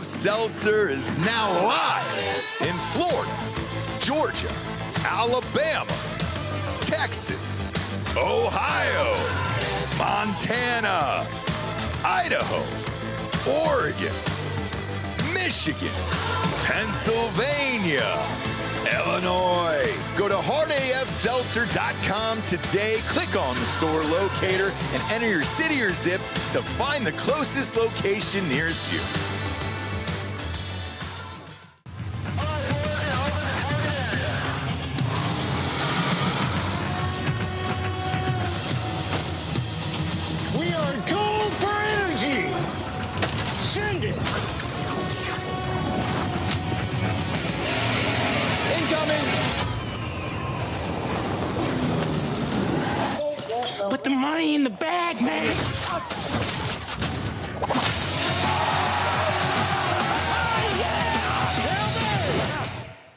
Seltzer is now live in Florida, Georgia, Alabama, Texas, Ohio, Montana, Idaho, Oregon, Michigan, Pennsylvania, Illinois. Go to hardafseltzer.com today, click on the store locator, and enter your city or zip to find the closest location nearest you. We are gold for energy! Send it! Incoming! Put the money in the bag, man!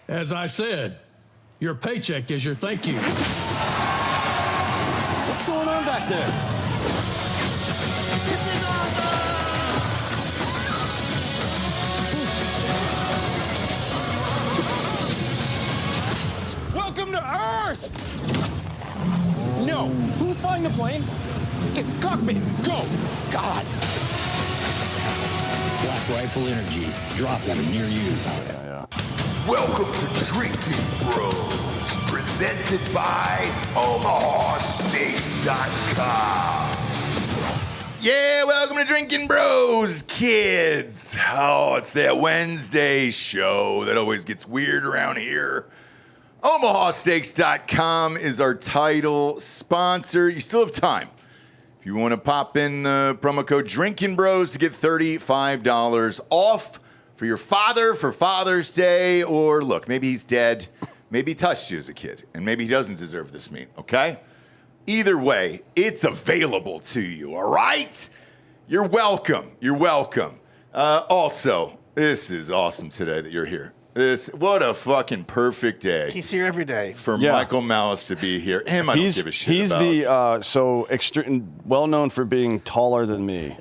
As I said, your paycheck is your thank you. What's going on back there? This is awesome! Welcome to Earth! No. Who's flying the plane? The cockpit. Go! God! Black Rifle Energy, dropping near you. Welcome to Drinkin Bros, presented by OmahaSteaks.com. Yeah, welcome to Drinkin Bros, kids. Oh, it's that Wednesday show that always gets weird around here. OmahaSteaks.com is our title sponsor. You still have time. If you want to pop in the promo code Drinkin Bros to get $35 off for your father for Father's Day, or look, maybe he's dead, maybe he touched you as a kid, and maybe he doesn't deserve this meat, okay? Either way, it's available to you, all right? You're welcome. You're welcome. Also, this is awesome today that you're here. What a fucking perfect day. He's here every day. For Michael Malice to be here. Him, I don't give a shit he's about. the well known for being taller than me.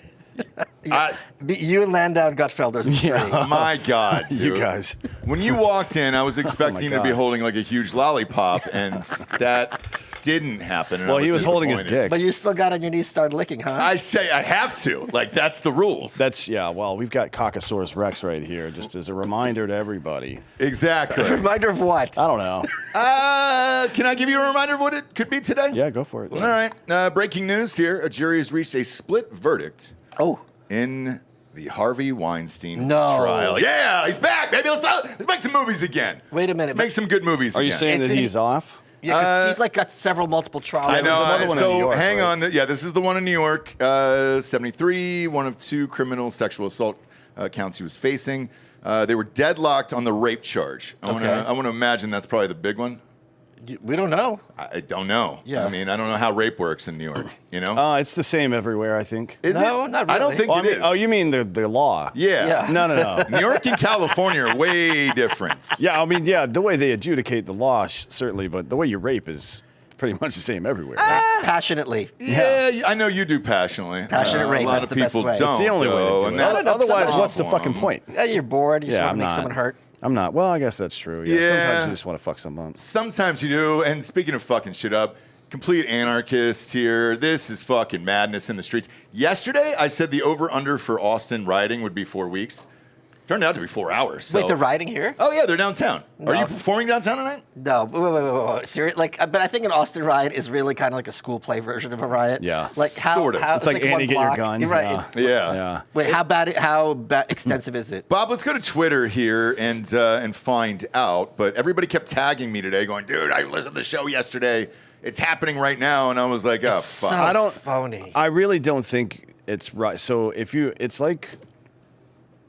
You and Landau and Gutfeld are Yeah. My God, dude. You guys. When you walked in, I was expecting you to be God. holding like a huge lollipop, and that didn't happen. And Well, I he was holding his disappointed. dick. But you still got on your knees, started licking, huh? I say I have to. Like, that's the rules. Well, we've got Cockosaurus Rex right here, just as a reminder to everybody. Exactly. Reminder of what? I don't know. Can I give you a reminder of what it could be today? Yeah, go for it. All right. Breaking news here. A jury has reached a split verdict in the Harvey Weinstein trial. Yeah, he's back, baby. Let's make some movies again. Wait a minute. Let's make some good movies Are again. you saying that he's off? Yeah, 'cause he's like got multiple trials. I know. another one in New York, hang right? on. Yeah, this is the one in New York. 73, one of two criminal sexual assault counts he was facing. They were deadlocked on the rape charge. I want to imagine that's probably the big one. We don't know. I don't know. Yeah. I mean, I don't know how rape works in New York, you know? It's the same everywhere, I think. Is No, it? not I don't really. think Oh, it is. Oh, you mean the law? Yeah. Yeah. No. New York and California are way different. Yeah, I mean, the way they adjudicate the law, certainly, but the way you rape is pretty much the same everywhere. Passionately. Yeah, I know you do passionately. Passionate rape, A lot that's of the best people way. don't. It's the only way to though, do and it. that's Otherwise, the what's the problem. fucking point? Yeah, you're bored. You just Yeah, want to I'm make not. someone hurt. I'm not. Well, I guess that's true. Yeah. Sometimes you just want to fuck someone. Sometimes you do. And speaking of fucking shit up, complete anarchist here. This is fucking madness in the streets. Yesterday, I said the over-under for Austin rioting would be 4 weeks. Turned out to be 4 hours. So. Wait, they're riding here? Oh, yeah, they're downtown. Are No. you performing downtown tonight? No, wait. Seriously, but I think an Austin riot is really kind of like a school play version of a riot. Yeah. Like how? Sort of. How, It's like one Annie, get your block. gun. You're right. Yeah. It's- Yeah. Wait, how extensive is it? Bob, let's go to Twitter here and find out. But everybody kept tagging me today going, dude, I listened to the show yesterday. It's happening right now. And I was like, oh, So fuck. phony. I really don't think it's right. So it's like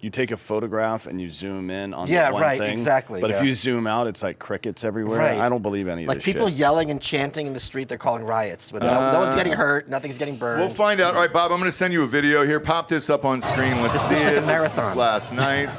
you take a photograph and you zoom in on Yeah, the one right, thing. exactly, But yeah. if you zoom out, it's like crickets everywhere. Right. I don't believe any of Like this people shit. yelling and chanting in the street, they're calling riots. But no one's getting hurt, nothing's getting burned. We'll find out. All right, Bob, I'm going to send you a video here. Pop this up on screen. Let's see looks like it. a marathon. This is last night.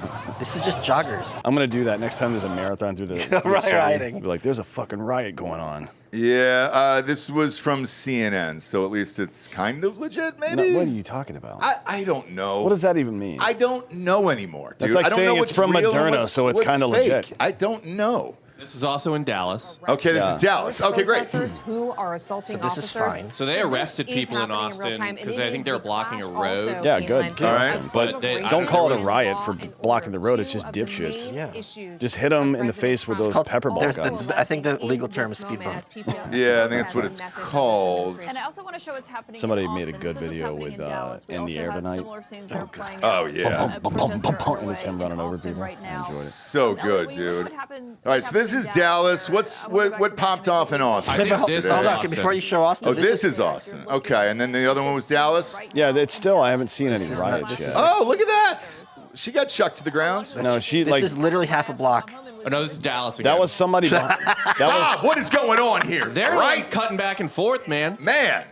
This is just joggers. I'm going to do that next time there's a marathon through the city. Rioting. Be like, there's a fucking riot going on. Yeah, this was from CNN, so at least it's kind of legit, maybe? No, what are you talking about? I don't know. What does that even mean? I don't know anymore, dude. That's like I don't saying know it's what's from real and Moderna, so it's what's kinda fake. legit. I don't know. This is also in Dallas. Okay, this is Dallas. Okay, great. Protesters who are assaulting So this is officers. fine. So they arrested This people is in happening real Austin time, and because it I think is they're the blocking a clash road. also, Yeah, good. Caitlin, Good. All right. of But they- immigration Don't call it a law riot for and blocking the road. It's two just of the dipshits. main Yeah. issues Just hit 'em of in the President face with Trump's those pepper ball There's guns. I think the in legal this term is speed moment bump. as people Yeah, I think that's what have it's methods of called. administration. And I also want to show what's happening. Somebody in made a Austin. good This is what's video happening with, in Dallas. We In the also Air have tonight. similar scenes that are playing Oh, out. yeah. A protester And it's him underway running in over Austin people. right I now. enjoyed it. So good, Ellie, dude. what happened- All right, so this is happened in Dallas. here? What's I wanna go back what to popped the off in Austin? I think Hold this is on, Austin. before you show Austin. Oh, this is Austin. Okay, and then the other one was Dallas. Yeah, it's still. I haven't seen any is not- riots this yet. is- Oh, look at that! She got chucked to the ground. No, she This like is literally half a block. Oh, no, this is Dallas again. that was somebody. That Ah, was what is going on here? They're right, cutting back and forth, man. man.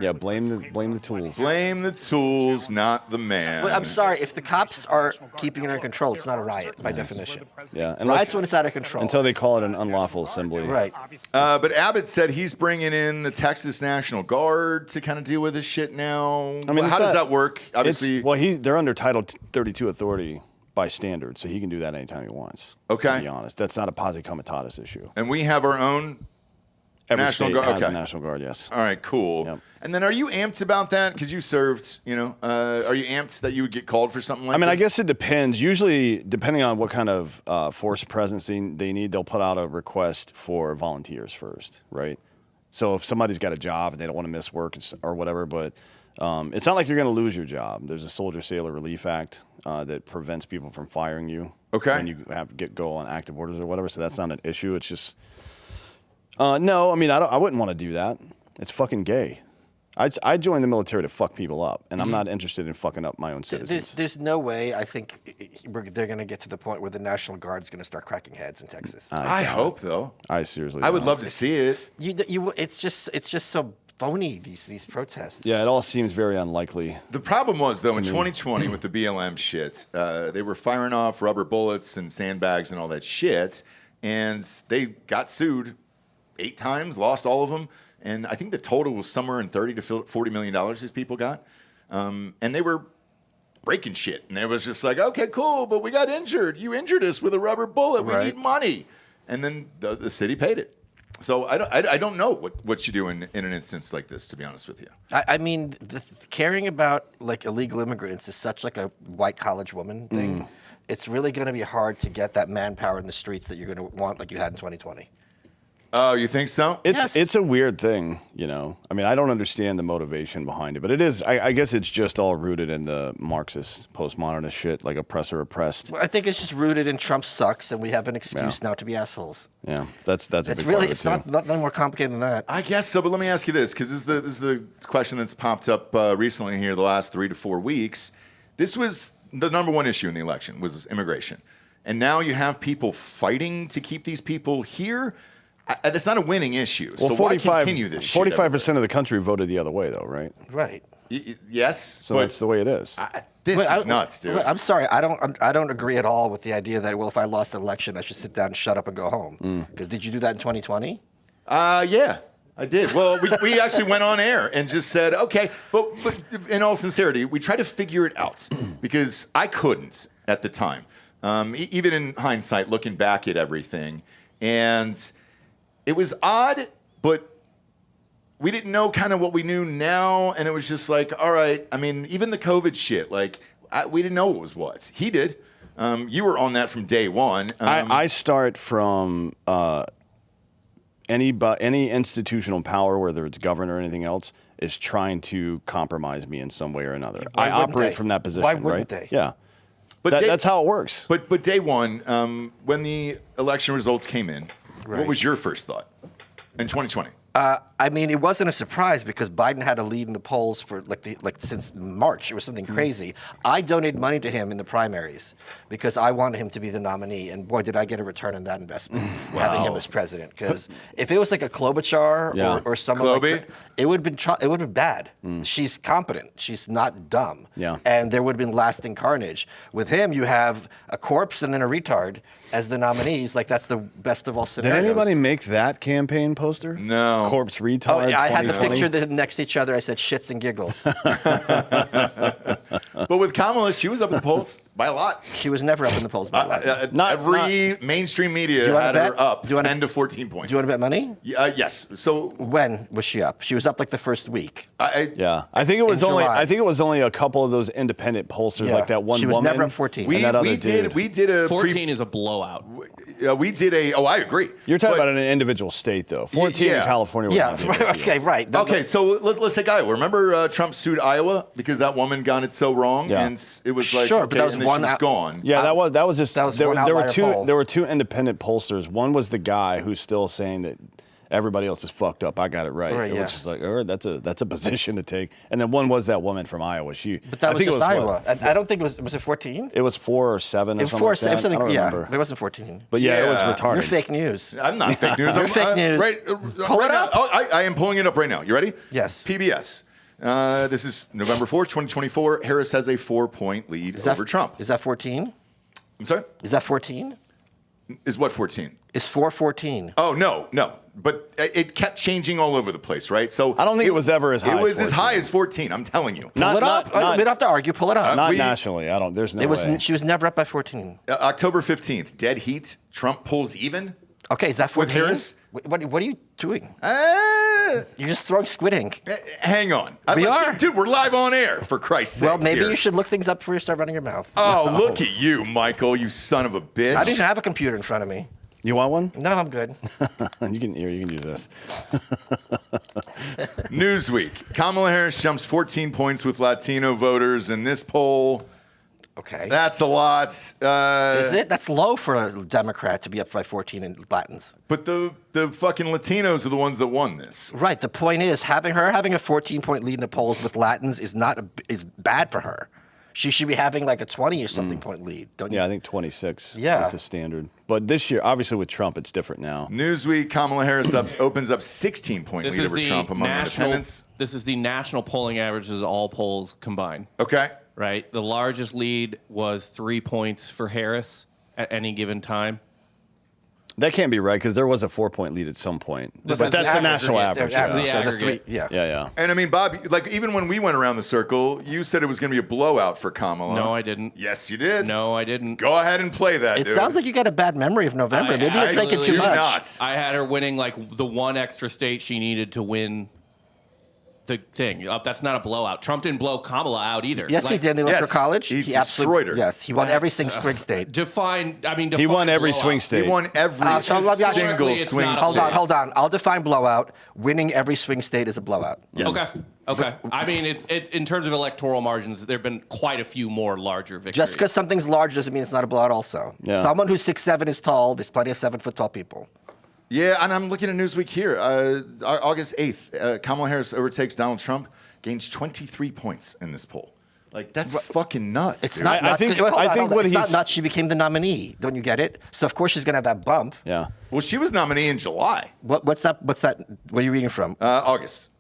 yeah. Blame the tools. Blame the tools, not the man. But I'm sorry, if the cops are keeping it under control, it's not a riot by definition. Yeah, Riots when it's out of control. until they call it an unlawful assembly. Right. But Abbott said he's bringing in the Texas National Guard to kind of deal with this shit now. I mean, how it's does not- that work? Obviously, Well, they're under Title 32 authority by standard, so he can do that anytime he wants. Okay. To be honest, that's not a posse comitatus issue. and we have our own Every National state Guard. has a Okay. National Guard, yes. All right, cool. Yep. And then, are you amped about that? Because you served, you know. Are you amped that you would get called for something like I mean, this? I guess it depends. Usually, depending on what kind of force presence they need, they'll put out a request for volunteers first, right? So if somebody's got a job and they don't want to miss work or whatever, but it's not like you're going to lose your job. There's a Soldier-Sailor Relief Act that prevents people from firing you Okay. when you have to go on active orders or whatever. So that's not an issue. It's just no. I mean, I wouldn't want to do that. It's fucking gay. I joined the military to fuck people up, and I'm not interested in fucking up my own citizens. There's no way I think they're going to get to the point where the National Guard's going to start cracking heads in Texas. I hope though. I seriously. I would don't. love to see it. It's just so phony, these protests. Yeah, it all seems very unlikely. The problem was, though, in 2020 with the BLM shit, they were firing off rubber bullets and sandbags and all that shit, and they got sued 8 times, lost all of them, and I think the total was somewhere in $30 to $40 million these people got, and they were breaking shit, and it was just like, okay, cool, but we got injured. You injured us with a rubber bullet. We Right. need money, and then the city paid it. So I don't know what you do in an instance like this, to be honest with you. I mean, caring about like illegal immigrants is such like a white college woman thing. It's really going to be hard to get that manpower in the streets that you're going to want like you had in 2020. Oh, you think so? It's a weird thing, you know. I mean, I don't understand the motivation behind it, but it is. I guess it's just all rooted in the Marxist, postmodernist shit, like oppressor oppressed. Well, I think it's just rooted in Trump sucks, and we have an excuse now to be assholes. Yeah, that's a It's big really part of it's it, not too. nothing more complicated than that. I guess so, but let me ask you this, because this is the question that's popped up recently here the last 3 to 4 weeks. This was the number one issue in the election, was immigration. And now you have people fighting to keep these people here. That's not a winning issue. Well, so why continue this shit? 45% of the country voted the other way, though, right? Right. Yes. So that's the way it is. This Wait, is nuts, dude. I'm sorry. I don't agree at all with the idea that if I lost an election, I should sit down and shut up and go home. Because did you do that in 2020? Yeah, I did. Well, we actually went on air and just said, okay, but in all sincerity, we tried to figure it out because I couldn't at the time, even in hindsight, looking back at everything. And it was odd, but we didn't know kind of what we knew now. And it was just like, all right, I mean, even the COVID shit, like, we didn't know what was what. He did. You were on that from day one. I start from any institutional power, whether it's government or anything else, is trying to compromise me in some way or another. Why I wouldn't operate they? from that position, Why wouldn't right? they? Yeah. But That's how it works. But day one, when the election results came in, what was your first thought in 2020? I mean, it wasn't a surprise because Biden had a lead in the polls for since March. It was something crazy. I donated money to him in the primaries because I wanted him to be the nominee, and boy, did I get a return on that investment having him as president. Because if it was like a Klobuchar or someone like that, it would have been bad. She's competent. She's not dumb. Yeah. And there would have been lasting carnage. With him, you have a corpse and then a retard as the nominees. Like that's the best of all Did scenarios. anybody make that campaign poster? No. Corpse Oh, retard. yeah, I had the 2020? picture next to each other. I said shits and giggles. But with Kamala, she was up in the polls. By a lot. She was never up in the polls by a lot. Not- Every mainstream media you wanna had her bet? up Do you wanna- 10 to 14 points. Do you want to bet money? Yes. So, When was she up? She was up like the first week. Yeah, I think it was In only. July. I think it was only a couple of those independent pollsters, Yeah. like that one She was woman. never up 14. we, and that other we did dude. we did a 14 is a blowout. we did a. Oh, I agree. You're talking But- about an individual state, though. 14 yeah. in California. would Yeah, not be a big deal. okay, right. Okay, so let's take Iowa. Remember Trump sued Iowa because that woman got it so wrong, Yeah. and it was like, Sure, okay, but that was and then one she was out- gone. Yeah, that was just that was there, one there were outlier two poll. there were two independent pollsters. One was the guy who's still saying that everybody else is fucked up. I got it right. Right, It yeah. was just like, that's a position to take. And then one was that woman from Iowa. But that I was think just it was Iowa. what, I don't think it was it 14? it was 4 or 7 or It was something. 4, like that. I don't yeah, remember. it wasn't 14. But yeah, it was Yeah. retarded. You're fake news. I'm not fake news. You're I'm fake news. Right, Pull right it now. up. Oh, I am pulling it up right now. You ready? Yes. PBS. This is November 4th, 2024. Harris has a 4-point lead over Trump. Is that 14? I'm sorry? Is that 14? Is what 14? Is 414? Oh, no. But it kept changing all over the place, right? So I don't think it was ever as high It as was as 14. high as 14, I'm telling you. Pull it up. We don't have to argue. Pull it up. Not we- nationally. I don't. There's no It was. way. She was never up by 14. October 15th, dead heat. Trump pulls even. Okay, is that 14? Harris? What are you doing? Uh, You're just throwing squid ink. hang on. We are. Dude, we're live on air, for Christ's sake. Well, maybe you should look things up before you start running your mouth. Oh, look at you, Michael, you son of a bitch. I didn't have a computer in front of me. You want one? No, I'm good. You can use this. Newsweek. Kamala Harris jumps 14 points with Latino voters in this poll. Okay. That's a lot. Is it? That's low for a Democrat to be up by 14 in Latins. But the fucking Latinos are the ones that won this. Right. The point is, having a 14-point lead in the polls with Latins is bad for her. She should be having like a 20 or something point lead, don't you? Yeah, I think 26 Yeah. is the standard. But this year, obviously with Trump, it's different now. Newsweek. Kamala Harris opens up 16-point This lead is over the Trump among national. independents. This is the national polling averages, all polls combined. Okay. Right. The largest lead was 3 points for Harris at any given time. That can't be right because there was a 4-point lead at some point. This But is that's the a national aggregate. average. This is Yeah. the So the three, aggregate. yeah. Yeah. And I mean, Bob, like even when we went around the circle, you said it was going to be a blowout for Kamala. No, I didn't. Yes, you did. No, I didn't. Go ahead and play that. It dude. sounds like you got a bad memory of November. Maybe you're thinking too absolutely much. do not. I had her winning like the one extra state she needed to win the thing. That's not a blowout. Trump didn't blow Kamala out either. Yes, he Like, did in the Electoral yes, College. he absolutely destroyed her. Yes, he won every swing state. Define. He won every blowout. swing state. He won every So let me ask you- single It's swing not a state. Hold on. I'll define blowout. Winning every swing state is a blowout. Yes. Okay. I mean, it's in terms of electoral margins, there've been quite a few more larger victories. Just because something's large doesn't mean it's not a blowout also. Yeah. Someone who's 6'7" is tall. There's plenty of 7-foot tall people. Yeah, and I'm looking at Newsweek here. August 8th, Kamala Harris overtakes Donald Trump, gains 23 points in this poll. Like, that's fucking nuts. It's dude. not. I nuts. think- Hold on, I think hold on. what It's not he's- nuts. She became the nominee. Don't you get it? So of course she's gonna have that bump. Yeah. Well, she was nominee in July. What's that? What are you reading from? August.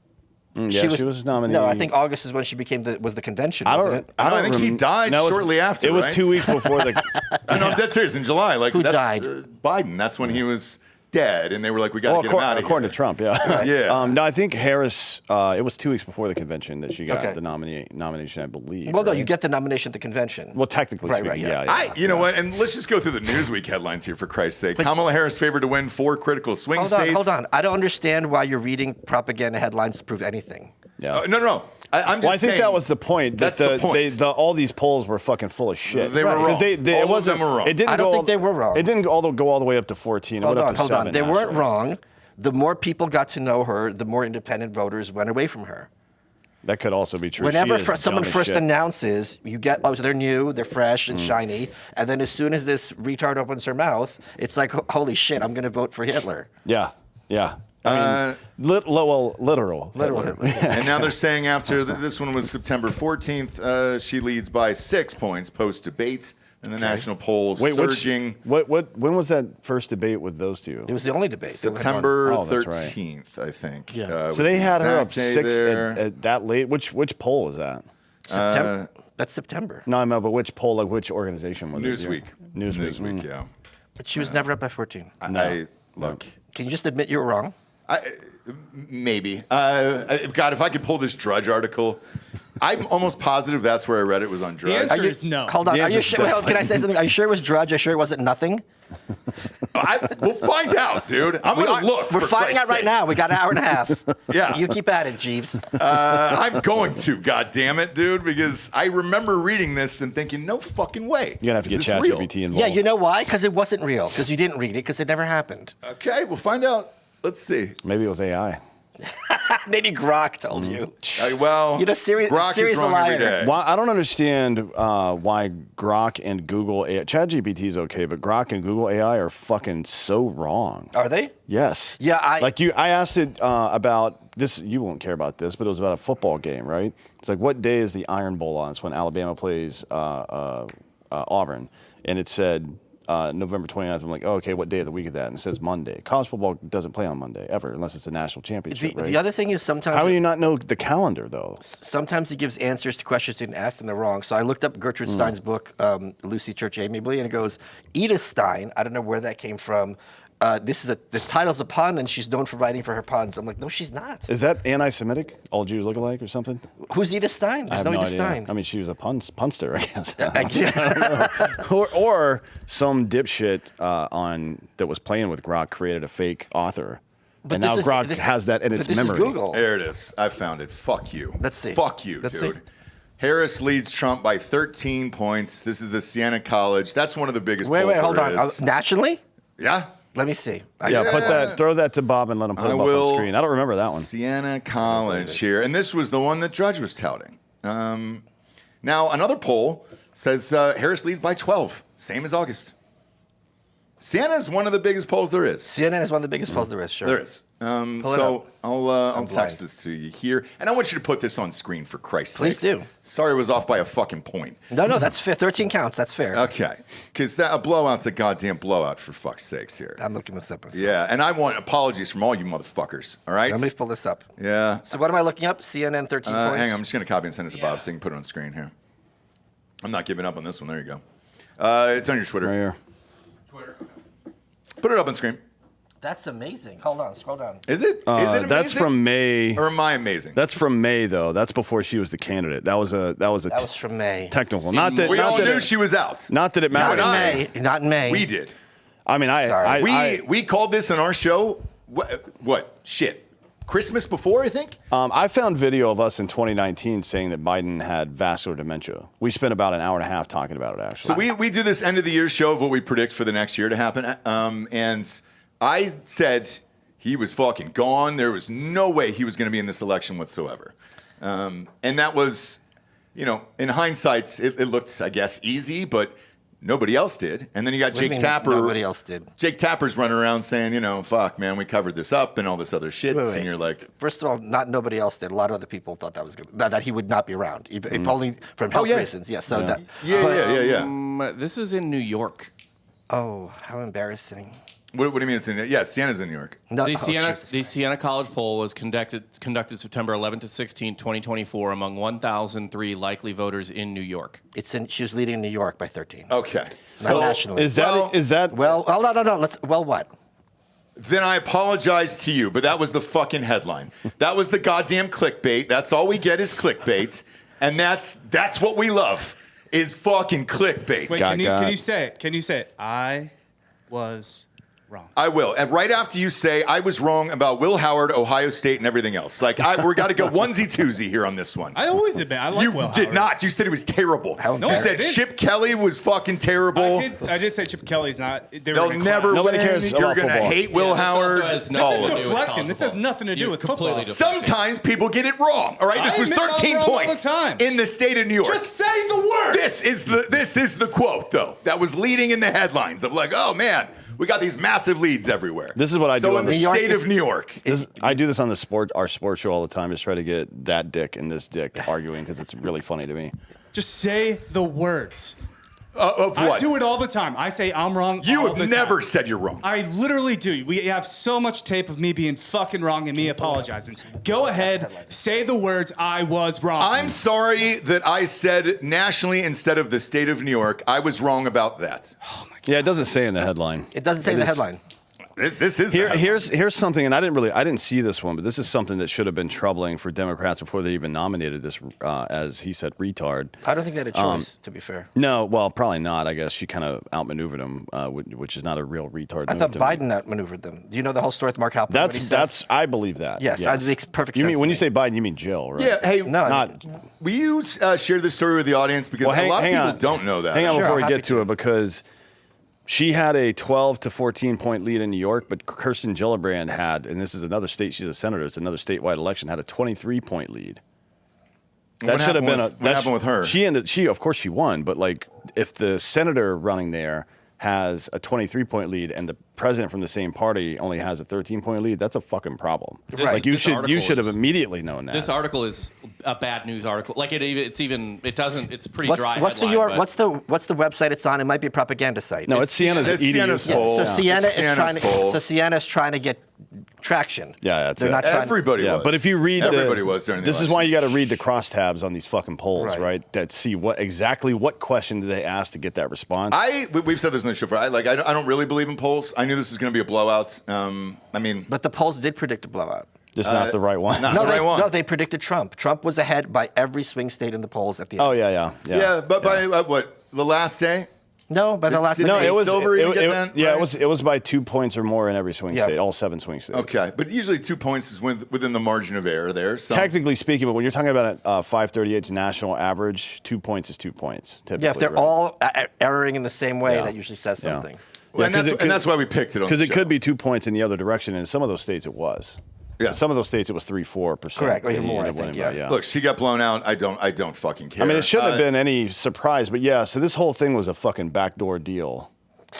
Yeah, she was nominated. No, I think August is when she became was the convention. I wasn't don't. it? I think he died No, it was- shortly after, It was right? 2 weeks before the. No, I'm dead serious. In July, like Who that's, died? Biden. That's when he was dead, and they were like, "We got to Well, get him out of here." according to Trump, yeah. Yeah. No, I think Harris. It was 2 weeks before the convention that she got Okay. the nomination, I believe. Well, no, right? you get the nomination at the convention. Well, technically Right, speaking, right, yeah. yeah. You know what? And let's just go through the Newsweek headlines here, for Christ's sake. Kamala Harris favored to win 4 critical swing states. Hold on. I don't understand why you're reading propaganda headlines to prove anything. Yeah. No. I'm just Well, I think saying, that was the point. That That's the point. all these polls were fucking full of shit. They were wrong. Because All it of wasn't. them were wrong. It didn't I don't go think they were wrong. It didn't go all the way up to 14. It Hold went on, up to 7. They weren't nationally. wrong. The more people got to know her, the more independent voters went away from her. That could also be true. Whenever She is someone dumb as first shit. announces, you get, oh, so they're new, they're fresh and shiny, and then as soon as this retard opens her mouth, it's like, holy shit, I'm going to vote for Hitler. Yeah. I mean, literal. Literal Hitler. Hitler. And now they're saying after this one was September 14th, she leads by 6 points post debate, and the national polls surging. When was that first debate with those two? It was the only debate. September Oh, that's right. 13th, I think. Yeah. was So they the had her up exact day 6 there. at that late. Which poll is that? September. That's September. No, I know, but which poll? Like which organization was Newsweek. it? Newsweek. yeah. But she was never up by 14. I look. Can you just admit you were wrong? Maybe. God, if I could pull this Drudge article I'm almost positive that's where I read it was on Drudge. The answer is no. Hold on. The Are you answer's sure? Well, can I say something? Are you sure it was Drudge? Are you sure it wasn't nothing? We'll find out, dude. I'm going to look. We're for finding out Christ's right sakes. now. We got an hour and a half. Yeah. You keep at it, Jeeves. I'm going to, God damn it, dude, because I remember reading this and thinking, no fucking way. You're gonna have to get Is this real? ChatGPT involved. Yeah, you know why? Because it wasn't real. Because you didn't read it. Because it never happened. Okay, we'll find out. Let's see. Maybe it was AI. Maybe Grok told you. Well, You know, Siri's Grok a is wrong every liar. day. Why, I don't understand why Grok and Google AI, ChatGPT is okay, but Grok and Google AI are fucking so wrong. Are they? Yes. Yeah, I asked it about this. You won't care about this, but it was about a football game, right? It's like, what day is the Iron Bowl on? It's when Alabama plays Auburn, and it said November 29th. I'm like, oh, okay, what day of the week is that? And it says Monday. College football doesn't play on Monday ever, unless it's a national championship. The, right? the other thing is sometimes. How do you not know the calendar though? Sometimes he gives answers to questions you didn't ask and they're wrong. So I looked up Gertrude Stein's book, Lucy Church Amiably, and it goes, Edith Stein, I don't know where that came from. The title's a pun, and she's known for writing for her puns. I'm like, no, she's not. Is that anti-Semitic? All Jews look alike or something? Who's Edith Stein? I There's have no no Edith idea. Stein. I mean, she was a punster, I guess. Yeah. or some dipshit that was playing with Grok created a fake author. But and this now is- Grok this- has that in but its this memory. is Google. There it is. I found it. Fuck you. Let's see. Fuck you, Let's dude. see. Harris leads Trump by 13 points. This is the Siena College. That's one of the biggest Wait, polls hold there on. is. Nationally? Yeah. Let me see. Yeah, throw that to Bob and let him put I him up will. on screen. I don't remember that one. Siena College here. And this was the one that Drudge was touting. Now, another poll says Harris leads by 12, same as August. Siena is one of the biggest polls there is. CNN is one of the biggest polls there is, sure. There is. Pull it So up. I'll sorry. text this to you here. And I want you to put this on screen for Christ's Please sakes. do. Sorry it was off by a fucking point. No, that's fair. 13 counts. That's fair. Okay. Because a blowout's a goddamn blowout, for fuck's sakes here. I'm looking this up myself. Yeah, and I want apologies from all you motherfuckers, all right? Let me pull this up. Yeah. So what am I looking up? CNN 13 points? Hang on, I'm just going to copy and send it to Bob so you can put it on screen here. I'm not giving up on this one. There you go. It's on your Twitter. Right here. Put it up on screen. That's amazing. Hold on. Scroll down. Is it? Is it amazing? That's from May. Or am I amazing? That's from May, though. That's before she was the candidate. That was a That was from May. technical. Not that. we not all that knew it, she was out. Not that it Not mattered. in May. Not in May. We did. I mean, Sorry. We called this on our show. What? Shit. Christmas before, I think? I found video of us in 2019 saying that Biden had vascular dementia. We spent about an hour and a half talking about it, actually. So we do this end of the year show of what we predict for the next year to happen. And I said he was fucking gone. There was no way he was going to be in this election whatsoever. And that was, in hindsight, it looked, I guess, easy, but nobody else did. And then you got What do you Jake mean Tapper. Nobody else did. Jake Tapper's running around saying, fuck, man, we covered this up and all this other shit. Wait. And you're like, First of all, not nobody else did. A lot of other people thought that was good, that he would not be around, only from health yeah. reasons. Yeah. So that. yeah. This is in New York. Oh, how embarrassing. What do you mean it's in? Yeah, Siena's in New York. No, The Jesus. Siena College poll was conducted September 11 to 16, 2024, among 1,003 likely voters in New York. She was leading New York by 13. Okay. Not nationally. Is that Well, no. Well, what? Then I apologize to you, but that was the fucking headline. That was the goddamn clickbait. That's all we get is clickbait, and that's what we love is fucking clickbait. Wait, can you say it? Can you say it? I was wrong. I will. And right after you say I was wrong about Will Howard, Ohio State, and everything else. Like we got to go onesie-twosie here on this one. I always admit I like You Will did Howard. not. You said he was terrible. How You said embarrassing. Chip Kelly was fucking terrible. I did say Chip Kelly's not. They'll never Nobody win. cares You're about going to football. hate Will Yeah, this also Howard. has This nothing all is of to do it. with deflecting. college This has football. nothing to do You're with completely football. deflecting. Sometimes people get it wrong. All right, this I was admit I'm 13 wrong all the points time. in the state of New York. Just say the word. This is the quote though that was leading in the headlines of like, oh man, we got these massive leads everywhere. This is what I do So on in the the- New York state is- of New York. I do this on our sports show all the time. Just try to get that dick and this dick arguing because it's really funny to me. Just say the words. Of what? I do it all the time. I say I'm wrong. You all have the never time. said you're wrong. I literally do. We have so much tape of me being fucking wrong and me apologizing. Go ahead, say the words I was wrong. I'm sorry that I said nationally instead of the state of New York. I was wrong about that. Yeah, it doesn't say in the headline. It doesn't say in the headline. This is the headline. Here's something, and I didn't see this one, but this is something that should have been troubling for Democrats before they even nominated this, as he said, retard. I don't think they had a choice, to be fair. No, well, probably not. I guess she kind of outmaneuvered him, which is not a real retard. I thought Biden outmaneuvered them. Do you know the whole story with Mark Halperin? I believe that. Yes, it makes perfect sense. You mean when you say Biden, you mean Jill, right? Yeah. Hey, not. Will you share this story with the audience because a lot of people don't know that. Hang on Sure, before we I'm get happy to it, because she had a 12 to 14 point lead in New York, but Kirsten Gillibrand had, and this is another state, she's a senator, it's another statewide election, had a 23 point lead. That should have been what happened with her? Of course she won, but like if the senator running there has a 23 point lead and the president from the same party only has a 13 point lead, that's a fucking problem. Like you should have immediately known that. This article is a bad news article. Like it's pretty What's dry. the headline, URL? What's the website it's on? It might be a propaganda site. No, it's Sienna's Sienna's poll. So Yeah. Sienna's trying to get traction. Yeah, that's They're it. not trying. Everybody was. But if you read everybody was during the this is election. why you got to read the crosstabs on these fucking polls, Right. right? That see exactly what question did they ask to get that response. We've said this on the show. I don't really believe in polls. I knew this was going to be a blowout. But the polls did predict a blowout. Just not the right one. No, they predicted Trump. Trump was ahead by every swing state in the polls at the end. Oh yeah. Yeah, but by what, the last day? No, by the last Did day. Nate Silver even get that? Yeah, right? it was by 2 points or more in every swing Yeah. state, all 7 swing states. Okay, but usually 2 points is within the margin of error there. So. Technically speaking, but when you're talking about a 538's national average, 2 points is 2 points. Typically, Yeah, if they're right? all erring in the same way, Yeah. that usually says something. Well, and that's why we picked it on the Because it show. could be 2 points in the other direction, and in some of those states it was. Yeah. Some of those states it was 3-4%. Correct, or even that he more, ended I up think, winning by, yeah. Look, she got blown out. I don't fucking care. I mean, it shouldn't have been any surprise, but yeah. So this whole thing was a fucking backdoor deal.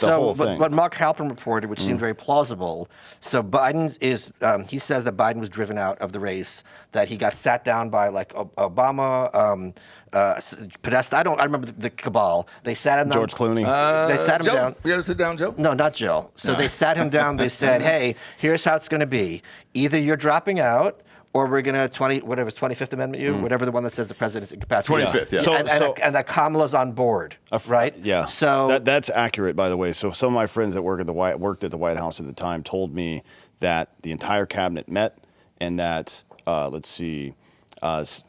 The whole thing. What Mark Halperin reported, which seemed very plausible. So Biden is, he says that Biden was driven out of the race, that he got sat down by like Obama, Podesta. I remember the cabal. They sat him down. George Clooney. They sat him Joe, down. we got to sit down, Joe. No, not Jill. So they sat him down. They said, "Hey, here's how it's going to be. Either you're dropping out, or we're going to 25th Amendment you, whatever the one that says the president's incapacitated." 25th, yeah. And that Kamala's on board, right? Yeah. So that's accurate, by the way. So some of my friends that worked at the White House at the time told me that the entire cabinet met, and that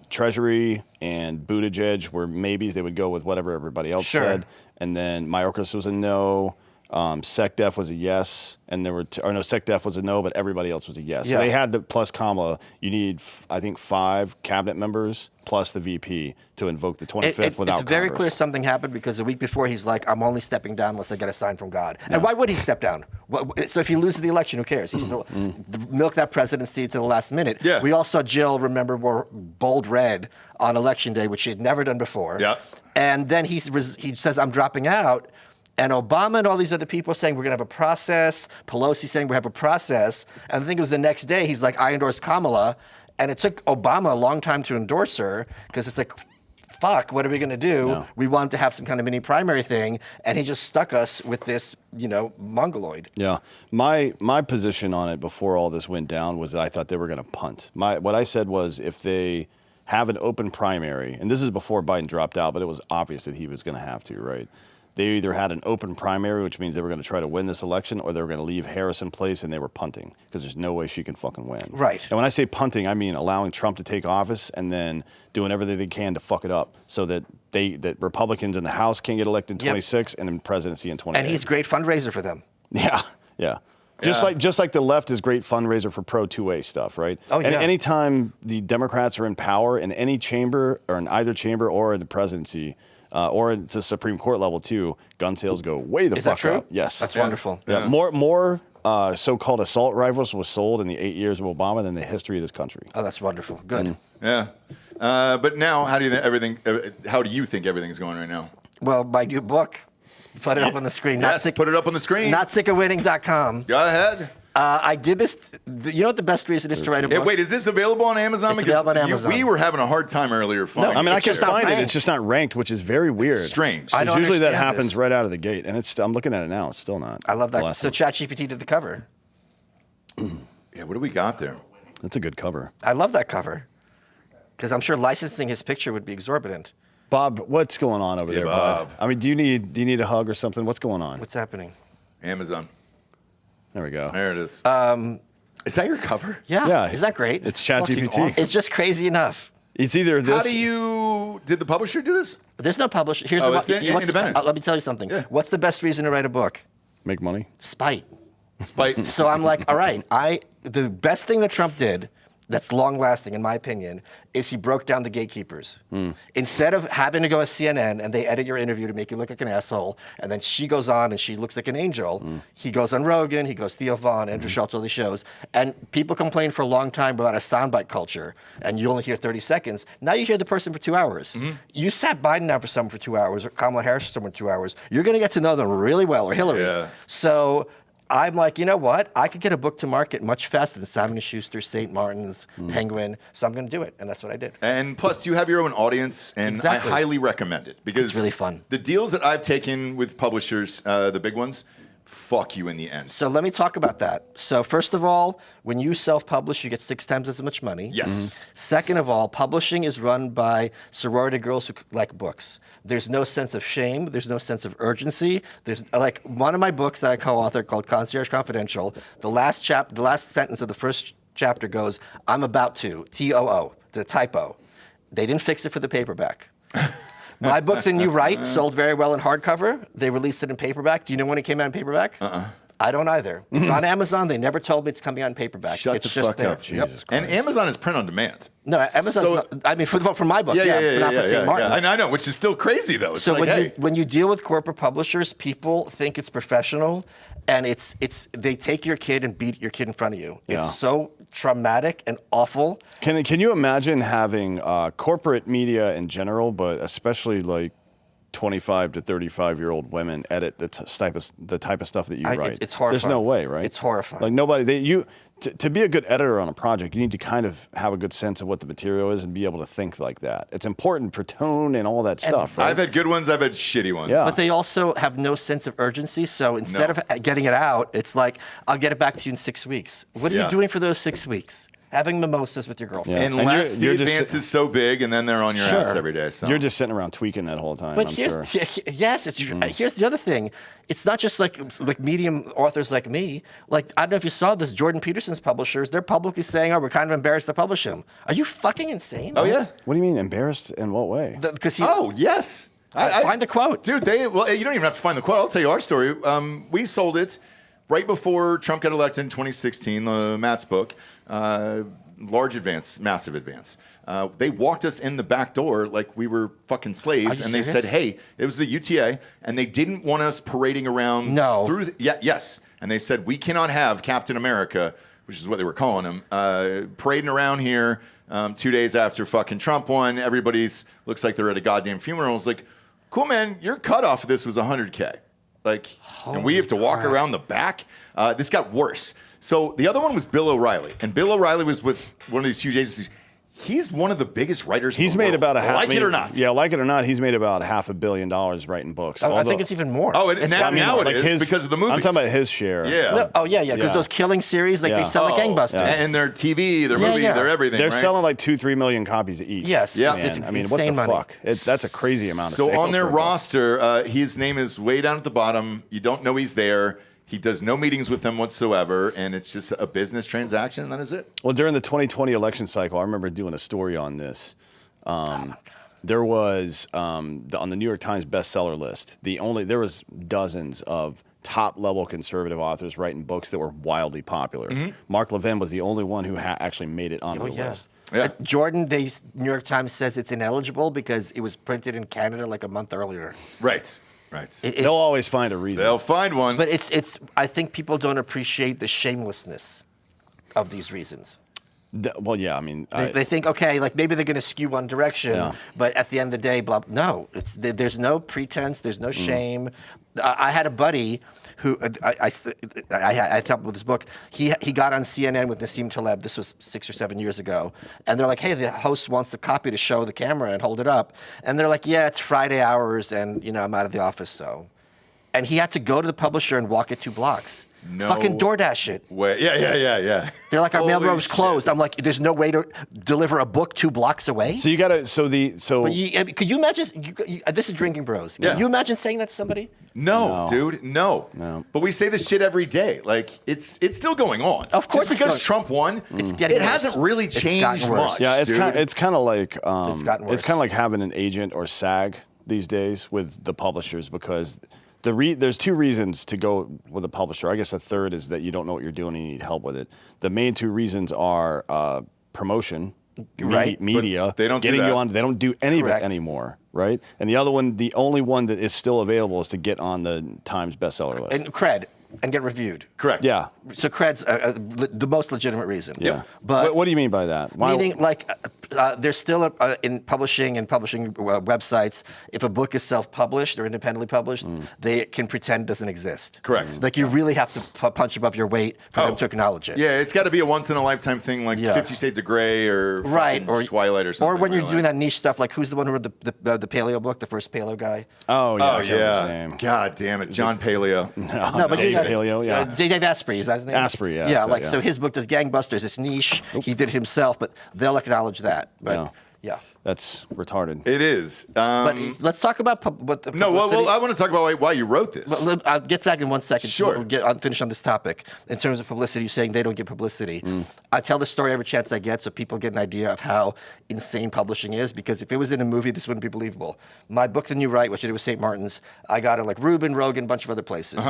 Treasury and Buttigieg were maybes. They would go with whatever everybody else said, and then Mayorkas was a no. SecDef was a yes, and there were SecDef was a no, but everybody else was a yes. Yeah. So they had the plus Kamala. You need, I think, 5 cabinet members plus the VP to invoke the 25th without It's very Congress. clear something happened, because a week before he's like, "I'm only stepping down unless I get a sign from God." And why would he step down? So if he loses the election, who cares? He's still milk that presidency to the last minute. Yeah. We all saw Jill, remember, wore bold red on election day, which she had never done before. Yeah. And then he says, "I'm dropping out." And Obama and all these other people saying we're going to have a process. Pelosi saying we have a process. And I think it was the next day, he's like, "I endorse Kamala." And it took Obama a long time to endorse her, because it's like, fuck, what are we going to do? No. We wanted to have some kind of mini primary thing. And he just stuck us with this, mongoloid. Yeah, my position on it before all this went down was that I thought they were going to punt. What I said was, if they have an open primary, and this is before Biden dropped out, but it was obvious that he was going to have to, right? They either had an open primary, which means they were going to try to win this election, or they were going to leave Harris in place, and they were punting, because there's no way she can fucking win. Right. And when I say punting, I mean allowing Trump to take office and then doing everything they can to fuck it up, so that that Republicans in the House can get elected in 26 and in presidency in 28. And he's a great fundraiser for them. Yeah. Just like the left is great fundraiser for pro 2A stuff, right? Oh, yeah. And anytime the Democrats are in power in any chamber, or in either chamber, or in the presidency, or at the Supreme Court level too, gun sales go way the Is that fuck true? up. Yes. That's wonderful. Yeah. More so-called assault rifles was sold in the 8 years of Obama than the history of this country. Oh, that's wonderful. Good. Yeah. But now, how do you think everything's going right now? Well, my new book, put it up on the screen. Yes, put it up on the screen. Notsickofwinning.com. Go ahead. I did this. You know what the best reason is to write a book? Wait, is this available on Amazon? It's Because available on Amazon. we were having a hard time earlier finding I mean, I It's can just not find it. ranked. It's just not ranked, which is very weird. strange. I don't Usually that understand happens this. right out of the gate, and I'm looking at it now. It's still not. I love the that. last So one. ChatGPT did the cover. Yeah, what do we got there? That's a good cover. I love that cover, because I'm sure licensing his picture would be exorbitant. Bob, what's going on over there, Bob? Bob. I mean, do you need a hug or something? What's going on? What's happening? Amazon. There we go. There it is. Is that your cover? Yeah. Yeah. Isn't that great? It's Fucking ChatGPT. awesome. It's just crazy enough. It's either this. Did the publisher do this? There's no publisher. Here's Oh, the it's independent. let me tell you something. Yeah. What's the best reason to write a book? Make money. Spite. Spite. So I'm like, all right, the best thing that Trump did that's long lasting, in my opinion, is he broke down the gatekeepers. Instead of having to go to CNN and they edit your interview to make you look like an asshole, and then she goes on and she looks like an angel, he goes on Rogan, he goes Theo Vaughn, Andrew Schultz, all these shows, and people complain for a long time about a soundbite culture, and you only hear 30 seconds. Now you hear the person for 2 hours. You sat Biden down for someone for 2 hours, or Kamala Harris for someone for 2 hours. You're going to get to know them really well, or Hillary. Yeah. So I'm like, you know what? I could get a book to market much faster than Simon & Schuster, St. Martin's, Penguin. So I'm going to do it, and that's what I did. And plus, you have your own audience, and Exactly. I highly recommend it because It's really fun. The deals that I've taken with publishers, the big ones, fuck you in the end. So let me talk about that. So first of all, when you self-publish, you get 6 times as much money. Yes. Second of all, publishing is run by sorority girls who like books. There's no sense of shame. There's no sense of urgency. There's like one of my books that I co-authored called Concierge Confidential. The last sentence of the first chapter goes, "I'm about to," TOO, the typo. They didn't fix it for the paperback. My book, The New Right, sold very well in hardcover. They released it in paperback. Do you know when it came out in paperback? I don't either. It's on Amazon. They never told me it's coming out in paperback. Shut it's the just fuck there. up, Jesus Christ. And Amazon is print on demand. No, Amazon's So- not, I mean, for my book, but not for St. Martin's. I know, which is still crazy though. It's So like, when you deal with corporate publishers, people think it's professional, and it's they take your kid and beat your kid in front of you. Yeah. It's so traumatic and awful. Can you imagine having corporate media in general, but especially like 25 to 35-year-old women edit the type of stuff that you write? It's horrifying. There's no way, right? It's horrifying. Like nobody, to be a good editor on a project, you need to kind of have a good sense of what the material is and be able to think like that. It's important for tone and all that stuff, right? I've had good ones, I've had shitty ones. Yeah. But they also have no sense of urgency. So instead of getting it out, it's like, I'll get it back to you in 6 weeks. What are Yeah. you doing for those 6 weeks? Having mimosas with your girlfriend. Yeah. Unless And you're the just advance is so big and then they're on your Sure. ass every day. So. You're just sitting around tweaking that whole time, But I'm here's, sure. yes, it's here's the other thing. It's not just like medium authors like me. Like, I don't know if you saw this, Jordan Peterson's publishers, they're publicly saying, "Oh, we're kind of embarrassed to publish him." Are you fucking insane? Oh, yeah? What do you mean embarrassed in what way? Because Oh, yes. find the quote. Dude, you don't even have to find the quote. I'll tell you our story. We sold it right before Trump got elected in 2016, Matt's book. Large advance, massive advance. They walked us in the back door like we were fucking slaves, Are and you they serious? said, "Hey, it was the UTA," and they didn't want us parading around. No. Through. Yes, and they said we cannot have Captain America, which is what they were calling him, parading around here 2 days after fucking Trump won. Everybody's looks like they're at a goddamn funeral. It's like, cool, man. Your cutoff of this was 100K. Like, and we have to walk around the back. This got worse. So the other one was Bill O'Reilly, and Bill O'Reilly was with one of these huge agencies. He's one of the biggest writers. He's in the made world. about like it or not. Yeah, like it or not, he's made about $500 million writing books. I think it's even more. Oh, and It's now, gotta be now more. it is because of the movies. I'm talking about his share. Yeah. No, yeah, because Yeah. those killing series, like they Yeah. sell like gangbusters. And their TV, their Yeah, movie, yeah. their everything. They're right? selling like 2-3 million copies each. Yes, Yeah. it's Man, I mean, what the insane money. fuck? That's a crazy amount of So sales on their for a book. roster, his name is way down at the bottom. You don't know he's there. He does no meetings with them whatsoever, and it's just a business transaction, and that is it. Well, during the 2020 election cycle, I remember doing a story on this. There was on the New York Times bestseller list. There was dozens of top-level conservative authors writing books that were wildly popular. Mm-hmm. Mark Levin was the only one who actually made it onto the list. Yeah. Jordan, New York Times says it's ineligible because it was printed in Canada like a month earlier. Right. Right. They'll always find a reason. They'll find one. But it's. I think people don't appreciate the shamelessness of these reasons. Well, yeah, I mean, They think, okay, like maybe they're going to skew one direction, Yeah. but at the end of the day, no, there's no pretense, there's no shame. I had a buddy who I talked about with this book. He got on CNN with Nassim Taleb. This was 6 or 7 years ago, and they're like, hey, the host wants a copy to show the camera and hold it up, and they're like, yeah, it's Friday hours, and I'm out of the office, so. And he had to go to the publisher and walk it 2 blocks. No Fucking DoorDash it. way. Yeah. They're like, our Holy mailroom is shit. closed. I'm like, there's no way to deliver a book 2 blocks away. So you gotta. Could you imagine? This is Drinking Bros. Can Yeah. you imagine saying that to somebody? No, No. dude, no. But we say this shit every day. Like it's still going on. Of course Just it's because going- Trump won, It's getting it worse. hasn't really It's changed gotten worse. much. Yeah, dude. it's kind of like It's gotten worse. it's kind of like having an agent or SAG these days with the publishers because there's 2 reasons to go with a publisher. I guess a third is that you don't know what you're doing and you need help with it. The main 2 reasons are promotion, Right. media, But they don't do getting that. you on. They don't do any Correct. of it anymore, right? And the other one, the only one that is still available is to get on the Times bestseller list. And cred and get reviewed. Correct. Yeah. So cred's the most legitimate reason. Yeah. But What do you mean by that? meaning like there's still in publishing websites, if a book is self-published or independently published, they can pretend it doesn't exist. Correct. Like you really have to punch above your weight for them to acknowledge it. Yeah, it's got to be a once in a lifetime thing, like Yeah. 50 Shades of Grey or Right, fucking or Twilight or something. Or when you're right? doing that niche stuff, like who's the one who wrote the paleo book, the first paleo guy? Oh yeah. Oh I can't remember his yeah. name. God damn it, John Paleo. No, but Dave you guys, Paleo, yeah. Dave Asprey, is that his name? Asprey, yeah, Yeah, that's it, like yeah. so his book does gangbusters. It's niche. He did it himself, but they'll acknowledge that. But Yeah. yeah. That's retarded. It is. But let's talk about what the No, publicity- well, I want to talk about why you wrote this. Well, I'll get back in 1 second. Sure. I'll finish on this topic. In terms of publicity, saying they don't get publicity. I tell the story every chance I get so people get an idea of how insane publishing is, because if it was in a movie, this wouldn't be believable. My book, The New Right, which I did with St. Martin's, I got it like Reuben, Rogan, a bunch of other places.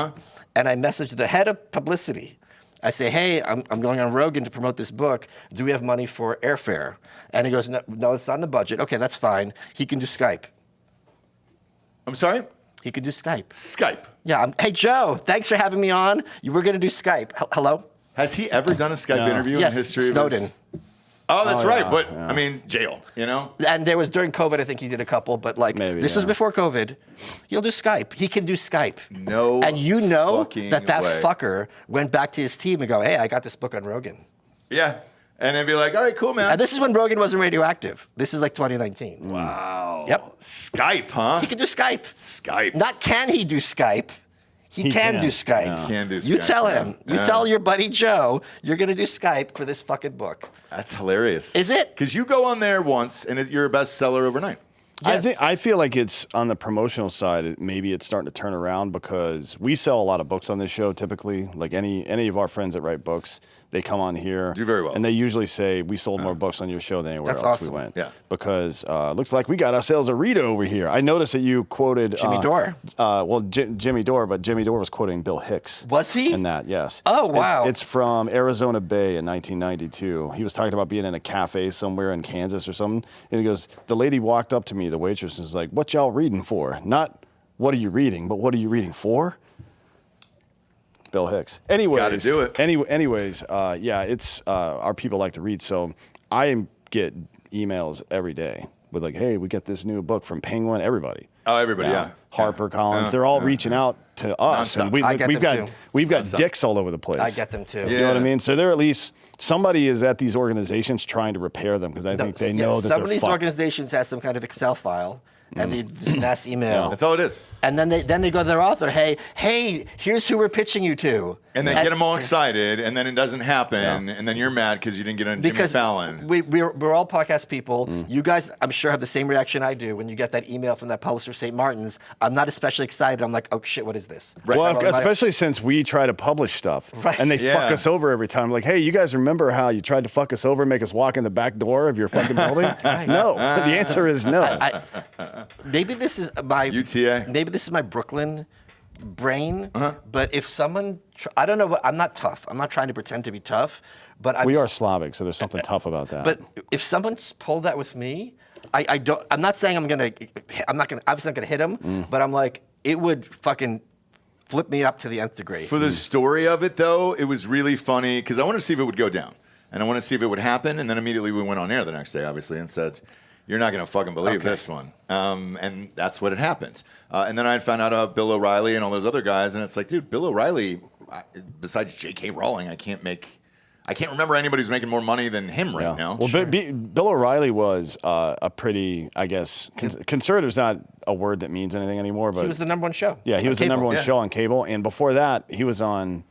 And I messaged the head of publicity. I say, hey, I'm going on Rogan to promote this book. Do we have money for airfare? And he goes, no, it's not in the budget. Okay, that's fine. He can do Skype. I'm sorry? He could do Skype. Skype. Yeah. Hey, Joe, thanks for having me on. You were going to do Skype. Hello? Has he ever done a Skype No. interview Yes, in the history Snowden. of his... Oh, that's Oh, right. yeah, But, yeah. I mean, jail, you know? And there was during COVID, I think he did a couple, but like Maybe, this was yeah. before COVID. He'll do Skype. He can do Skype. No And you know fucking that way. fucker went back to his team and go, hey, I got this book on Rogan. Yeah. And then be like, all right, cool, man. And this is when Rogan wasn't radioactive. This is like 2019. Wow. Yep. Skype, huh? He can do Skype. Skype. Not can he do Skype. He can do Skype. Yeah. Can do You Skype, tell yeah. him. You Yeah. tell your buddy Joe you're going to do Skype for this fucking book. That's hilarious. Is it? Because you go on there once and you're a bestseller overnight. Yes. I feel like it's on the promotional side. Maybe it's starting to turn around because we sell a lot of books on this show. Typically, like any of our friends that write books, they come on here, Do very well. and they usually say we sold more books on your show than anywhere That's else awesome. we went. Yeah. Because looks like we got ourselves a Rita over here. I noticed that you quoted Jimmy Dore. Jimmy Dore, but Jimmy Dore was quoting Bill Hicks. Was he? In that, yes. Oh, wow. It's from Arizona Bay in 1992. He was talking about being in a cafe somewhere in Kansas or something, and he goes, the lady walked up to me, the waitress, and was like, what y'all reading for? Not what are you reading, but what are you reading for? Bill Hicks. Anyways, Gotta do it. Anyways, yeah, it's our people like to read, so I get emails every day with like, hey, we get this new book from Penguin. Everybody. Oh, everybody, yeah. Harper Collins. They're all reaching out to us, Nonstop. and we've I get got them too. we've got dicks all over the place. I get them too. You know what I Yeah. mean? So they're at least somebody is at these organizations trying to repair them because I think they know that some they're of these fucked. organizations have some kind of Excel file and this mass email. That's all it is. And then they go to their author, hey, here's who we're pitching you to. And then get them all excited, and then it doesn't happen, and then you're mad because you didn't get on Jimmy Because Fallon. we're all podcast people. You guys, I'm sure, have the same reaction I do when you get that email from that publisher, St. Martin's. I'm not especially excited. I'm like, oh shit, what is this? Well, So especially since we try to publish stuff, Right. and they Yeah. fuck us over every time. Like, hey, you guys remember how you tried to fuck us over, and make us walk in the back door of your fucking building? No, the answer is no. maybe this is my UTA. Maybe this is my Brooklyn brain. But if someone, I don't know what. I'm not tough. I'm not trying to pretend to be tough. But We are Slavic, so there's something tough about that. But if someone pulled that with me, I don't. I'm not saying I'm not gonna. Obviously, not gonna hit him. But I'm like, it would fucking flip me up to the nth degree. For the story of it, though, it was really funny because I wanted to see if it would go down. And I wanted to see if it would happen. And then immediately we went on air the next day, obviously, and said, you're not going to fucking believe this one. And that's what had happened. And then I had found out about Bill O'Reilly and all those other guys. And it's like, dude, Bill O'Reilly, besides J.K. Rowling, I can't remember anybody who's making more money than him right now. Well, Bill O'Reilly was a pretty, I guess, conservative's not a word that means anything anymore. But he was the number one show. yeah, he on was the cable. number one Yeah. show on cable, and before that, he was on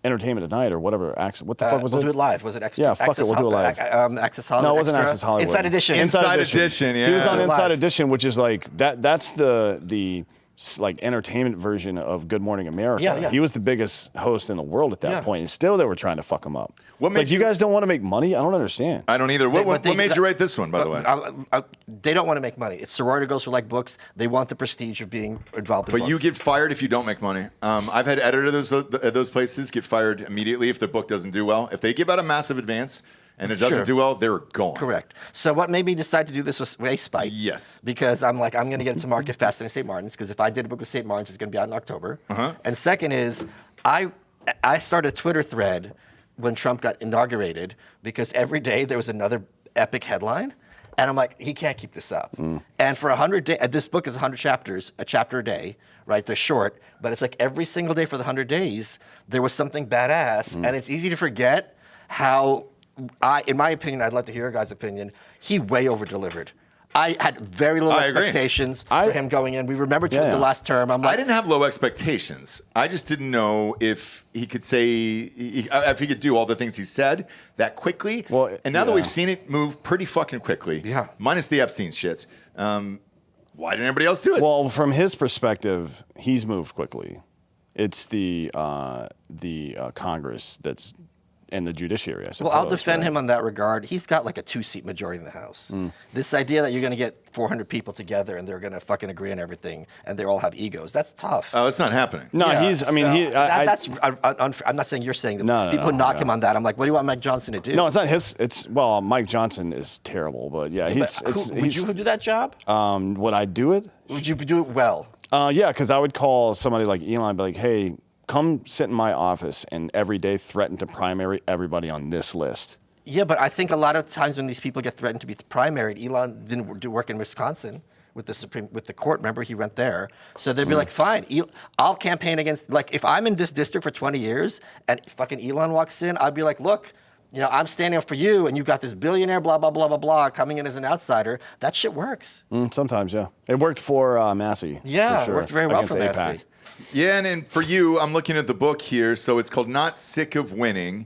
Entertainment Tonight or whatever. What the fuck was we'll it? do it live. Was it Access? Yeah, fuck it, we'll do it live. Access Hollywood. No, it wasn't Extra? Access Hollywood. Inside Edition. Inside Edition, yeah. He was on Live. Inside Edition, which is like that's the like entertainment version of Good Morning America. Yeah. He was the biggest host in the world at that point, and still they were trying to fuck him up. What It's made like you guys don't want to make money? I don't understand. I don't either. What made you write this one, by the way? They don't want to make money. It's sorority girls who like books. They want the prestige of being involved in But books. you get fired if you don't make money. I've had editors at those places get fired immediately if their book doesn't do well. If they give out a massive advance and it doesn't do well, they're gone. Correct. So what made me decide to do this was race spite. Yes. Because I'm like, I'm going to get it to market faster than St. Martin's, because if I did a book with St. Martin's, it's going to be out in October. And second is, I started a Twitter thread when Trump got inaugurated, because every day there was another epic headline. And I'm like, he can't keep this up. And for 100 days, this book is 100 chapters, a chapter a day, right? They're short, but it's like every single day for the 100 days, there was something badass. And it's easy to forget how, in my opinion, I'd like to hear your guys' opinion, he way over-delivered. I had very low expectations for him going in. We remember the last term. I'm like, I didn't have low expectations. I just didn't know if he could if he could do all the things he said that quickly. Well, and now that we've seen it move pretty fucking quickly, minus the Epstein shit, why didn't everybody else do it? Well, from his perspective, he's moved quickly. It's the Congress that's and the judiciary, I suppose. Well, I'll defend him on that regard. He's got like a 2-seat majority in the House. This idea that you're going to get 400 people together and they're going to fucking agree on everything and they all have egos, that's tough. Oh, it's not happening. No, I'm not saying you're saying that. People knock him on that. I'm like, what do you want Mike Johnson to do? No, it's not his. Mike Johnson is terrible, but yeah, would you do that job? Would I do it? Would you do it well? Yeah, because I would call somebody like Elon and be like, hey, come sit in my office and every day threaten to primary everybody on this list. Yeah, but I think a lot of times when these people get threatened to be primaried, Elon didn't do work in Wisconsin with the court. Remember, he went there. So they'd be like, fine, I'll campaign against, like, if I'm in this district for 20 years and fucking Elon walks in, I'd be like, look, I'm standing up for you, and you've got this billionaire, blah, blah, blah, blah, blah, coming in as an outsider. That shit works. Sometimes, yeah. It worked for Massey. Yeah, for sure, it worked very well against for AIPAC. Massey. Yeah, and for you, I'm looking at the book here. So it's called Not Sick of Winning.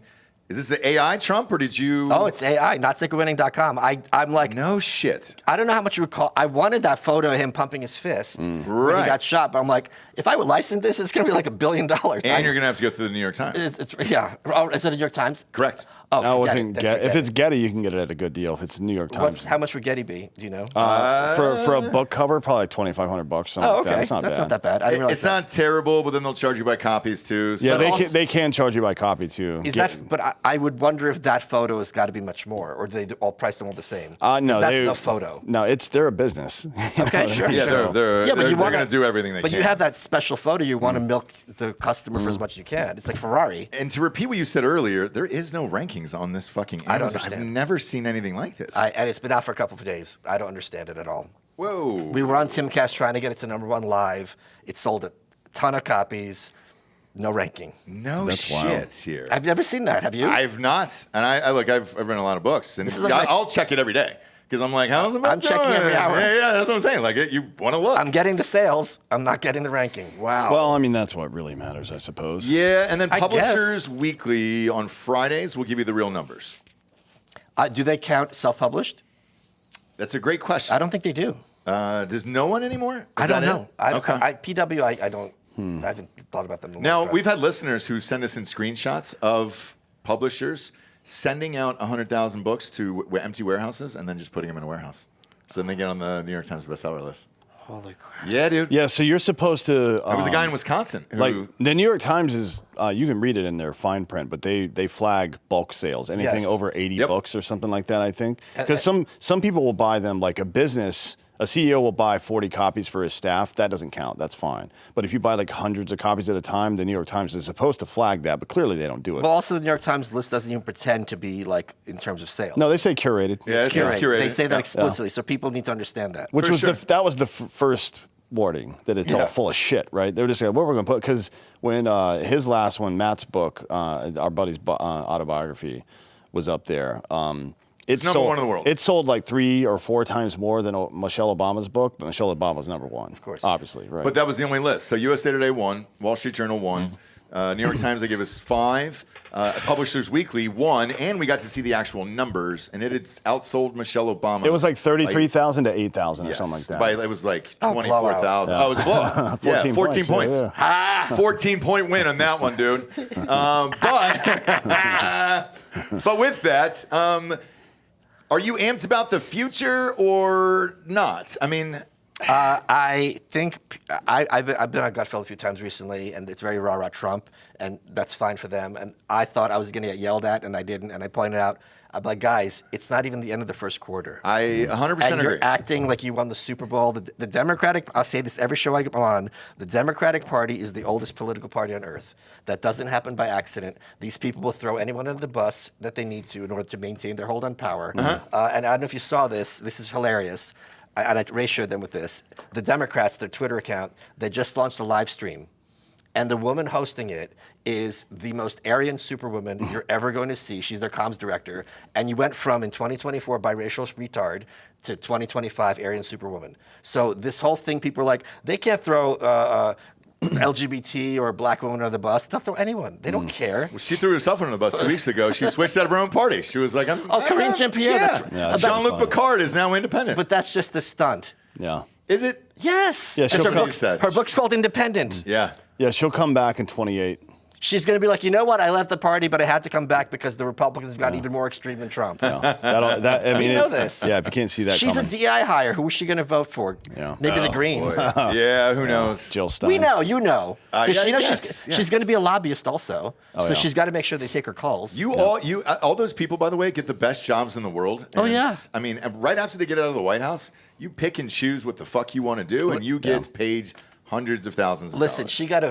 Is this the AI Trump, or did you? Oh, it's AI, notsickofwinning.com. I'm like, no shit. I don't know how much you would call. I wanted that photo of him pumping his fist when he got shot, but I'm like, if I would license this, it's going to be like $1 billion. And you're going to have to go through the New York Times. Is it the New York Times? Correct. Oh, No, if it's Getty, you can get it at a good deal. If it's New York Times, How much would Getty be? Do you know? for a book cover, probably $2,500. Oh, okay. That's not that bad. I didn't realize It's not terrible, but then they'll charge you by copies too. So Yeah, they can charge you by copy too. But I would wonder if that photo has got to be much more, or do they all price them all the same? No, that's the photo. No, they're a business. Okay, sure. Yeah, they're going to do everything they can. But you have that special photo. You want to milk the customer for as much as you can. It's like Ferrari. And to repeat what you said earlier, there is no rankings on this fucking Amazon. I don't understand. I've never seen anything like this. And it's been out for a couple of days. I don't understand it at all. Whoa. We were on Timcast trying to get it to #1 live. It sold a ton of copies. No ranking. No shit here. I've never seen that. Have you? I've not. And I've read a lot of books, and I'll check it every day because I'm like, how's the book I'm checking every hour. Yeah, that's what I'm saying. Like, you want to look. I'm getting the sales. I'm not getting the ranking. Wow. Well, I mean, that's what really matters, I suppose. Yeah, and then I Publishers Weekly on Fridays will give you the real numbers. Do they count self-published? That's a great question. I don't think they do. Does no one anymore? I don't know. Okay. PW, I don't. I haven't thought about them in a long Now, time. we've had listeners who send us in screenshots of publishers sending out 100,000 books to empty warehouses and then just putting them in a warehouse. So then they get on the New York Times bestseller list. Holy crap. Yeah, dude. Yeah, so you're supposed to. There was a guy in Wisconsin who. Like the New York Times is, you can read it in their fine print, but they flag bulk sales, anything over 80 books or something like that. I think because some people will buy them like a business. A CEO will buy 40 copies for his staff. That doesn't count. That's fine. But if you buy like hundreds of copies at a time, the New York Times is supposed to flag that, but clearly they don't do it. Well, also the New York Times list doesn't even pretend to be like in terms of sales. No, they say curated. Yeah, it's curated. They say that explicitly, so people need to understand that. Which was that was the first warning that it's all full of shit, right? They were just saying, what we're going to put, because when his last one, Matt's book, our buddy's autobiography, was up there, It's number one in the world. It sold like 3 or 4 times more than Michelle Obama's book, but Michelle Obama's number one. Of course. Obviously, right. But that was the only list. So USA Today won, Wall Street Journal won, New York Times, they gave us 5, Publishers Weekly won, and we got to see the actual numbers, and it had outsold Michelle Obama. It was like 33,000 to 8,000 or something like that. It was like Oh, 24,000. blowout. Oh, it was a blowout. 14 14 points. points. 14-point win on that one, dude. But with that, are you amped about the future or not? I mean, I think I've been on Gutfeld a few times recently, and it's very rah-rah Trump, and that's fine for them. And I thought I was going to get yelled at, and I didn't. And I pointed out, I'm like, guys, it's not even the end of the first quarter. I 100% and agree. you're acting like you won the Super Bowl. The Democratic, I'll say this every show I'm on, the Democratic Party is the oldest political party on earth. That doesn't happen by accident. These people will throw anyone under the bus that they need to in order to maintain their hold on power. And I don't know if you saw this. This is hilarious. And I ratioed them with this. The Democrats, their Twitter account, they just launched a live stream. And the woman hosting it is the most Aryan superwoman you're ever going to see. She's their comms director. And you went from, in 2024, biracial retard to 2025 Aryan superwoman. So this whole thing, people are like, they can't throw LGBT or black woman under the bus. They'll throw anyone. They don't care. Well, she threw herself under the bus 2 weeks ago. She switched out of her own party. She was like, Karine Jean-Pierre. Yeah. Jean-Luc Picard is now independent. But that's just a stunt. Yeah. Is it? Yes. Yeah, That's she'll her book's called Independent. Yeah. Yeah, she'll come back in 28. She's going to be like, you know what? I left the party, but I had to come back because the Republicans got even more extreme than Trump. Yeah. I mean, You know this. Yeah, if you can't see that She's coming. a DI hire. Who is she going to vote for? Yeah. Maybe the Greens. Yeah, who knows? Jill Stein. We know, you know. 'Cause Yeah, you know yes. she's going to be a lobbyist also. So yeah. she's got to make sure they take her calls. All those people, by the way, get the best jobs in the world. Oh, And yeah. I mean, right after they get out of the White House, you pick and choose what the fuck you want to do, and you get paid hundreds of thousands of Listen, dollars. she had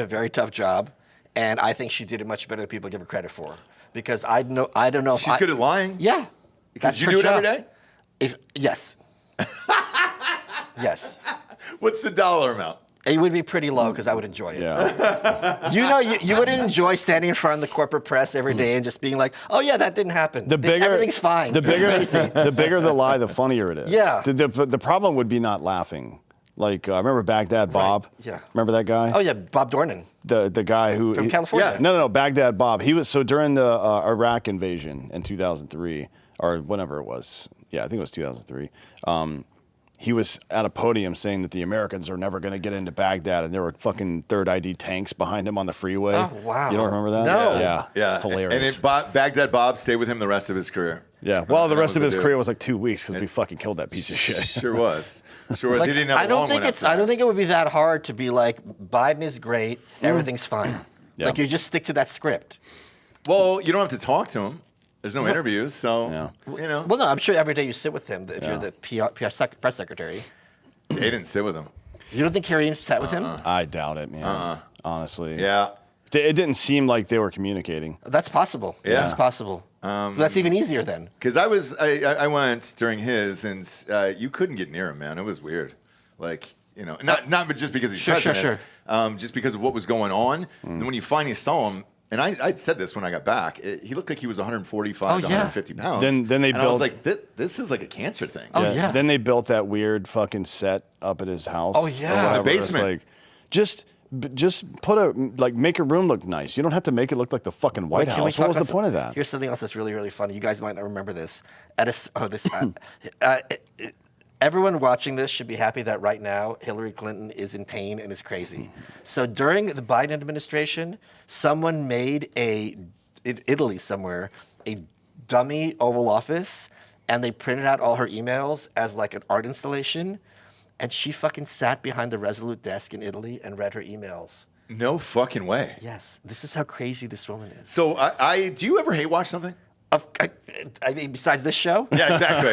a very tough job, and I think she did it much better than people give her credit for. Because I don't know if She's good at lying? Yeah. Because you do it every day? Yes. Yes. What's the dollar amount? It would be pretty low because I would enjoy it. Yeah. You wouldn't enjoy standing in front of the corporate press every day and just being like, oh yeah, that didn't happen. Everything's fine. The bigger the lie, the funnier it is. Yeah. The problem would be not laughing. Like, remember Baghdad Bob? Right. Yeah. Remember that guy? Oh yeah, Bob Dornan. The guy who From California. Yeah. No, Baghdad Bob. He was during the Iraq invasion in 2003 or whenever it was. Yeah, I think it was 2003. He was at a podium saying that the Americans are never going to get into Baghdad, and there were fucking third ID tanks behind him on the freeway. Oh, wow. You don't remember that? No. Yeah. Hilarious. And Baghdad Bob stayed with him the rest of his career. Yeah. Well, the That rest of was his the career dude. was like 2 weeks because we fucking killed that piece of shit. Sure was. Sure was. Like, He didn't have I a don't long think one it's. after I don't that. think it would be that hard to be like Biden is great, everything's fine. Yeah. Like you just stick to that script. Well, you don't have to talk to him. There's no interviews, so you know. Well, no, I'm sure every day you sit with him if you're the press secretary. They didn't sit with him. You don't think Karine sat with him? I doubt it, man. Honestly. Yeah. It didn't seem like they were communicating. That's possible. Yeah. That's possible. That's even easier then. Because I went during his, and you couldn't get near him, man. It was weird. Like, you know, not just because he's president, just because of what was going on. And when you finally saw him, and I'd said this when I got back, he looked like he was 145 to 150 pounds. Then they and I was like, this is like a cancer thing. Oh, yeah. Then they built that weird fucking set up at his house. Oh, yeah. or whatever. The basement. It's like, just put make a room look nice. You don't have to make it look like the fucking White Can we House. What talk was the about point of that? Here's something else that's really, really funny. You guys might not remember this. Everyone watching this should be happy that right now Hillary Clinton is in pain and is crazy. So during the Biden administration, someone made in Italy somewhere, a dummy Oval Office, and they printed out all her emails as like an art installation, and she fucking sat behind the Resolute desk in Italy and read her emails. No fucking way. Yes, this is how crazy this woman is. So do you ever hate watch something? I mean, besides this show? Yeah, exactly.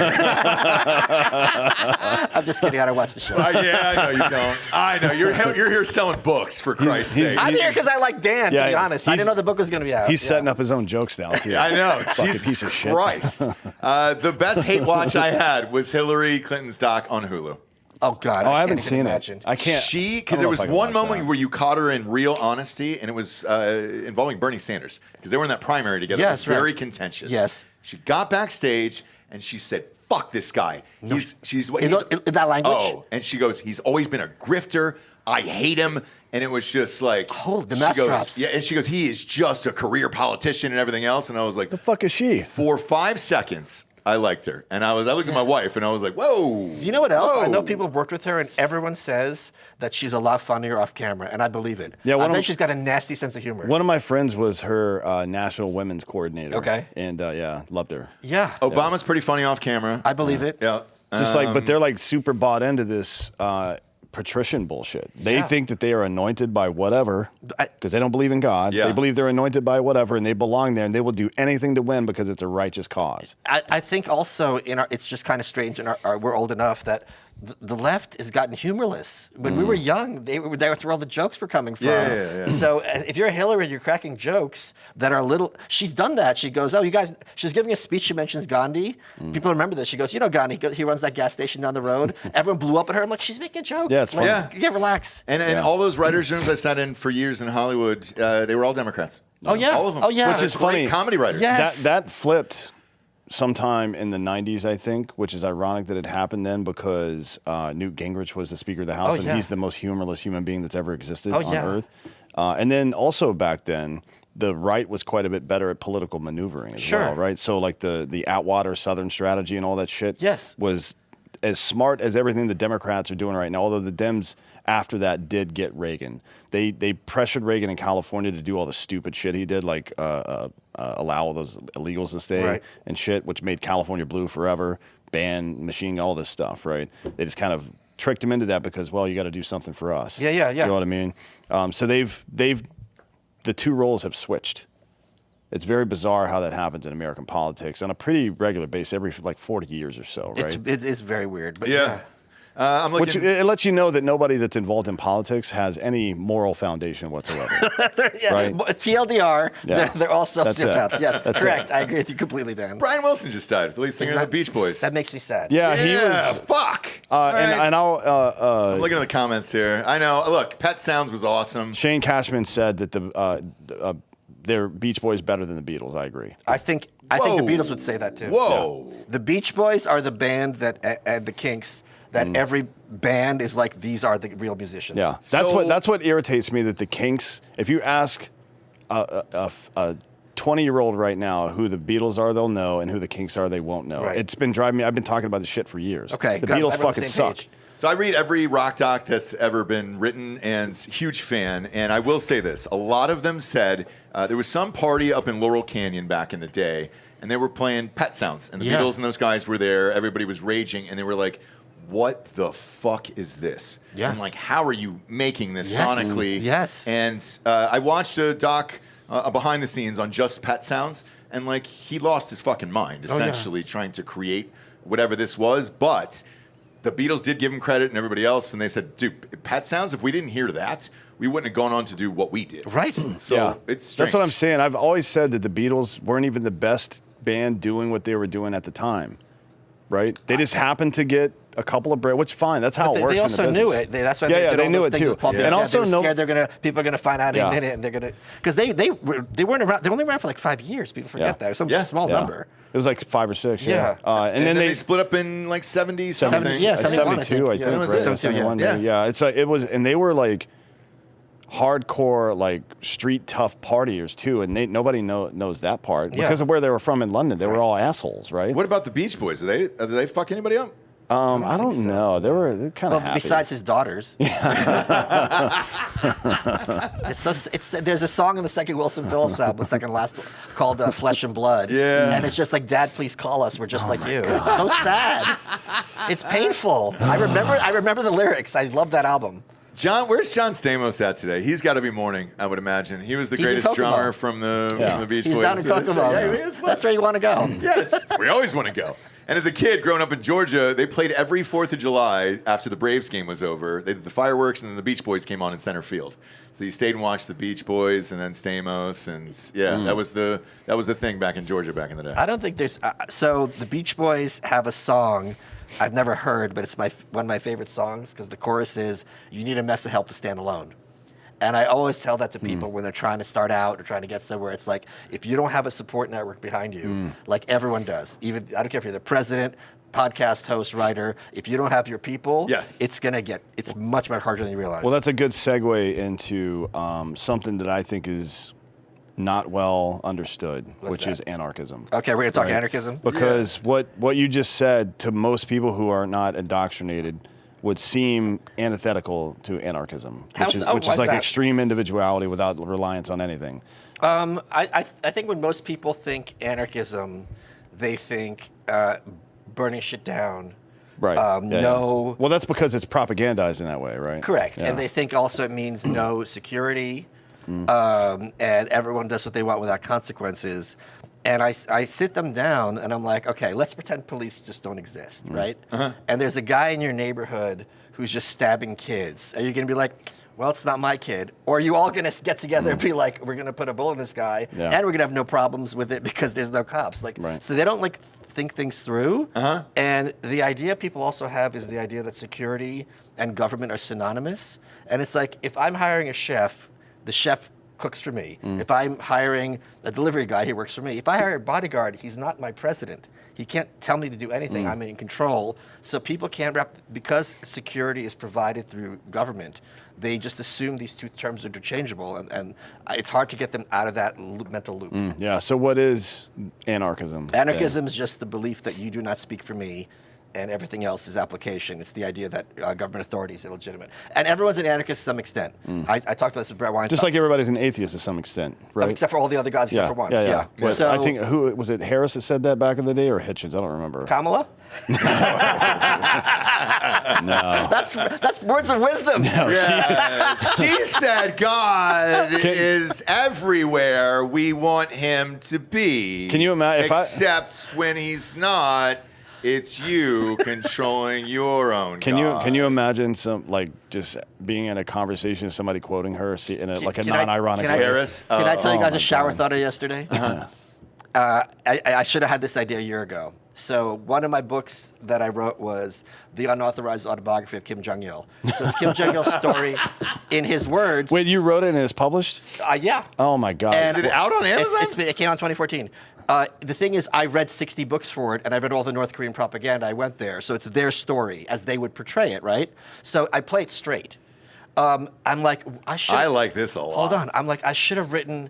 I'm just kidding. I don't watch the show. Yeah, I know you don't. I know you're here selling books for Christ's sake. I'm here because I like Dan, to be honest. I didn't know the book was going to be out. He's setting up his own jokes now. So I know. Fucking Jesus piece of shit. Christ. The best hate watch I had was Hillary Clinton's doc on Hulu. Oh God! Oh, I haven't can't seen even it. imagine. I can't. Because there was one moment where you caught her in real honesty, and it was involving Bernie Sanders, because they were in that primary together. Yes, it was very contentious. Yes. She got backstage and she said, "Fuck this guy." In that language? Oh, and she goes, "He's always been a grifter. I hate him." And it was just like, the mask drops. Yeah, and she goes, "He is just a career politician and everything else." And I was like, The fuck is she? For 5 seconds, I liked her, and I looked at my wife, and I was like, "Whoa!" Do you know what else? I know whoa. people have worked with her, and everyone says that she's a lot funnier off camera, and I believe it. Yeah, I bet she's got a nasty sense of humor. One of my friends was her national women's coordinator. Okay. And yeah, loved her. Yeah. Obama's pretty funny off camera. I believe it. Yeah. Just but they're like super bought into this patrician bullshit. They think that they are anointed by whatever because they don't believe in God. Yeah. They believe they're anointed by whatever and they belong there and they will do anything to win because it's a righteous cause. I think also it's just kind of strange in we're old enough that the left has gotten humorless. When we were young, they were there where all the jokes were coming from. Yeah. So if you're Hillary, you're cracking jokes that are little. She's done that. She goes, "Oh, you guys." She's giving a speech. She mentions Gandhi. People remember this. She goes, "You know Gandhi? He runs that gas station down the road." Everyone blew up at her. I'm like, she's making a joke. Yeah, it's funny. Yeah, relax. And all those writers' rooms I sat in for years in Hollywood, they were all Democrats. Oh yeah. All of them. Oh yeah. Which is Great funny. comedy writers. Yes. That flipped sometime in the 90s, I think, which is ironic that it happened then because Newt Gingrich was the Speaker of the House, and he's the most humorless human being that's ever existed on Earth. And then also back then, the right was quite a bit better at political maneuvering as well, right? So like the Atwater Southern strategy and all that shit was as smart as everything the Democrats are doing right now, although the Dems after that did get Reagan. They pressured Reagan in California to do all the stupid shit he did, like allow all those illegals to stay and shit, which made California blue forever, ban machine, all this stuff, right? They just kind of tricked him into that because, well, you got to do something for us. Yeah. You know what I mean? So the two roles have switched. It's very bizarre how that happens in American politics on a pretty regular basis, every like 40 years or so, right? It's very weird, but Yeah. I'm looking. Which it lets you know that nobody that's involved in politics has any moral foundation whatsoever. Right? TLDR, they're all sociopaths. Yes, That's correct. I agree with you completely, Dan. Brian Wilson just died, the lead singer of the Beach Boys. That makes me sad. Yeah, he was. Fuck. And I'll. I'm looking at the comments here. I know. Look, Pet Sounds was awesome. Shane Cashman said that their Beach Boys better than the Beatles. I agree. I think the Beatles would say that too. Whoa. Yeah. The Beach Boys are the band that and the Kinks that every band is like, these are the real musicians. Yeah, that's what irritates me. That the Kinks, if you ask a 20-year-old right now who the Beatles are, they'll know, and who the Kinks are, they won't know. Right. It's been driving me. I've been talking about this shit for years. Okay, the good. Beatles I'm on the fucking same suck. page. So I read every rock doc that's ever been written, and huge fan. And I will say this: a lot of them said there was some party up in Laurel Canyon back in the day, and they were playing Pet Sounds, and the Beatles and those guys were there. Everybody was raging, and they were like, "What the fuck is this?" Yeah. And like, how are you making this sonically? Yes. And I watched a doc behind the scenes on just Pet Sounds, and like he lost his fucking mind essentially trying to create whatever this was, but. The Beatles did give him credit and everybody else, and they said, dude, Pet Sounds, if we didn't hear that, we wouldn't have gone on to do what we did. Right. So it's strange. That's what I'm saying. I've always said that the Beatles weren't even the best band doing what they were doing at the time, right? They just happened to get a couple of breaks, which fine. That's how it works. They also in the knew business. it. That's why they did knew all it those too. things with Paul And also, they were scared people are gonna find out in a minute, and they're gonna because they weren't around. They only around for like 5 years. People forget that. Some small number. It was like 5 or 6. Yeah. And then they split up in like 70 something. 72, I think. Was Right? it? 71, yeah. It's like it was, and they were like hardcore, like street tough partiers too, and nobody knows that part because of where they were from in London. They were all assholes, right? What about the Beach Boys? Did they fuck anybody up? I don't know. They're kind of happy. Besides his daughters. There's a song on the second Wilson Phillips album, the second last one, called Flesh and Blood. Yeah. And it's just like, Dad, please call us. We're just like you. God. It's so sad. It's painful. I remember the lyrics. I love that album. John, where's John Stamos at today? He's got to be mourning, I would imagine. He was the greatest drummer from the Beach Boys. He's down in Kokomo. That's where you want to go. Yeah, we always want to go. And as a kid growing up in Georgia, they played every 4th of July after the Braves game was over. They did the fireworks, and then the Beach Boys came on in center field. So you stayed and watched the Beach Boys, and then Stamos, and that was the thing back in Georgia back in the day. I don't think there's so the Beach Boys have a song I've never heard, but it's one of my favorite songs because the chorus is, "You need a mess of help to stand alone." And I always tell that to people when they're trying to start out or trying to get somewhere. It's like, if you don't have a support network behind you, like everyone does, even I don't care if you're the president, podcast host, writer, if you don't have your people, it's much, much harder than you realize. Well, that's a good segue into something that I think is not well understood, which is anarchism. Okay, we're going to talk anarchism? Because what you just said to most people who are not indoctrinated would seem antithetical to anarchism, which is like extreme individuality without reliance on anything. I think when most people think anarchism, they think burning shit down. Right. Well, that's because it's propagandized in that way, right? Correct. Yeah. And they think also it means no security, and everyone does what they want without consequences. And I sit them down and I'm like, okay, let's pretend police just don't exist, right? And there's a guy in your neighborhood who's just stabbing kids. Are you going to be like, well, it's not my kid? Or are you all going to get together and be like, we're going to put a bullet in this guy and we're going to have no problems with it because there's no cops? Like, so they don't like think things through. And the idea people also have is the idea that security and government are synonymous. And it's like, if I'm hiring a chef, the chef cooks for me. If I'm hiring a delivery guy, he works for me. If I hire a bodyguard, he's not my president. He can't tell me to do anything. I'm in control. So people can't because security is provided through government, they just assume these two terms are interchangeable, and it's hard to get them out of that mental loop. Yeah, so what is anarchism? Anarchism is just the belief that you do not speak for me, and everything else is application. It's the idea that government authority is illegitimate. And everyone's an anarchist to some extent. I talked about this with Brett Weinstein. Just like everybody's an atheist to some extent, right? Except for all the other guys, except for one. Yeah. But So, I think, who was it, Harris that said that back in the day, or Hitchens? I don't remember. Kamala? No. That's words of wisdom. She said God is everywhere we want him to be. Can you imagine? Except when he's not, it's you controlling your own God. Can you imagine just being in a conversation with somebody quoting her in a non-ironic way? Harris? Can I tell you guys a shower thought of yesterday? I should have had this idea a year ago. So one of my books that I wrote was The Unauthorized Autobiography of Kim Jong-il. So it's Kim Jong-il's story in his words. Wait, you wrote it and it's published? Yeah. Oh, my God. And is it out on Amazon? It came out in 2014. The thing is, I read 60 books for it, and I read all the North Korean propaganda. I went there. So it's their story as they would portray it, right? So I play it straight. I'm like, I like this a lot. Hold on. I'm like, I should have written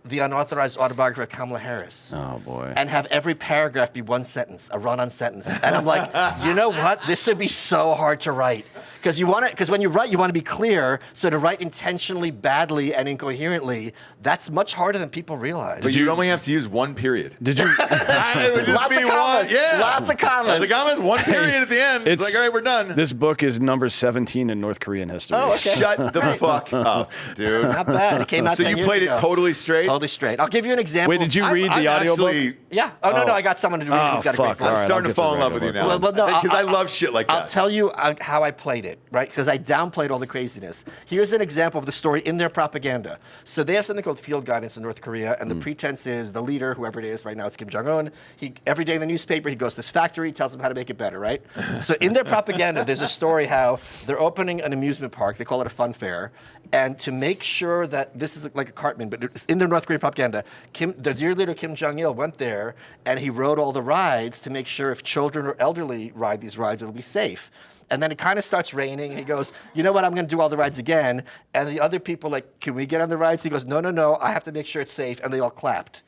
The Unauthorized Autobiography of Kamala Harris. Oh, boy. And have every paragraph be one sentence, a run-on sentence. And I'm like, you know what? This would be so hard to write. Because when you write, you want to be clear. So to write intentionally badly and incoherently, that's much harder than people realize. But you'd only have to use one period. Did you? It would just Lots be of commas. one. Yeah. Lots of commas. Lots of commas, one period at the end. It's like, all right, we're done. This book is number 17 in North Korean history. Oh, okay. Shut the fuck up, dude. Not bad. It came out 10 So you years played ago. it totally straight? Totally straight. I'll give you an example. Wait, did you read the audiobook? Yeah. Oh, no, I got someone to read it. He's got a great fuck. voice. All I'm right, starting I'll to fall in get love the with you radio now. Well, no, Because I love shit like that. I'll tell you how I played it, right? Because I downplayed all the craziness. Here's an example of the story in their propaganda. So they have something called field guidance in North Korea, and the pretense is the leader, whoever it is, right now it's Kim Jong-un, every day in the newspaper, he goes to this factory, tells them how to make it better, right? So in their propaganda, there's a story how they're opening an amusement park, they call it a fun fair, and to make sure that this is like a Cartman, but it's in their North Korean propaganda, the dear leader Kim Jong-il went there, and he rode all the rides to make sure if children or elderly ride these rides, it'll be safe. And then it kind of starts raining. And he goes, you know what? I'm going to do all the rides again. And the other people like, can we get on the rides? He goes, no. I have to make sure it's safe. And they all clapped.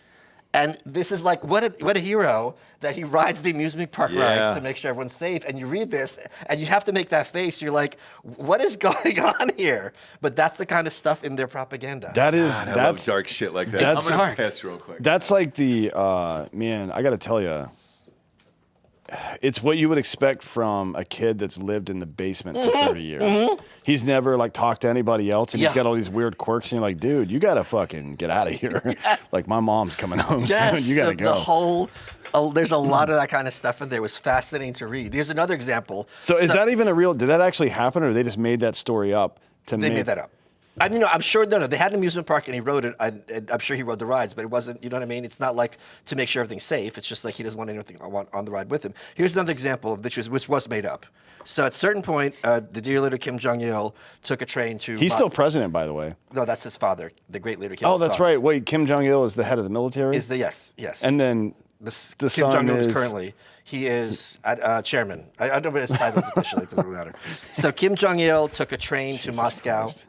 And this is like, what a hero that he rides the amusement park rides to make sure everyone's safe. And you read this, and you have to make that face. You're like, what is going on here? But that's the kind of stuff in their propaganda. I love dark shit like that. That's I'm going dark. to piss real quick. That's like the, man, I got to tell you, it's what you would expect from a kid that's lived in the basement for 30 years. He's never like talked to anybody else, and he's got all these weird quirks, and you're like, dude, you gotta fucking get out of here. Like, my mom's coming home soon. You gotta go. There's a lot of that kind of stuff in there. It was fascinating to read. Here's another example. So is that even a real, did that actually happen, or they just made that story up to They made that up. I mean, I'm sure. No, they had an amusement park and he rode it. I'm sure he rode the rides, but it wasn't. You know what I mean? It's not like to make sure everything's safe. It's just like he doesn't want anything on the ride with him. Here's another example of which was made up. So at a certain point, the dear leader Kim Jong-il took a train to. He's still president, by the way. No, that's his father, the great leader Kim. Oh, that's right. Wait, Kim Jong-il is the head of the military? Yes. And then the Kim son Jong-un is currently. He is chairman. I don't know what his title is officially. It doesn't really matter. So Kim Jong-il took a train to Moscow, Christ.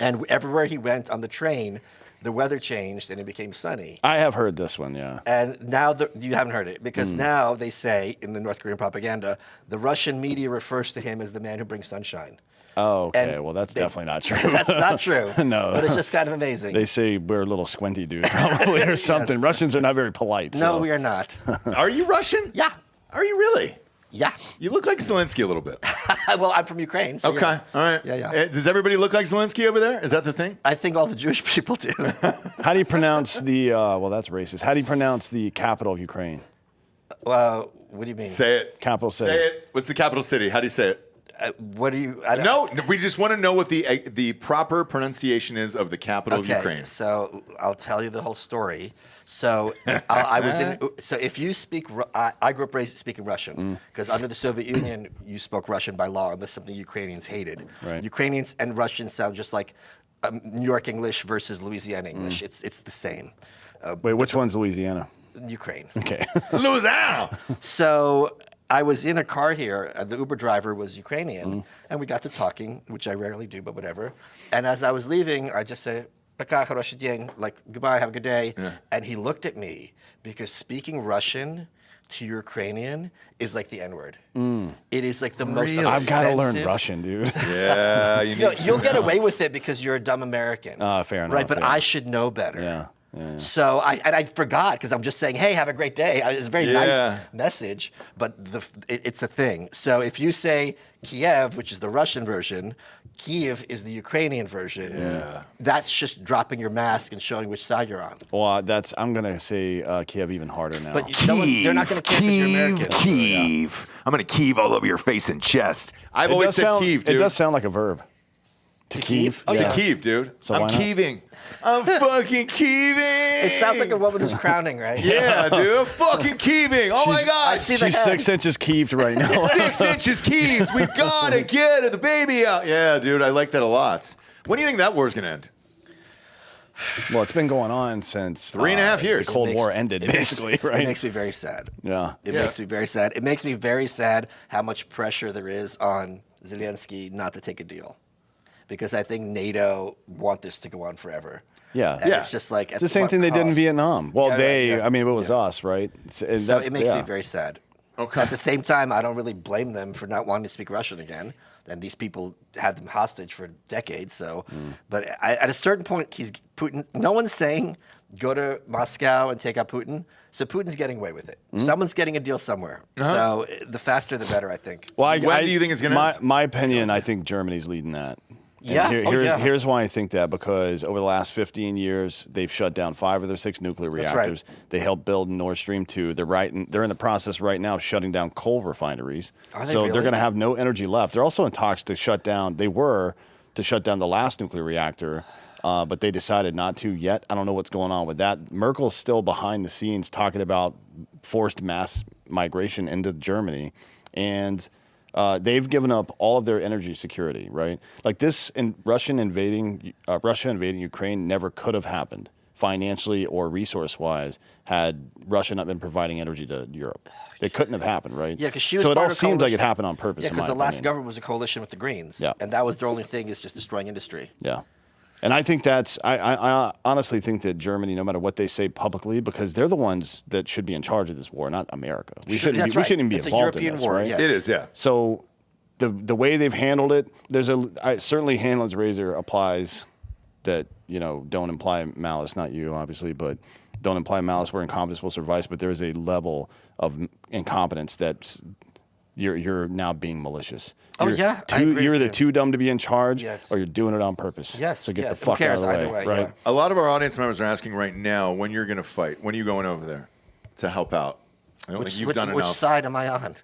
and everywhere he went on the train, the weather changed and it became sunny. I have heard this one, yeah. And now you haven't heard it because now they say in the North Korean propaganda, the Russian media refers to him as the man who brings sunshine. Oh, okay. And Well, that's definitely not true. That's not true. No. But it's just kind of amazing. They say we're little squinty dudes, probably, or something. Yes. Russians are not very polite. No, so. we are not. Are you Russian? Yeah. Are you really? Yeah. You look like Zelensky a little bit. Well, I'm from Ukraine. So Okay, yeah. all right. Yeah. Does everybody look like Zelensky over there? Is that the thing? I think all the Jewish people do. How do you pronounce the, well, that's racist. How do you pronounce the capital of Ukraine? What do you mean? Say it. Capital city. Say it. What's the capital city? How do you say it? What do you? I don't, No, we just want to know what the proper pronunciation is of the capital of Ukraine. So I'll tell you the whole story. So I was in. So if you speak, I grew up speaking Russian because under the Soviet Union you spoke Russian by law, and that's something Ukrainians hated. Right. Ukrainians and Russians sound just like New York English versus Louisiana English. It's the same. Wait, which one's Louisiana? Ukraine. Okay. Louisiana. So I was in a car here. The Uber driver was Ukrainian, and we got to talking, which I rarely do, but whatever. And as I was leaving, I just said, "Пока, хороший день," like goodbye, have a good day. Yeah. And he looked at me because speaking Russian to Ukrainian is like the N-word. It is like the most. Really? I've got to learn offensive- Russian, dude. Yeah, you need No, to you'll get know. away with it because you're a dumb American. Fair enough, Right, but yeah. I should know better. Yeah. So I forgot because I'm just saying, hey, have a great day. It's a very Yeah. nice message, but it's a thing. So if you say Kiev, which is the Russian version, Kiev is the Ukrainian version. Yeah. That's just dropping your mask and showing which side you're on. Well, I'm going to say Kiev even harder now. But they're not going to care because you're American. Kiev. I'm going to Kiev all over your face and chest. I've It always does said sound, Kiev, dude. It does sound like a verb. To Kiev? Kiev? Oh, To Kiev, dude. So I'm why not? Kieving. I'm fucking Kieving. It sounds like a woman who's crowning, right? Yeah, dude. I'm fucking Kieving. Oh my She's- God. I see the She's head. 6 inches Kieved right now. 6 inches Kieves. We gotta get the baby out. Yeah, dude. I like that a lot. When do you think that war's gonna end? Well, it's been going on since 3.5 years. The Cold Makes- War ended, it makes- basically, right? It makes me very sad. Yeah. It Yeah. makes me very sad. It makes me very sad how much pressure there is on Zelensky not to take a deal. Because I think NATO want this to go on forever. Yeah. And Yeah. it's just like It's the same thing they did in Vietnam. Well, Yeah, right, yeah. I mean, it was us, right? So it makes me very sad. Okay. At the same time, I don't really blame them for not wanting to speak Russian again. And these people had them hostage for decades. So, but at a certain point, Putin. No one's saying go to Moscow and take out Putin. So Putin's getting away with it. Someone's getting a deal somewhere. So the faster, the better, I think. Well, When do you think it's gonna end? My opinion, I think Germany's leading that. And Yeah. Yeah. Here's why I think that, because over the last 15 years, they've shut down 5 of their 6 nuclear That's reactors. right. They helped build Nord Stream 2. They're in the process right now of shutting down coal refineries. Are they so really? they're going to have no energy left. They're also in talks to shut down. They were to shut down the last nuclear reactor, but they decided not to yet. I don't know what's going on with that. Merkel's still behind the scenes talking about forced mass migration into Germany, and they've given up all of their energy security, right? Like this, Russia invading Ukraine never could have happened financially or resource-wise had Russia not been providing energy to Europe. It couldn't have happened, right? Yeah, because she was so it part all of a seems like it coalition. happened on purpose. Yeah, in my because the last opinion. government was a coalition with the Greens. Yeah. And that was their only thing is just destroying industry. Yeah. And I think I honestly think that Germany, no matter what they say publicly, because they're the ones that should be in charge of this war, not America. We shouldn't That's be, we right. shouldn't be It's a involved in European this, war, right? yes. It is, yeah. So the way they've handled it, certainly Hanlon's razor applies that, don't imply malice, not you, obviously, but don't imply malice where incompetence will suffice, but there is a level of incompetence that's you're now being malicious. Oh, You're yeah, I agree You're with either you. too dumb to be in charge, Yes. or you're doing it on purpose. Yes, So get yes. the Who fuck cares out of the either way, right? yeah. A lot of our audience members are asking right now when you're going to fight. When are you going over there to help out? I don't think you've done Which enough. side am I on?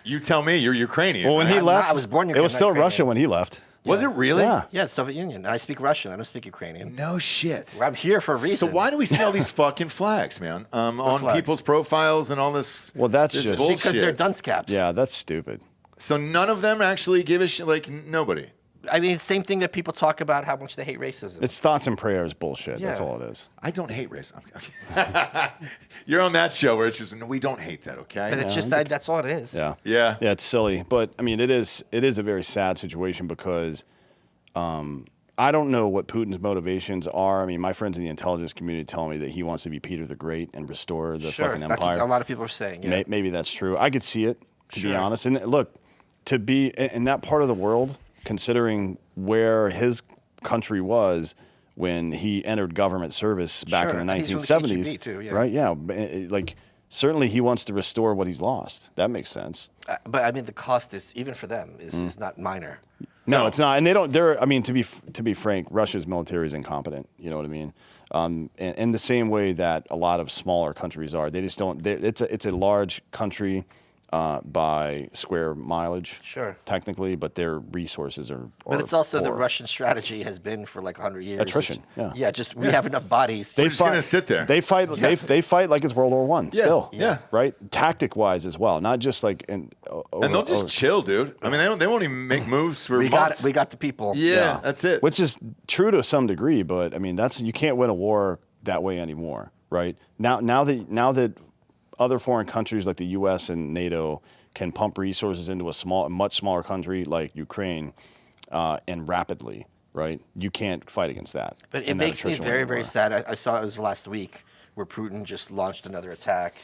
You tell me. You're Ukrainian. Well, when right? he I'm not- left, I was born it was Ukrainian, still not Russia Ukrainian. when he left. Was it really? Yeah. Yeah, Soviet Union. And I speak Russian. I don't speak Ukrainian. No shit. I'm here for a reason. So why do we see all these fucking flags, man? On flags? people's profiles and all this. Well, that's this just- bullshit. Because they're dunce caps. Yeah, that's stupid. So none of them actually give a shit. Like nobody. I mean, same thing that people talk about how much they hate racism. It's thoughts and prayers bullshit. That's Yeah. all it is. I don't hate race. You're on that show where it's just no, we don't hate that. Okay. but it's just that's all it is. Yeah. Yeah. Yeah, it's silly. But I mean, it is a very sad situation because I don't know what Putin's motivations are. I mean, my friends in the intelligence community tell me that he wants to be Peter the Great and restore the Sure. fucking That's empire. what a lot of people are saying. Yeah. Maybe that's true. I could see it, to be Sure. honest. And look, to be in that part of the world, considering where his country was when he entered government service back Sure. in the And he's from the 1970s, KGB too, yeah. right? Yeah, like certainly he wants to restore what he's lost. That makes sense. But I mean, the cost is even for them is not minor. No, it's not, and they don't. They're. I mean, to be frank, Russia's military is incompetent. You know what I mean? In the same way that a lot of smaller countries are, they just don't. It's a large country by square mileage, Sure. technically, but their resources are. But it's also the poor. Russian strategy has been for like 100 years. Attrition, yeah. Yeah, just we have enough bodies. They just gonna sit there. They fight. They fight like it's World War I. Still, yeah. right. Tactic wise as well, not just like And they'll just chill, dude. I mean, they won't even make moves for we months. got the people. Yeah, that's it. Which is true to some degree, but I mean, you can't win a war that way anymore, right? Now that other foreign countries like the U.S. and NATO can pump resources into a much smaller country like Ukraine, and rapidly, right? You can't fight against that. But it And that makes me attrition very, anymore. very sad. I saw it was last week where Putin just launched another attack,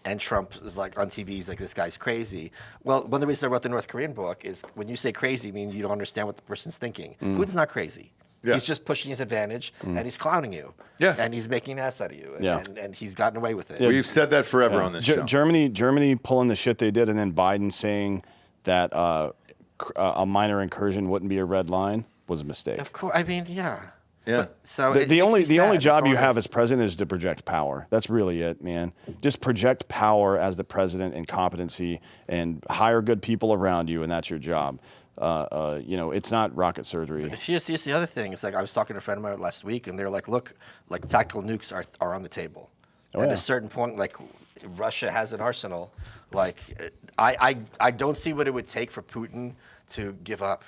and Trump is like on TV. He's like, "This guy's crazy." Well, one of the reasons I wrote the North Korean book is when you say crazy, I mean you don't understand what the person's thinking. Putin's not crazy. Yeah. He's just pushing his advantage, and he's clowning you. Yeah. And he's making an ass out of you. And, Yeah. and he's gotten away with it. We've said that forever on this show. Germany pulling the shit they did, and then Biden saying that a minor incursion wouldn't be a red line was a mistake. Of course. I mean, yeah. Yeah. So The only job you have is as president is to project power. That's really it, man. Just project power as the president and competency, and hire good people around you, and that's your job. It's not rocket surgery. Here's the other thing. It's like I was talking to a friend of mine last week, and they're like, "Look, like tactical nukes are on the table. At yeah. a certain point, like Russia has an arsenal. Like I don't see what it would take for Putin to give up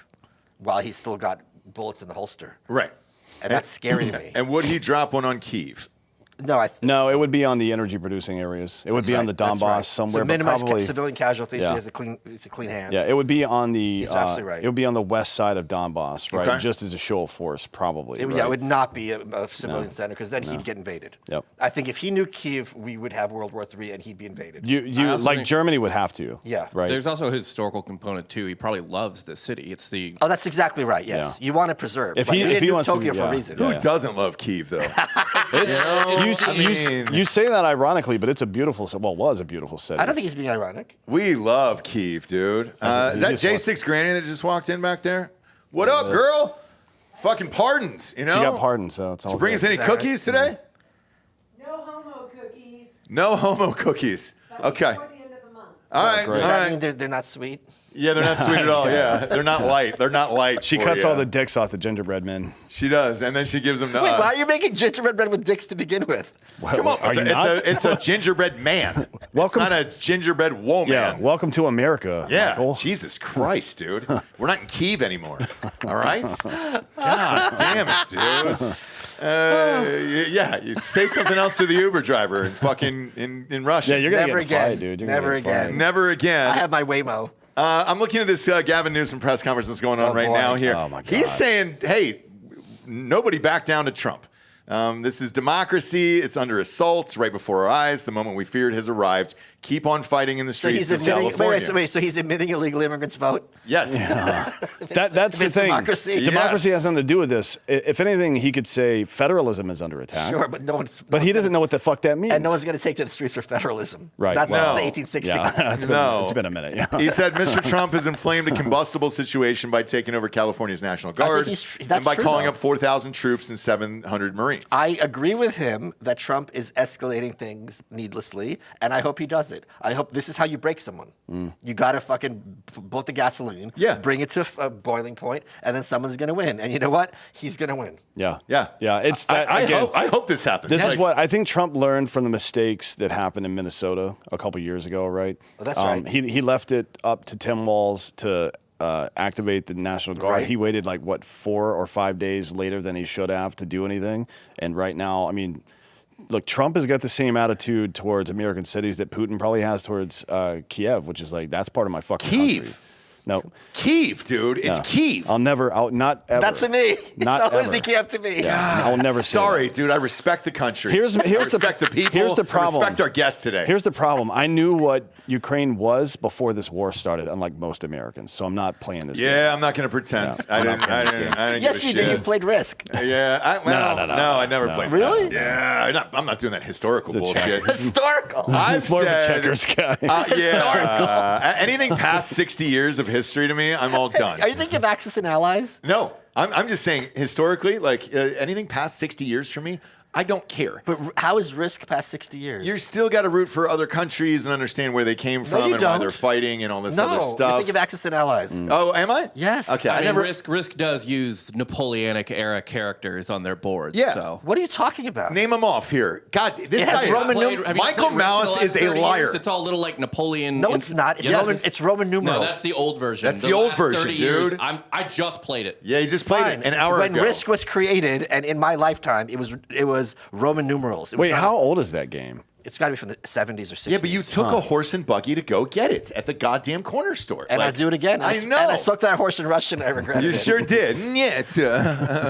while he's still got bullets in the holster. Right. And that's scary to me. And would he drop one on Kyiv? No, No, it would be on the energy producing areas. It would be on the That's Donbass right. somewhere, So but minimize probably civilian casualties. Yeah. So he has a clean hands. Yeah, it would be on the. He's absolutely right. It would be on the west side of Donbass, right? Okay. Just as a show of force, probably. Yeah, right? it would not be a civilian center because then he'd get invaded. Yep. I think if he knew Kyiv, we would have World War III and he'd be invaded. You also like think- Germany would have to. Yeah. Right. There's also a historical component too. He probably loves the city. It's the Oh, that's exactly right. Yes, Yeah. you want to preserve. If Like, he- we if didn't he nuke wants to- Tokyo for a yeah. reason. Who doesn't love Kyiv, though? You say that ironically, but it's a beautiful. Well, was a beautiful city. I don't think he's being ironic. We love Kyiv, dude. Is that just J6 Granny that just walked in back there? What up, girl? Fucking pardons, you know? She got pardoned, so it's all. Did you bring us good. any cookies today? No homo cookies. No homo cookies. Okay. Before the end of the month. All right. great. Does All that right. mean they're not sweet? Yeah, they're not sweet at all. Yeah, they're not light. They're not light. She for cuts ya. all the dicks off the gingerbread men. She does, and then she gives them to Wait, us. why are you making gingerbread bread with dicks to begin with? Come on, Are you nuts? it's a gingerbread man. Welcome It's not a gingerbread woman. Yeah, welcome to America, Yeah, Michael. Jesus Christ, dude. We're not in Kyiv anymore. All right? God damn it, dude. You say something else to the Uber driver in Russian. Yeah, you're gonna Never get in a fight, again. dude. You're Never gonna get in a again. fight. Never again. I have my Waymo. I'm looking at this Gavin Newsom press conference that's going on Oh, right boy. now here. Oh, my God. He's saying, hey, nobody back down to Trump. This is democracy. It's under assault right before our eyes. The moment we feared has arrived. Keep on fighting in the So streets he's of admitting. California. So he's admitting illegal immigrants vote. Yes. That's the It's thing. democracy. Democracy Yes. has nothing to do with this. If anything, he could say federalism is under attack. Sure, but no one's. But he doesn't know what the fuck that means. And no one's going to take to the streets for federalism. Right. That's well, since the 1860s. Yeah, it's been a minute. Yeah. He said Mr. Trump has inflamed a combustible situation by taking over California's National think Guard that's and by true, calling though. up 4,000 troops and 700 Marines. Marines. I agree with him that Trump is escalating things needlessly, and I hope he does it. I hope this is how you break someone. You gotta fucking bolt the gasoline, bring it to a boiling point, and then someone's gonna win. And you know what? He's gonna win. Yeah. Yeah. It's that, I hope this happens. This is what I think Trump learned from the mistakes that happened in Minnesota a couple years ago, right? Oh, that's right. He left it up to Tim Walz to activate the National Guard. Right. He waited 4 or 5 days later than he should have to do anything. And right now, I mean, look, Trump has got the same attitude towards American cities that Putin probably has towards Kiev, which is that's part of my fucking country. No. Kiev, dude. It's Kiev. I'll not ever. Not to me. Not it's always ever. the Kiev to me. Yeah, I'll never say Sorry, that. dude. I respect the country. Here's I the respect the people. Here's the problem. I respect our guest today. Here's the problem. I knew what Ukraine was before this war started, unlike most Americans. So I'm not playing this game. Yeah, I'm not going to pretend. No, I I'm not didn't playing this game. give Yes, a you shit. did. You played Risk. Yeah. No, I never played. Really? That. Yeah. I'm not doing that historical bullshit. Historical. It's more of a checkers guy. Anything past 60 years of history to me, I'm all done. Are you thinking of Axis and Allies? No, I'm just saying historically, anything past 60 years for me, I don't care. But how is Risk past 60 years? You still got to root for other countries and understand where they came from you and why don't. they're fighting and all this no, other you stuff. think of Axis and Allies. Oh, am I? Yes. Okay, I mean, never. Risk does use Napoleonic era characters on their boards. Yeah. So. What are you talking about? Name them off here. God, this Yes, guy Roman is Michael Malice is a liar. It's all little like Napoleon. No, it's not. It's, Yes. It's Roman numerals. No, that's the old version. That's the old last version, 30 years, dude. I just played it. Yeah, you just played Fine. it an hour when ago. Risk was created, and in my lifetime, it was Roman numerals. It was Wait, not- how old is that game? It's got to be from the 70s or 60s. Yeah, but you took a horse and buggy to go get it at the goddamn corner store. And I'll do it again. I know. And I spoke to that horse in Russian, and I regret it. You sure did.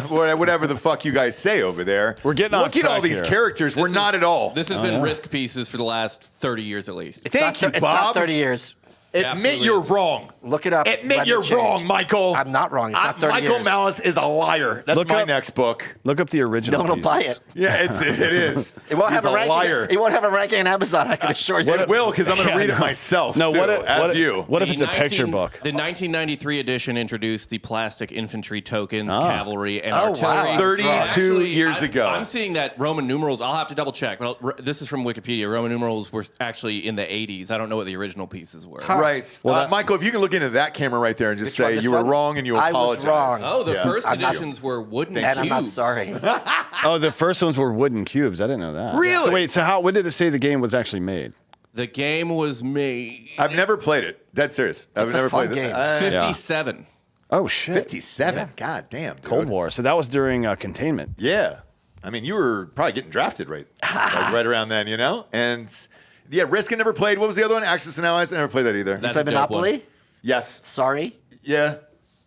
Whatever the fuck you guys say over there. We're getting off Look at all track these here. characters. We're not at all. This has been Risk pieces for the last 30 years at least. It's Thank not, you, It's not Bob. 30 years. Admit absolutely you're is. wrong. Look it up. Admit Let you're it change. wrong, Michael. I'm not wrong. It's not 30 Michael years. Malice is a liar. That's Look my up- next book. Look up the original. Don't pieces. buy it. Yeah, it is. It won't He's have a ranking. liar. It won't have a ranking on Amazon. I can assure you. It will, because I'm going to Yeah, read it no. myself. No, too, what you. What if The it's a picture book? The 1993 edition introduced the plastic infantry tokens, Ah. cavalry, and Oh, wow. artillery. 32 years ago. I'm seeing that Roman numerals. I'll have to double check. Well, this is from Wikipedia. Roman numerals were actually in the 80s. I don't know what the original pieces were. Right. Well, Michael, if you can look into that camera right there and just Which one, say this you were one? wrong and you I was apologize. wrong. Oh, the Yeah. first I'm not- editions were wooden And I'm cubes. not sorry. Oh, the first ones were wooden cubes. I didn't know that. Really? So wait. So when did it say the game was actually made? The game was made I've never played it. Dead serious. I've It's a never fun played game. it. 57. Oh shit. 57. God damn. Dude. Cold War. So that was during containment. Yeah. I mean, you were probably getting drafted right around then, you know? And yeah, Risk I never played. What was the other one? Axis and Allies? I never played that either. That's Play a dope one. Monopoly? Yes. Sorry. Yeah.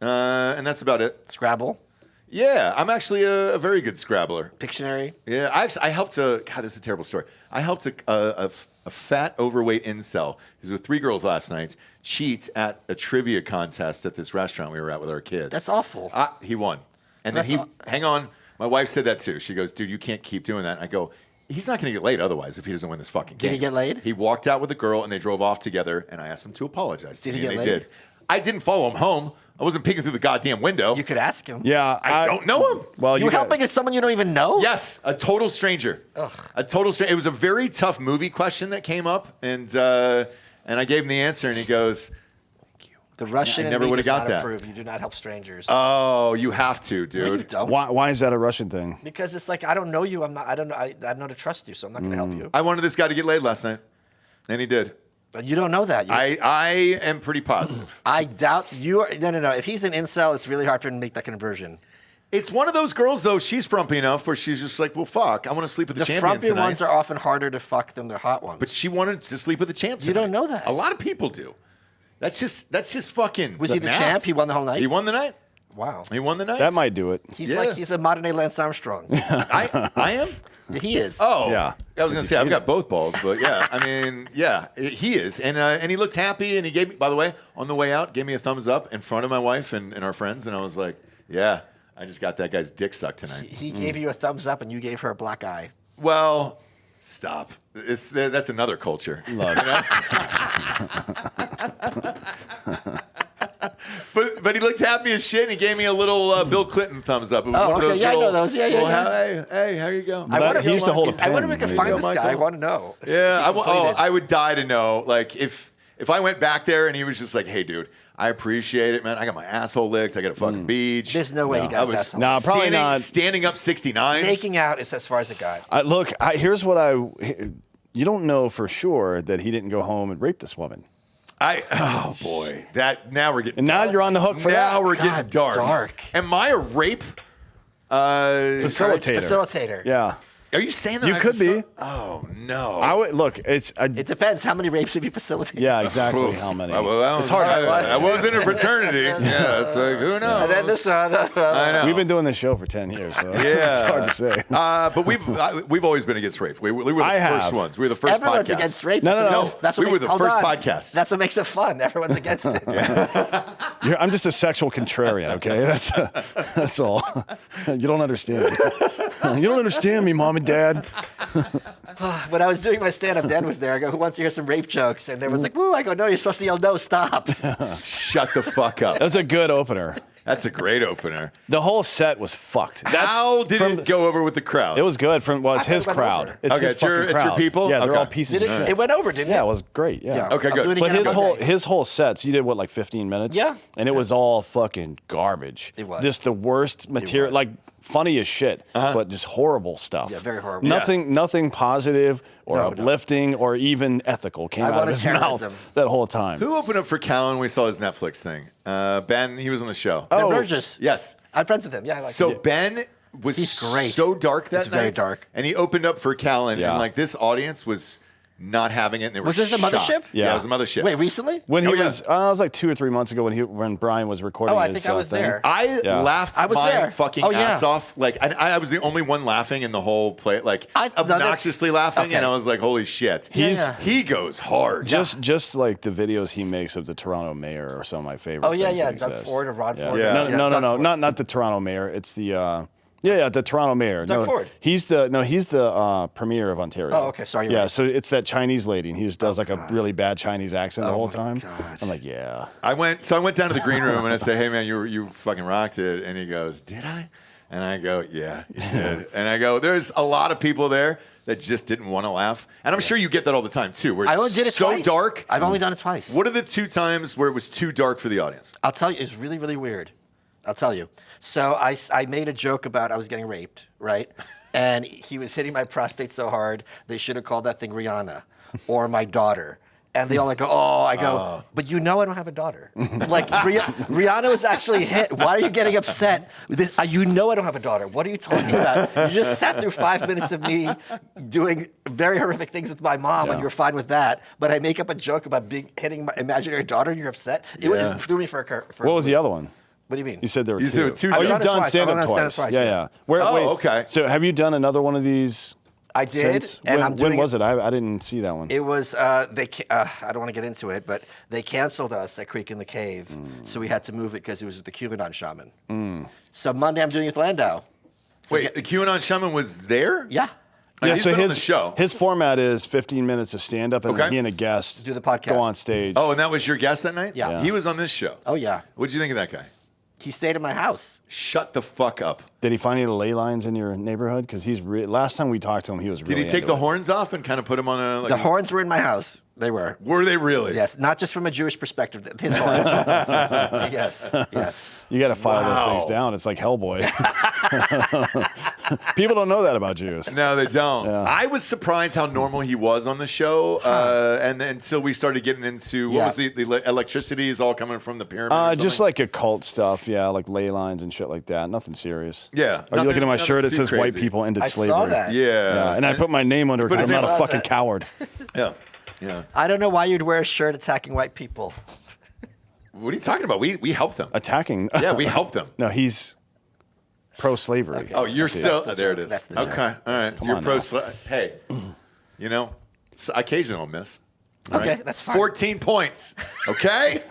And that's about it. Scrabble. Yeah, I'm actually a very good Scrabbler. Pictionary. Yeah, I helped a, God, this is a terrible story. I helped a fat, overweight incel, who's with 3 girls last night, cheat at a trivia contest at this restaurant we were at with our kids. That's awful. He won. And That's then hang on, my wife said that too. She goes, dude, you can't keep doing that. And I go, he's not going to get laid otherwise if he doesn't win this fucking game. Did he get laid? He walked out with a girl and they drove off together and I asked him to apologize. Did to he me, get and laid? They did. I didn't follow him home. I wasn't peeking through the goddamn window. You could ask him. Yeah, I don't know him. Well, You helping someone you don't even know? Yes, a total stranger. A total stranger. It was a very tough movie question that came up, and I gave him the answer, and he goes, The Russian I in never me would've does got not that. approve. You do not help strangers. "Oh, you have to, No, you dude." don't. Why is that a Russian thing? Because it's like I don't know you. I'm not. I don't know. I don't know to trust you, so I'm not going to help you. I wanted this guy to get laid last night, and he did. But you don't know that. I am pretty positive. I doubt you are. No. If he's an incel, it's really hard for him to make that conversion. It's one of those girls, though. She's frumpy enough where she's just like, "Well, fuck, I want to sleep with the, The champion frumpy tonight." ones are often harder to fuck than the hot ones. But she wanted to sleep with the champ. You tonight. don't know that. A lot of people do. That's just fucking. Was he the math. champ? He won the whole night? He won the night. Wow. He won the night. That might do it. He's Yeah. like he's a modern day Lance Armstrong. I am. He is. Oh, Yeah. I was gonna say I've got both balls, but yeah, I mean, yeah, he is, and he looked happy, and he gave me, by the way, on the way out, gave me a thumbs up in front of my wife and our friends, and I was like, yeah, I just got that guy's dick sucked tonight. He gave you a thumbs up, and you gave her a black eye. Well, stop. That's another culture. Look. But he looked happy as shit, and he gave me a little Bill Clinton thumbs up. It was one of okay. those Yeah, I know little, those. Yeah, yeah, little, yeah. Hey, how you go? He used to hold a pen. I wonder if we can find this guy. I want to know. Yeah, If he completed. I would die to know. Like, if I went back there and he was just like, hey, dude, I appreciate it, man. I got my asshole licked. I got a fucking beach. There's no way he got his asshole. Nah, probably not. Standing up 69. Making out is as far as it got. Look, here's what you don't know for sure that he didn't go home and rape this woman. Oh boy, now we're getting. And now you're on the hook for that. Now we're getting God, dark. dark. Am I a rape Facilitator. Yeah. Are you saying that You could be. Oh no. I would look. It depends. How many rapes have you facilitated? Yeah, exactly. How many? Well, it's hard. I was in a fraternity. Yeah, it's like who knows. And then this one. I know. We've been doing this show for 10 years, so Yeah, it's hard to say. But we've always been against rape. We were the first ones. We were the first Everyone's podcast. against rape. No. That's what We were the hold first on. podcast. That's what makes it fun. Everyone's against it. I'm just a sexual contrarian, okay? That's all. You don't understand. You don't understand me, Mom and Dad. When I was doing my stand-up, Dan was there. I go, who wants to hear some rape jokes? And everyone's like, woo. I go, no, you're supposed to yell, no, stop. Shut the fuck up. That's a good opener. That's a great opener. The whole set was fucked. How did it go over with the crowd? It was good. It's his crowd. over. It's Okay, his it's your fucking crowd. people? Yeah, they're Okay. all pieces of shit. It went over, didn't it? Yeah, it was great. Yeah. Okay, I'm good. doing it But again on Monday. his whole sets, you did what, like 15 minutes? Yeah. And it was all fucking garbage. It was. Just the worst material, was. like funny as shit, but just horrible stuff. Yeah, very horrible. Nothing positive or No. uplifting or even ethical came I out of wanted his terrorism. mouth that whole time. Who opened up for Callan? We saw his Netflix thing. Ben, he was on the show. Ben Burgess. Yes. I'm friends with him. Yeah, I like So him. Ben was He's great. so dark that It's night. very dark. And he opened up for Callan, Yeah. and like this audience was not having it. And they were Was this the shocked. Mothership? Yeah, Yeah. it was the Mothership. Wait, recently? When he Oh, yeah. was, it was like 2 or 3 months ago when Brian was recording Oh, I his think I was thing. there. I Yeah. laughed I was my there. fucking Oh, yeah. ass off. Like I was the only one laughing in the whole play, like I've done it. obnoxiously laughing, Okay. and I was like, "Holy shit!" Yeah. He goes hard. Just like the videos he makes of the Toronto mayor are some of my favorite. Oh, yeah, things yeah, that Doug exist. Ford or Rod Yeah. Ford. Yeah. No, Doug Ford. not the Toronto mayor. It's the the Toronto mayor. Doug no, Ford. He's the premier of Ontario. Oh, okay, sorry, you're Yeah, right. so it's that Chinese lady, and he just does like a really bad Chinese accent the whole time. gosh. I'm like, yeah. I went down to the green room and I said, "Hey man, you fucking rocked it." And he goes, "Did I?" And I go, "Yeah, you did." And I go, "There's a lot of people there that just didn't want to laugh." And I'm sure you get that all the time too, where I it's only did it so twice. dark. I've only done it twice. What are the 2 times where it was too dark for the audience? I'll tell you, it's really, really weird. I'll tell you. So I made a joke about I was getting raped, right? And he was hitting my prostate so hard, they should have called that thing Rihanna or my daughter. And they all like go, oh, I go, but you know I don't have a daughter. Like, Rihanna was actually hit. Why are you getting upset? You know I don't have a daughter. What are you talking about? You just sat through 5 minutes of me doing very horrific things with my mom, and you're fine with that. But I make up a joke about hitting my imaginary daughter, and you're upset? It threw me for a curve. What was the other one? What do you mean? You said there were You two. said there were two. Oh, I've you've done it done twice. stand-up I've done twice. stand-up twice, Yeah, yeah. yeah. Wait. Okay. So have you done another one of these? I did, since? and I'm doing when was it? I didn't see that one. It was I don't want to get into it, but they canceled us at Creek in the Cave, so we had to move it because it was with the QAnon shaman. So Monday I'm doing it with Landau. So Wait, the QAnon shaman was there? yeah. Yeah, Yeah, he's so been on his the show. his format is 15 minutes of stand up, and Okay. then he and a guest Do the podcast. go on stage. Oh, and that was your guest that night? Yeah. Yeah. He was on this show. Oh yeah. What'd you think of that guy? He stayed at my house. Shut the fuck up. Did he find any ley lines in your neighborhood? Because last time we talked to him, he was Did really he take into the it. horns off and kind of put him on a... Like, The horns were in my house. They were. Were they really? Yes, not just from a Jewish perspective. His horns. Yes. You got to file Wow. those things down. It's like Hellboy. People don't know that about Jews. No, they don't. Yeah. I was surprised how normal he was on the show, and then until we started getting into what Yeah. was the electricity is all coming from the pyramid. or Just something? like occult stuff, yeah, like ley lines and shit like that. Nothing serious. Yeah, Are you nothing- looking at my nothing shirt? It too sa's white crazy. people ended I slavery. saw that. Yeah, And I put my name under it But because I'm it's- not a saw fucking that. coward. Yeah. I don't know why you'd wear a shirt attacking white people. What are you talking about? We helped them. Attacking. Yeah, we helped them. No, he's pro-slavery. Oh, you're still there. It is. That's the Okay, joke. all right. Come You're on pro. now. Hey, you know, occasionally I'll miss. All Okay, right? that's fine. 14 points. Okay.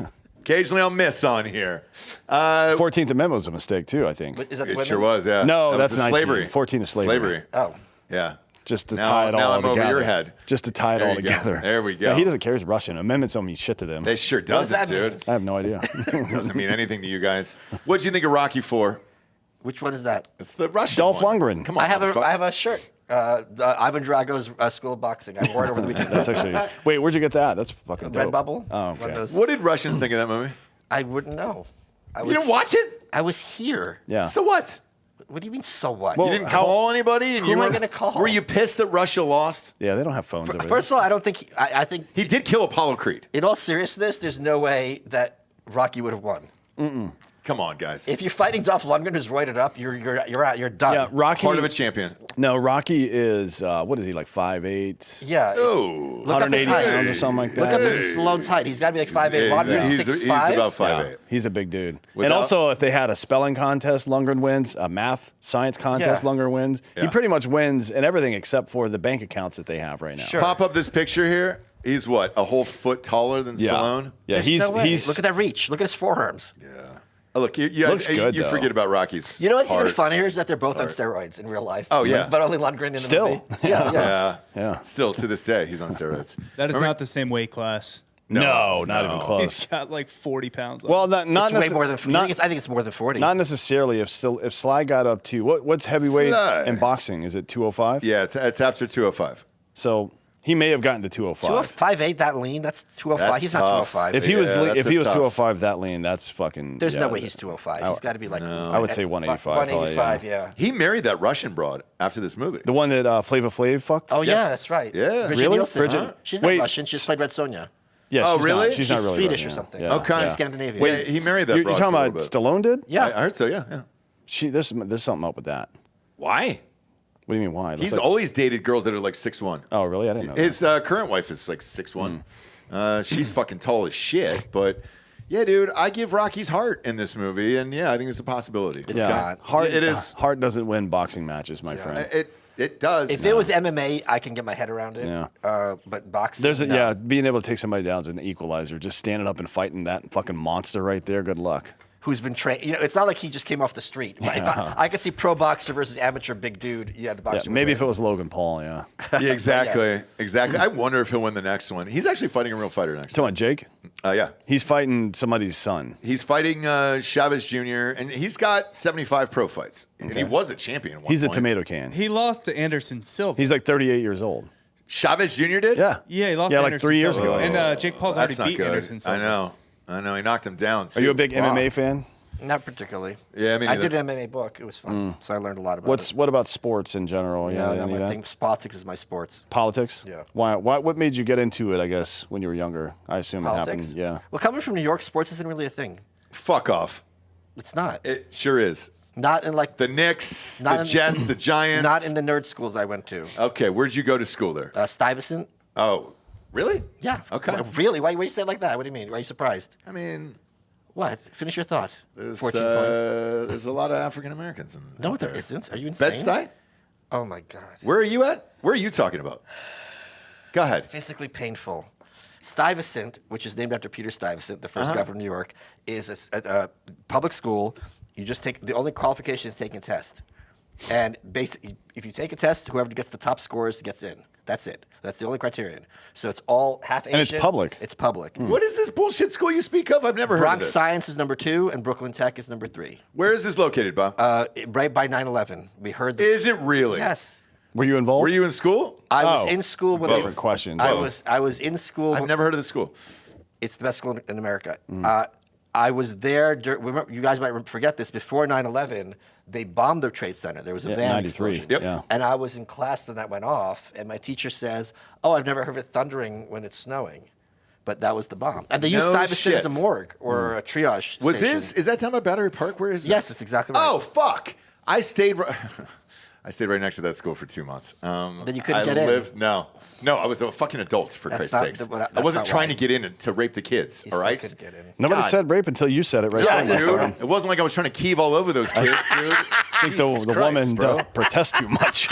Occasionally I'll miss on here. 14th Amendment was a mistake too, I think. But is that the It women? sure was. Yeah. No, That was that's the 19. slavery. 14 is slavery. Oh. Yeah. Just to Now- tie it now all I'm over together. your head. Just to tie it There all you go. together. There we go. Yeah, he doesn't care. He's Russian. Amendments don't mean shit to them. They sure does doesn't, that mean? dude. I have no idea. Doesn't mean anything to you guys. What do you think of Rocky 4? Which one is that? It's the Russian Dolph one. Lundgren. Come on, I have motherfucker. a shirt. Ivan Drago's School of Boxing. I wore it over the weekend. That's actually. Wait, where'd you get that? That's fucking dope. Redbubble. Oh, One of okay. those. What did Russians think of that movie? I wouldn't know. You didn't watch it? I was here. Yeah. So what? What do you mean, so what? Well, You didn't How- call anybody? And Who you am I were- gonna call? Were you pissed that Russia lost? Yeah, they don't have phones over there. First of all, I don't think I think He did kill Apollo Creed. in all seriousness, there's no way that Rocky would have won. Come on, guys. If you're fighting Dolph Lundgren, who's roided up, you're out. You're done. Yeah, Rocky. Part of a champion. No, Rocky is what is he like 5'8"? Yeah. Oh. Look up his 180 height. pounds or something like that. Look up Stallone's height. He's got to be like 5'8". Lundgren's he's 6'5". about 5'8". Yeah, he's a big dude. And Without- also, if they had a spelling contest, Lundgren wins. A math science contest, Yeah. Lundgren wins. Yeah. He pretty much wins in everything except for the bank accounts that they have right now. Sure. Pop up this picture here. He's what? A whole foot taller than Yeah. Stallone? Yeah, There's he's no way. he's Look at that reach. Look at his forearms. Oh, look, you Looks good, you though. forget about Rocky's. You know what's even heart. funnier is that they're both on steroids in real life. Oh, yeah. But only Lundgren in the Still. movie. Yeah, yeah. Yeah. Still, to this day, he's on steroids. That is Remember- not the same weight class. no, not even He's close. got like 40 pounds on Well, him. not It's way necess- more than. not, I think it's more than 40. not necessarily. If Sly got up to what's heavyweight Sly. in boxing? Is it 205? Yeah, it's after 205. So he may have gotten to 205. 5'8", that lean. That's 205. That's He's not tough. 205. If he was Yeah, that's if he a was tough. 205 that lean, that's fucking. There's yeah, no way he's 205. He's got to be like. I would say 185 probably, 185, yeah. He married that Russian broad after this movie. The one that Flava Flav fucked. Oh, yeah, Yes. that's right. Yeah. Bridget Really? Nielsen. Bridget- Huh? She's not Wait. Russian. She's played Red Sonja. Yeah, Oh, she's really? Not, she's not She's really Swedish Russian, or something. Yeah. Okay. She's Scandinavian. Wait, he married that You're broad talking for a about little bit. Stallone did? Yeah. I heard so, yeah. There's something up with that. Why? What do you mean why? Looks He's like- always dated girls that are like 6'1". Oh, really? I didn't know. His current wife is like 6'1". Hmm. She's fucking tall as shit, but yeah, dude, I give Rocky's heart in this movie, and yeah, I think it's a possibility. It's yeah. not. Heart. It is. Heart doesn't win boxing matches, my friend. It does. If it was MMA, I can get my head around it. Yeah. But boxing. There's a, no. yeah, being able to take somebody down is an equalizer. Just standing up and fighting that fucking monster right there. Good luck. Who's been trained? You know, it's not like he just came off the street. Right? I could see pro boxer versus amateur big dude. Yeah, the Yeah, boxer. would maybe if it win. was Logan Paul, yeah. Yeah, exactly. I wonder if he'll win the next one. He's actually fighting a real fighter next. Talking about Jake, Yeah. he's fighting somebody's son. He's fighting Chavez Jr., and he's got 75 pro fights. And he was a champion at one He's a point. tomato can. He lost to Anderson Silva. He's like 38 years old. Chavez Jr. did? Yeah. yeah, he lost Yeah, to like Anderson 3 years Silva. ago. And Jake Paul's already That's not beat good. Anderson Silva. I know. He knocked him down. Are you a big MMA fan? Not particularly. Yeah, me I neither. did an MMA book. It was fun. So I learned a lot about it. What about sports in general? Yeah, any of I that? think politics is my sports. Politics? Yeah. Why? What made you get into it? I guess when you were younger. I assume Politics. it happened. Yeah. Well, coming from New York, sports isn't really a thing. Fuck off. It's not. It sure is. Not in like The Knicks, Not the in- Jets, the Giants. not in the nerd schools I went to. Okay, where'd you go to school there? Stuyvesant. Oh, really? Yeah. Okay. What, really? Why you say it like that? What do you mean? Why are you surprised? I mean, What? Finish your thought. there's 14 points. there's a lot of African Americans in No, out there isn't. Are you insane? Bed-Stuy? Oh my God. Where are you at? Where are you talking about? Go ahead. Physically painful. Stuyvesant, which is named after Peter Stuyvesant, the 1st governor of New York, is a public school. You just take the only qualification is taking a test, and basically, if you take a test, whoever gets the top scores gets in. That's it. That's the only criterion. So it's all half Asian. And it's public. It's public. What is this bullshit school you speak of? I've never heard of Bronx this. Science is number 2, and Brooklyn Tech is number 3. Where is this located, Bob? Right by 9/11. We heard. Is it really? Yes. Were you involved? Were you in school? I was Oh, in school with different question. I Both. was in school. I've never heard of the school. It's the best school in America. I was there. Remember, you guys might forget this. Before 9/11, they bombed the Trade Center. There was a Yeah, van 93. explosion. Yep. Yeah. And I was in class when that went off, and my teacher says, "Oh, I've never heard of it thundering when it's snowing." But that was the bomb. And they used No Stuyvesant as a shit. morgue or a triage Was station. is that down by Battery Park? Where is it? Yes, it's exactly right. Oh, fuck. I stayed right next to that school for 2 months. Then you couldn't I get in. lived, No, I was a fucking adult, for That's Christ's not sakes. the- but I that's wasn't not trying why. to get in to rape the kids, You all still right? couldn't get in. Nobody God. said rape until you said it right Yeah, there. dude. It wasn't like I was trying to keeve all over those kids, dude. I think Jesus the Christ, woman bro. protests too much.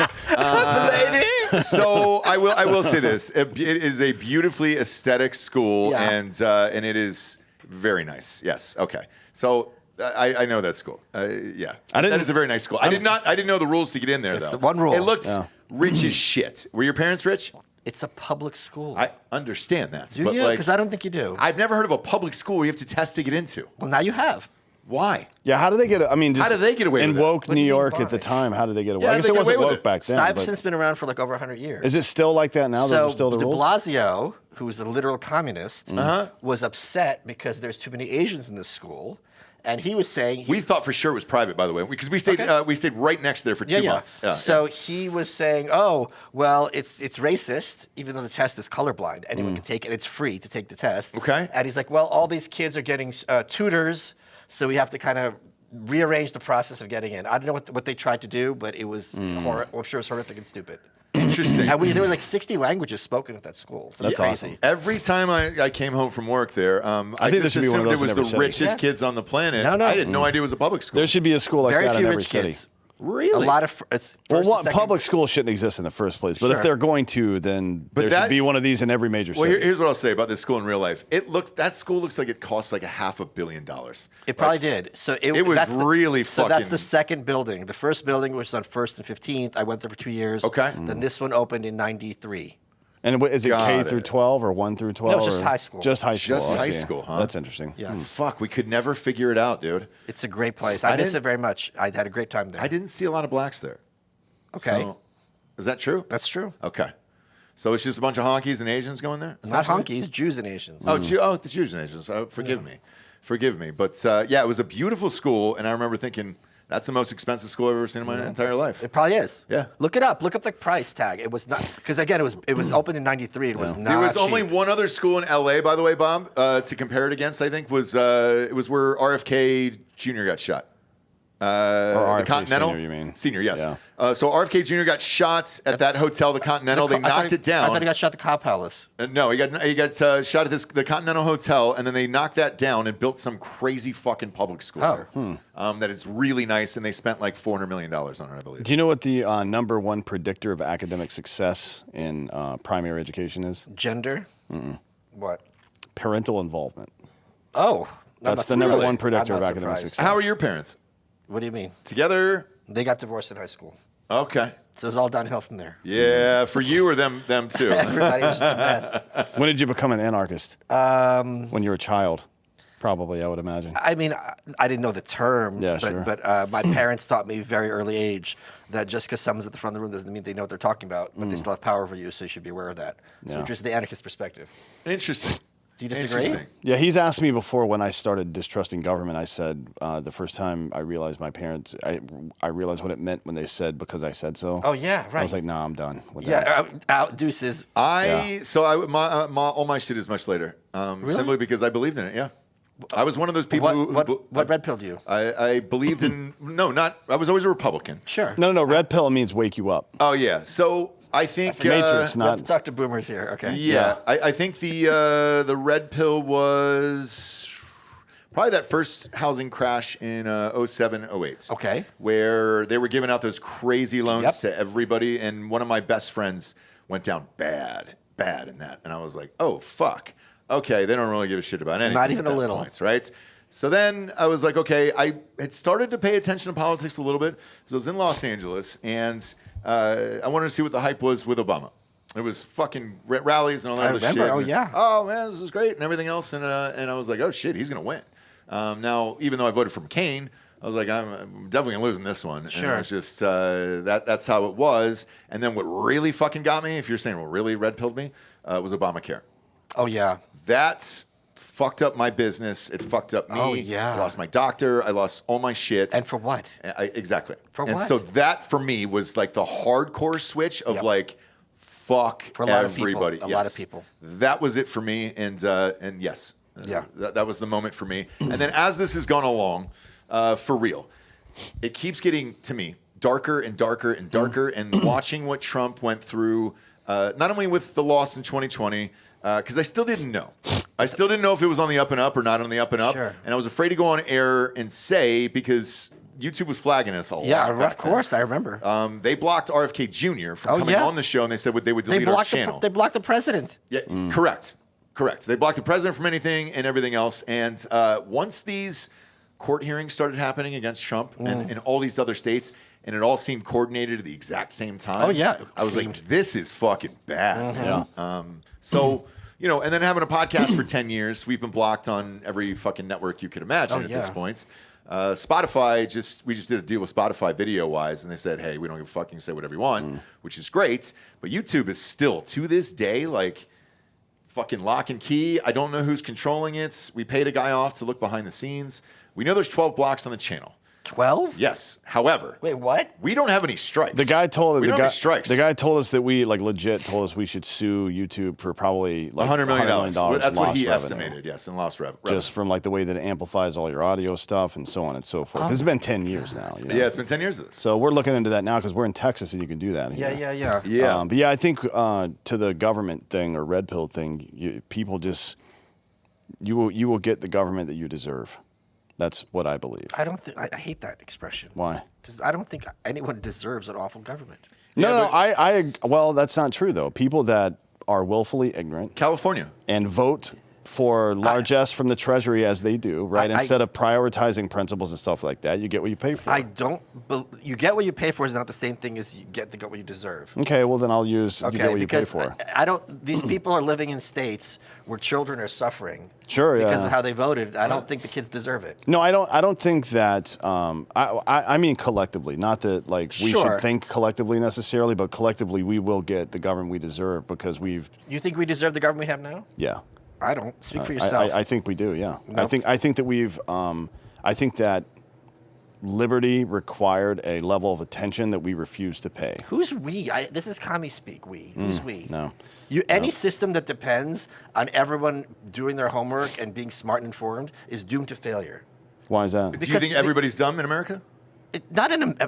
So I will say this: it is a beautifully aesthetic school, Yeah. and it is very nice. Yes. Okay. So I know that school. Yeah. I didn't- that is a very nice school. I didn't know the rules to get in there That's though. the one rule. It looked rich as shit. Were your parents rich? It's a public school. I understand that. Do but you? like, Because I don't think you do. I've never heard of a public school where you have to test to get into. Well, now you have. Why? Yeah, how do they get? I mean, just How do they get away in with it? woke What do New you mean York at the why? time? How did they get away? Yeah, I guess they it get wasn't away with woke it. back then. Stuyvesant's but been around for like over 100 years. is it still like that now? So Those are still the de rules. Blasio, who was a literal communist, was upset because there's too many Asians in this school, and he was saying We thought for sure it was private, by the way, because we stayed right next there for 2 months. So he was saying, "Oh, well, it's racist, even though the test is colorblind. Anyone can take it. It's free to take the test." Okay. And he's like, "Well, all these kids are getting tutors, so we have to kind of rearrange the process of getting in." I don't know what they tried to do, but it was I'm sure it was horrific and stupid. Interesting. And there were like 60 languages spoken at that school. So That's crazy. awesome. Every time I came home from work there, I think there just should be one of assumed it those in was every the city. richest Yes. kids on the planet. No. I had no idea it was a public school. There should be a school like Very that few in every rich city. kids. Really? A lot of it's Well, first and second- public schools shouldn't exist in the first place, but if Sure. they're going to, then But there that- should be one of these in every major Well, city. here's what I'll say about this school in real life. That school looks like it costs like $500 million. It probably did. So it was really So that's fucking- the second building. The first building was on 1st and 15th. I went there for 2 years. Okay. Then this one opened in '93. And is it Got K it. through 12 or 1 through 12? No, just or- high school. Just high school. Just I high see. school, huh? That's interesting. Yeah. Fuck, we could never figure it out, dude. It's a great place. I miss didn't- it very much. I had a great time there. I didn't see a lot of blacks there. Okay. So, is that true? That's true. Okay. So it's just a bunch of honkies and Asians going there? It's not essentially? honkies, Jews and Asians. Oh, the Jews and Asians. Oh, forgive me. But yeah, it was a beautiful school, and I remember thinking, that's the most expensive school I've ever seen in my entire life. It probably is. Yeah. Look it up. Look up the price tag. It was not because again, it was opened in '93. It was not. There was only cheap. one other school in LA, by the way, Bob, to compare it against, I think, was it was where RFK Jr. got shot. Or The RFK Continental. Senior, you mean? Senior, yes. Yeah. So RFK Jr. got shot at that hotel, the Continental. They knocked it down. I thought he got shot at the Cow Palace. No, he got shot at the Continental Hotel, and then they knocked that down and built some crazy fucking public school there. That is really nice, and they spent like $400 million on it, I believe. Do you know what the number one predictor of academic success in primary education is? Gender. What? Parental involvement. Oh, That's the number really- one predictor I'm of not academic surprised. success. How are your parents? What do you mean? Together? They got divorced in high school, Okay. so it was all downhill from there. Yeah, for you or them too. Everybody was just a mess. When did you become an anarchist? When you were a child, probably, I would imagine. I mean, I didn't know the term, Yeah, but, sure. but my parents taught me very early age that just because someone's at the front of the room doesn't mean they know what they're talking about, but they still have power over you, so you should be aware of that. So Yeah. which is the anarchist perspective. Interesting. Do you disagree? Interesting. Yeah, he's asked me before when I started distrusting government. I said the first time I realized my parents, I realized what it meant when they said because I said so. Oh, yeah, I right. was like, nah, I'm done with that. Yeah, out deuces. All my shit is much later. Simply because I believed in it. Yeah. I was one of those people What red pilled you? I believed in I was always a Republican. Sure. No, red pill means wake you up. Oh yeah. So I think Matrix, Let's not. talk to boomers here. Okay. Yeah, I think the red pill was probably that first housing crash in 07, 08. Okay. Where they were giving out those crazy loans Yep. to everybody, and one of my best friends went down bad in that, and I was like, oh fuck. Okay, they don't really give a shit about anything. Not even at a that little. point, right? So then I was like, okay, I had started to pay attention to politics a little bit. So I was in Los Angeles, and I wanted to see what the hype was with Obama. It was fucking rallies and all that I other remember. shit. Oh, and, yeah. oh man, this is great and everything else. And I was like, oh shit, he's gonna win. Now, even though I voted for McCain, I was like, I'm definitely gonna lose in this one. Sure. And it was just that's how it was. And then what really fucking got me, if you're saying what really red pilled me, was Obamacare. Oh yeah. That's fucked up my business. It fucked up me. Oh, yeah. I lost my doctor. I lost all my shit. And for what? Exactly. For and what? so that for me was like the hardcore switch of Yep. like, fuck For a lot of people. everybody. A lot of people. That was it for me. And yes, Yeah. that was the moment for me. And then as this has gone along, for real, it keeps getting to me darker and darker and darker. And watching what Trump went through, not only with the loss in 2020, because I still didn't know. I still didn't know if it was on the up and up or not on the up and up. Sure. And I was afraid to go on air and say, because YouTube was flagging us a lot. Yeah, back of course, I remember. then. They blocked RFK Jr. from Oh, coming yeah? on the show, and they said they would delete our channel. They blocked the president. Yeah, correct. They blocked the president from anything and everything else. And once these court hearings started happening against Trump and in all these other states, and it all seemed coordinated at the exact same time. Oh, yeah, it I was seemed. like, this is fucking bad. Man. So, you know, and then having a podcast for 10 years, we've been blocked on every fucking network you could imagine at this point. Spotify, we just did a deal with Spotify video-wise, and they said, hey, we don't give a fuck, you can say whatever you want, which is great. But YouTube is still, to this day, like, fucking lock and key. I don't know who's controlling it. We paid a guy off to look behind the scenes. We know there's 12 blocks on the channel. 12? Yes. However, Wait, what? we don't have any strikes. The guy told we don't have any strikes. The guy told us that we legit told us we should sue YouTube for probably like $100 million. That's what he revenue. estimated. Yes, in lost revenue. Just from like the way that it amplifies all your audio stuff and so on and so forth. It's been 10 years now. You know? Yeah, it's been 10 years of this. So we're looking into that now because we're in Texas and you can do that. Yeah. But yeah, I think to the government thing or red pill thing, people just you will get the government that you deserve. That's what I believe. I hate that expression. Why? Because I don't think anyone deserves an awful government. Well, that's not true though. People that are willfully ignorant, California, and vote for largesse from the Treasury as they do, right? Instead of prioritizing principles and stuff like that, you get what you pay for. You get what you pay for is not the same thing as you get what you deserve. Okay, well then I'll use you get what you pay for. I don't. These people are living in states where children are suffering. Sure, because of how they voted. I don't think the kids deserve it. No, I don't think that. I mean collectively, not that like we should think collectively necessarily, but collectively we will get the government we deserve because we've. You think we deserve the government we have now? Yeah. I don't. Speak for yourself. I think we do. Yeah. Nope. I think that we've. I think that liberty required a level of attention that we refuse to pay. Who's we? This is commie speak. Who's we? No. Any system that depends on everyone doing their homework and being smart and informed is doomed to failure. Why is that? Do you think everybody's dumb in America?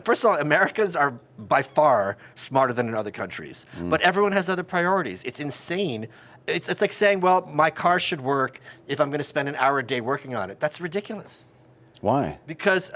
First of all, Americans are by far smarter than in other countries, but everyone has other priorities. It's insane. It's like saying, well, my car should work if I'm going to spend an hour a day working on it. That's ridiculous. Why? Because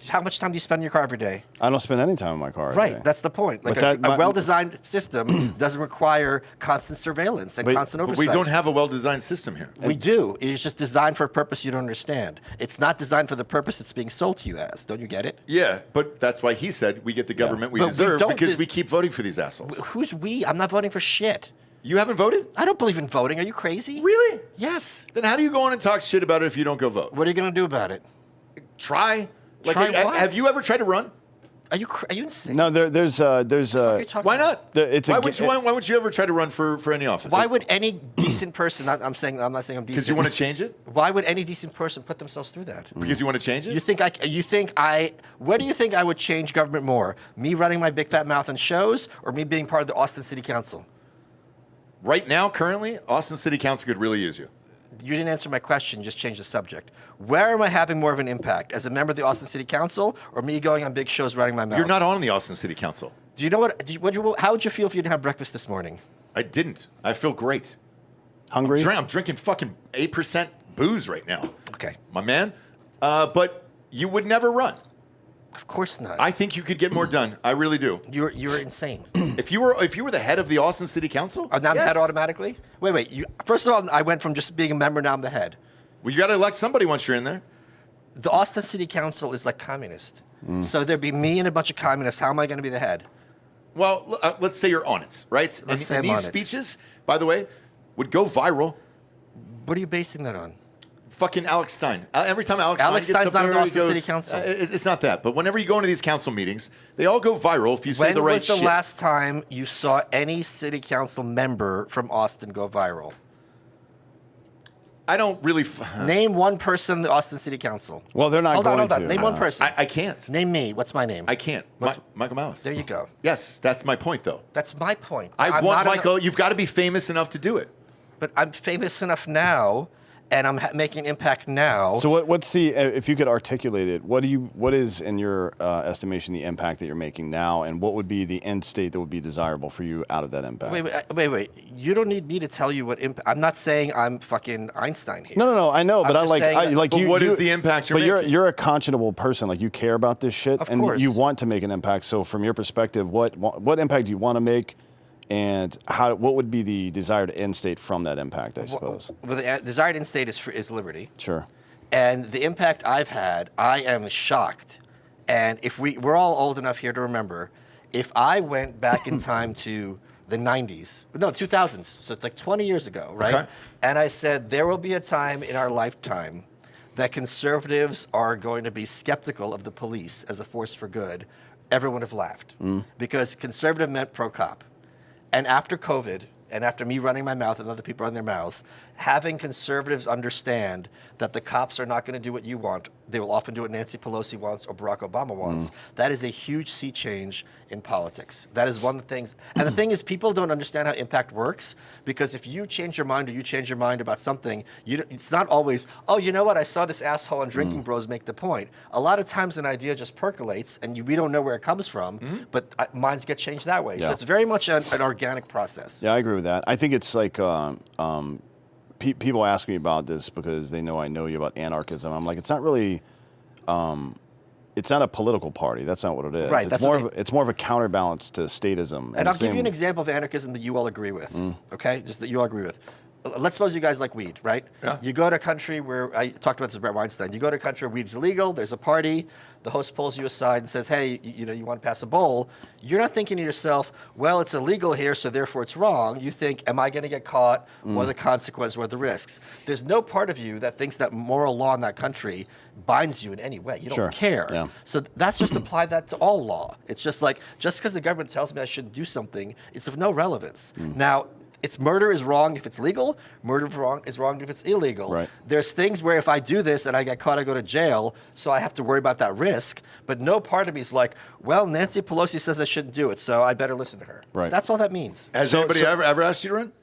how much time do you spend in your car every day? I don't spend any time in my car every day. Right, that's the point. Like a well-designed system doesn't require constant surveillance and constant oversight. But we don't have a well-designed system here. We do. It is just designed for a purpose you don't understand. It's not designed for the purpose it's being sold to you as. Don't you get it? Yeah, but that's why he said we get the government we deserve because we keep voting for these assholes. Who's we? I'm not voting for shit. You haven't voted? I don't believe in voting. Are you crazy? Really? Yes. Then how do you go on and talk shit about it if you don't go vote? What are you going to do about it? Try. Try what? Have you ever tried to run? Are you insane? No, there's why not? Why would you ever try to run for any office? Why would any decent person? I'm not saying I'm decent. Because you want to change it? Why would any decent person put themselves through that? Because you want to change it? Where do you think I would change government more? Me running my big fat mouth on shows, or me being part of the Austin City Council? Right now, currently, Austin City Council could really use you. You didn't answer my question. Just change the subject. Where am I having more of an impact? As a member of the Austin City Council, or me going on big shows running my mouth? You're not on the Austin City Council. Do you know how would you feel if you didn't have breakfast this morning? I didn't. I feel great. Hungry? I'm drinking fucking 8% booze right now. Okay. My man. But you would never run. Of course not. I think you could get more done. I really do. You're insane. If you were the head of the Austin City Council, I'm the head automatically. Wait. First of all, I went from just being a member, now I'm the head. Well, you got to elect somebody once you're in there. The Austin City Council is like communist. So there'd be me and a bunch of communists. How am I going to be the head? Well, let's say you're on it, right? And these speeches, by the way, would go viral. What are you basing that on? Fucking Alex Stein. Every time Alex Stein gets up there, not he the goes, City Council. It's not that. But whenever you go into these council meetings, they all go viral if you say the right shit. When was the last time you saw any City Council member from Austin go viral? I don't really... Name one person in the Austin City Council. Well, they're not Hold on. Name one person. I can't. Name me. What's my name? I can't. Michael Malice. There you go. Yes, that's my point, though. That's my point. Michael, you've got to be famous enough to do it. But I'm famous enough now, and I'm making an impact now. So what's the, if you could articulate it, what is in your estimation the impact that you're making now, and what would be the end state that would be desirable for you out of that impact? Wait. You don't need me to tell you what impact. I'm not saying I'm fucking Einstein here. No, I know, but what is the impact you're making? But you're a conscionable person, like you care about this shit, of and course. You want to make an impact. So from your perspective, what impact do you want to make? And what would be the desired end state from that impact, I suppose? Well, the desired end state is liberty. Sure. And the impact I've had, I am shocked And if we're all old enough here to remember, if I went back in time to the 90s, no, 2000s, so it's like 20 years ago, right? Okay. And I said, there will be a time in our lifetime that conservatives are going to be skeptical of the police as a force for good, everyone would have laughed. Because conservative meant pro-cop. And after COVID, and after me running my mouth and other people running their mouths, having conservatives understand that the cops are not going to do what you want. They will often do what Nancy Pelosi wants or Barack Obama wants. That is a huge sea change in politics. That is one of the things. And the thing is, people don't understand how impact works, because if you change your mind or you change your mind about something, it's not always, oh, you know what, I saw this asshole on Drinking Bros make the point. A lot of times an idea just percolates and we don't know where it comes from, but minds get changed that way. Yeah. So it's very much an organic process. Yeah, I agree with that. I think it's like people ask me about this because they know I know you about anarchism. I'm like, it's not really, it's not a political party. That's not what it is. Right, It's more of a counterbalance to statism. And I'll give you an example of anarchism that you all agree with, okay? Just that you all agree with. Let's suppose you guys like weed, right? Yeah. You go to a country where, I talked about this with Brett Weinstein, you go to a country where weed's illegal, there's a party, the host pulls you aside and says, hey, you want to pass a bowl. You're not thinking to yourself, well, it's illegal here, so therefore it's wrong. You think, am I going to get caught? What are the consequences? What are the risks? There's no part of you that thinks that moral law in that country binds you in any way. You don't care. Yeah. So that's just apply that to all law. It's just like, just because the government tells me I shouldn't do something, it's of no relevance. Now, murder is wrong if it's legal. Murder is wrong if it's illegal. Right. There's things where if I do this and I get caught, I go to jail, so I have to worry about that risk. But no part of me is like, well, Nancy Pelosi says I shouldn't do it, so I better listen to her. Right. That's all that means. Has anybody ever asked you to run?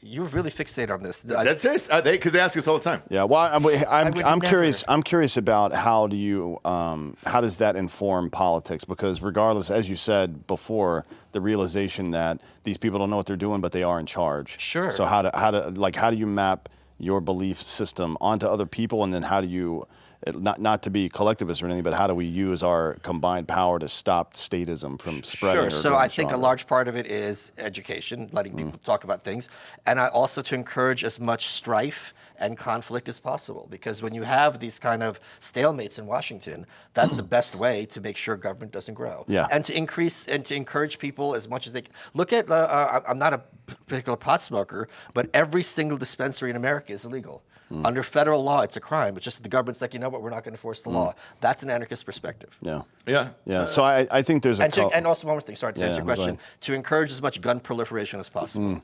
You're really fixated on this. That's serious? Because they ask us all the time. Yeah, well, I'm curious. never. I'm curious about how does that inform politics? Because regardless, as you said before, the realization that these people don't know what they're doing, but they are in charge. Sure. So how do you map your belief system onto other people, and then how do you not to be collectivist or anything, but how do we use our combined power to stop statism from spreading? Sure. So I think a large part of it is education, letting people talk about things, and also to encourage as much strife and conflict as possible. Because when you have these kind of stalemates in Washington, that's the best way to make sure government doesn't grow. Yeah. And to encourage people as much as they look at. I'm not a particular pot smoker, but every single dispensary in America is illegal. Under federal law, it's a crime. It's just the government's like, you know what, we're not going to enforce the law. That's an anarchist perspective. Yeah. Yeah. Yeah. So I think there's And also one more thing, sorry to answer your go question, ahead. to encourage as much gun proliferation as possible.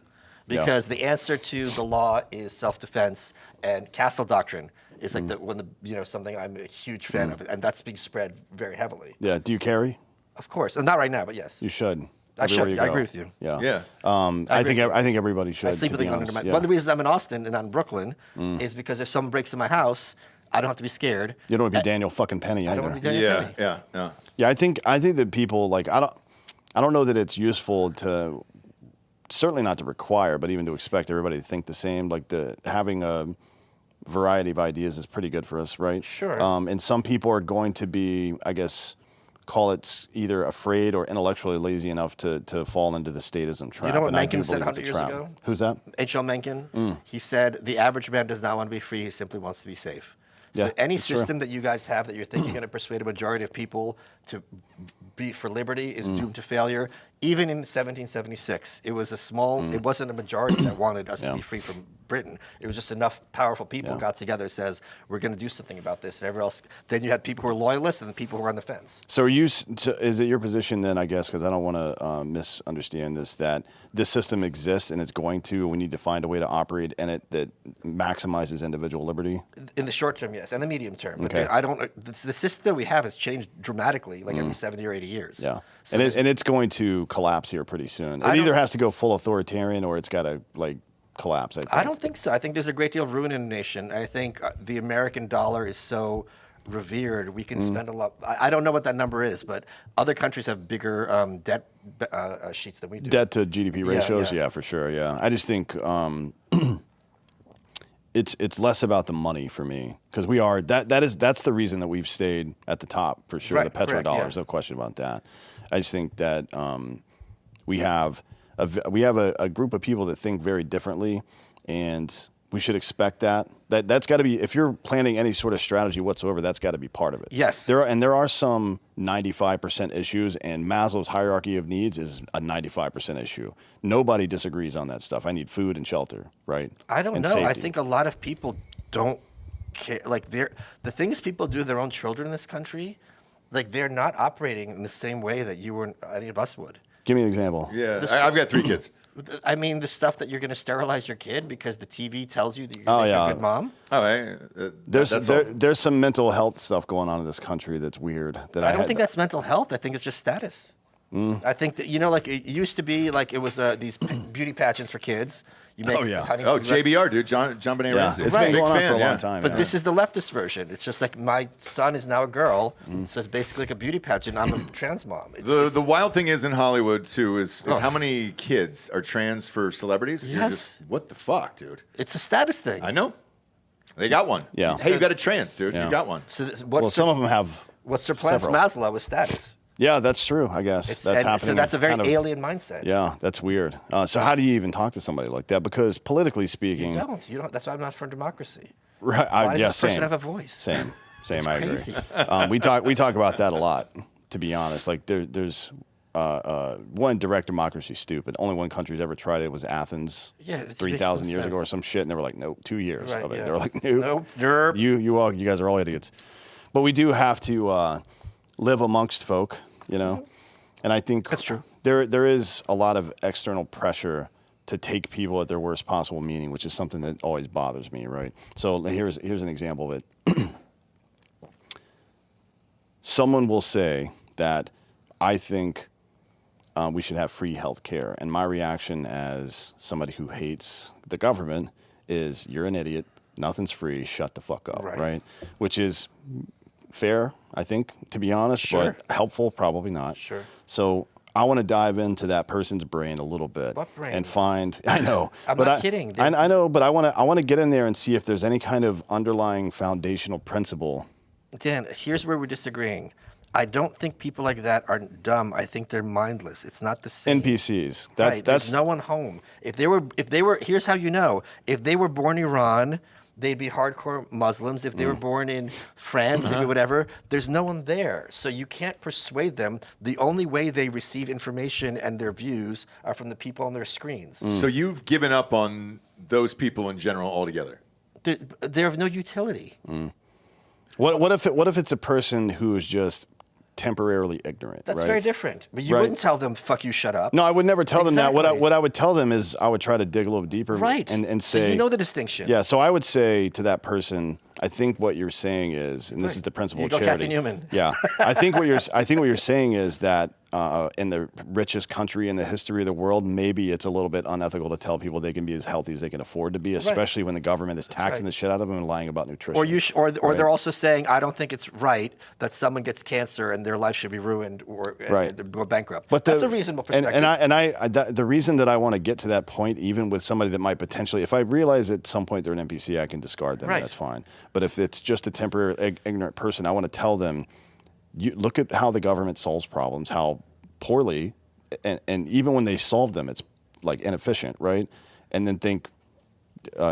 Because the answer to the law is self-defense, and castle doctrine is like something I'm a huge fan of, and that's being spread very heavily. Yeah. Do you carry? Of course, and not right now, but yes. You should. I should. Everywhere you I go. agree with you. Yeah. Yeah. I think everybody should. I sleep to with be a gun honest. under my. Yeah. One of the reasons I'm in Austin and not in Brooklyn is because if someone breaks in my house, I don't have to be scared. You don't want to be Daniel fucking Penny I either. don't want to be Daniel Penny. Yeah. Yeah, I think that people like I don't know that it's useful to certainly not to require, but even to expect everybody to think the same. Like having a variety of ideas is pretty good for us, right? Sure. And some people are going to be, I guess, call it either afraid or intellectually lazy enough to fall into the statism trap. You know what and I do Mencken said believe it's 100 a years trap. ago? Who's that? H.L. Mencken. He said, the average man does not want to be free, he simply wants to be safe. So Yeah, any that's true. system that you guys have that you're thinking you're going to persuade a majority of people to be for liberty is doomed to failure. Even in 1776, it was it wasn't a majority that wanted us to be free from Britain. It was just enough powerful people got together and says, we're going to do something about this. And everyone else, then you had people who were loyalists and people who were on the fence. So is it your position then, I guess, because I don't want to misunderstand this, that this system exists and it's going to, we need to find a way to operate in it that maximizes individual liberty? In the short term, yes, and the medium term. But Okay. the system that we have has changed dramatically, like every 70 or 80 years. Yeah. So And it's going to collapse here pretty soon. It either has to go full authoritarian or it's got to collapse. I don't think so. I think there's a great deal of ruin in the nation. I think the American dollar is so revered. We can spend a lot. I don't know what that number is, but other countries have bigger debt sheets than we do. Debt to GDP ratios, yeah. yeah, for sure. Yeah, I just think it's less about the money for me because we are that's the reason that we've stayed at the top for sure. Right, the petrodollars, correct, yeah. no question about that. I just think that we have a group of people that think very differently, and we should expect that. That's got to be, if you're planning any sort of strategy whatsoever, that's got to be part of it. Yes. There are some 95% issues, and Maslow's hierarchy of needs is a 95% issue. Nobody disagrees on that stuff. I need food and shelter, right? I don't And know. I safety. think a lot of people don't care. Like the things people do to their own children in this country, like they're not operating in the same way that you or any of us would. Give me an example. Yeah, I've got 3 kids. I mean, the stuff that you're going to sterilize your kid because the TV tells you that you're Oh, making yeah. a good mom. Oh, hey, There's some mental health stuff going on in this country that's weird. That I don't think that's mental health. I think it's just status. I think that, like it used to be like it was these beauty pageants for kids. You make honey, Oh, JBR, dude, John Benet Yeah, Ramsey. it's Right. been Big going on fan, for a yeah. long time. But yeah. this is the leftist version. It's just like my son is now a girl, so it's basically like a beauty pageant. I'm a trans mom. The wild thing is in Hollywood too is how many kids are trans for celebrities? You're Yes. just, what the fuck, dude? It's a status thing. I know. They got one. Yeah. Hey, you got a trans, dude. Yeah. You got one. So well, some of them have. what supplants several. Maslow is status. Yeah, that's true. I guess that's happening. So that's a very kind of- alien mindset. Yeah, that's weird. So how do you even talk to somebody like that? Because politically speaking, You don't. You don't. That's why I'm not for democracy. right? Why does Yeah, this person same. have a voice? Same. It's I crazy. agree. We talk about that a lot. To be honest, like there's one, direct democracy is stupid. Only one country's ever tried it was Athens. Yeah, it makes 3,000 no years ago or sense. some shit, and they were like, nope, 2 years Right, of it. yeah. They were like, nope, Nope. you guys are all idiots. But we do have to live amongst folk, and I think That's true. There is a lot of external pressure to take people at their worst possible meaning, which is something that always bothers me, right? So here's an example of it. Someone will say that I think we should have free health care. And my reaction as somebody who hates the government is, you're an idiot. Nothing's free. Shut the fuck up, right? Which is fair, I think, to be honest, Sure. but helpful, probably not. Sure. So I want to dive into that person's brain a little bit. What brain? And find, I know. I'm but not kidding. I know, but I want to get in there and see if there's any kind of underlying foundational principle. Dan, here's where we're disagreeing. I don't think people like that are dumb. I think they're mindless. It's not the same. NPCs. Right. There's no one home. If they were, here's how you know. If they were born in Iran, they'd be hardcore Muslims. If they were born in France, they'd be whatever. There's no one there. So you can't persuade them. The only way they receive information and their views are from the people on their screens. So you've given up on those people in general altogether? They're of no utility. What if it's a person who is just temporarily ignorant? That's right? very different. But you Right. wouldn't tell them, fuck you, shut up. No, I would never tell them that. Exactly. What I would tell them is I would try to dig a little deeper, Right. and So say, you know the distinction. Yeah, so I would say to that person, I think what you're saying is, and this is the principle You of go charity. Kathy Newman. Yeah, I think what you're saying is that in the richest country in the history of the world, maybe it's a little bit unethical to tell people they can be as healthy as they can afford to be, especially when the government is taxing the shit out of them and lying about nutrition. Or they're also saying, I don't think it's right that someone gets cancer and their life should be ruined or go bankrupt. But that's a reasonable perspective. The reason that I want to get to that point, even with somebody that might potentially, if I realize at some point they're an NPC, I can discard them. Right. That's fine. But if it's just a temporary ignorant person, I want to tell them, you look at how the government solves problems, how poorly, and even when they solve them, it's like inefficient, right? And then think,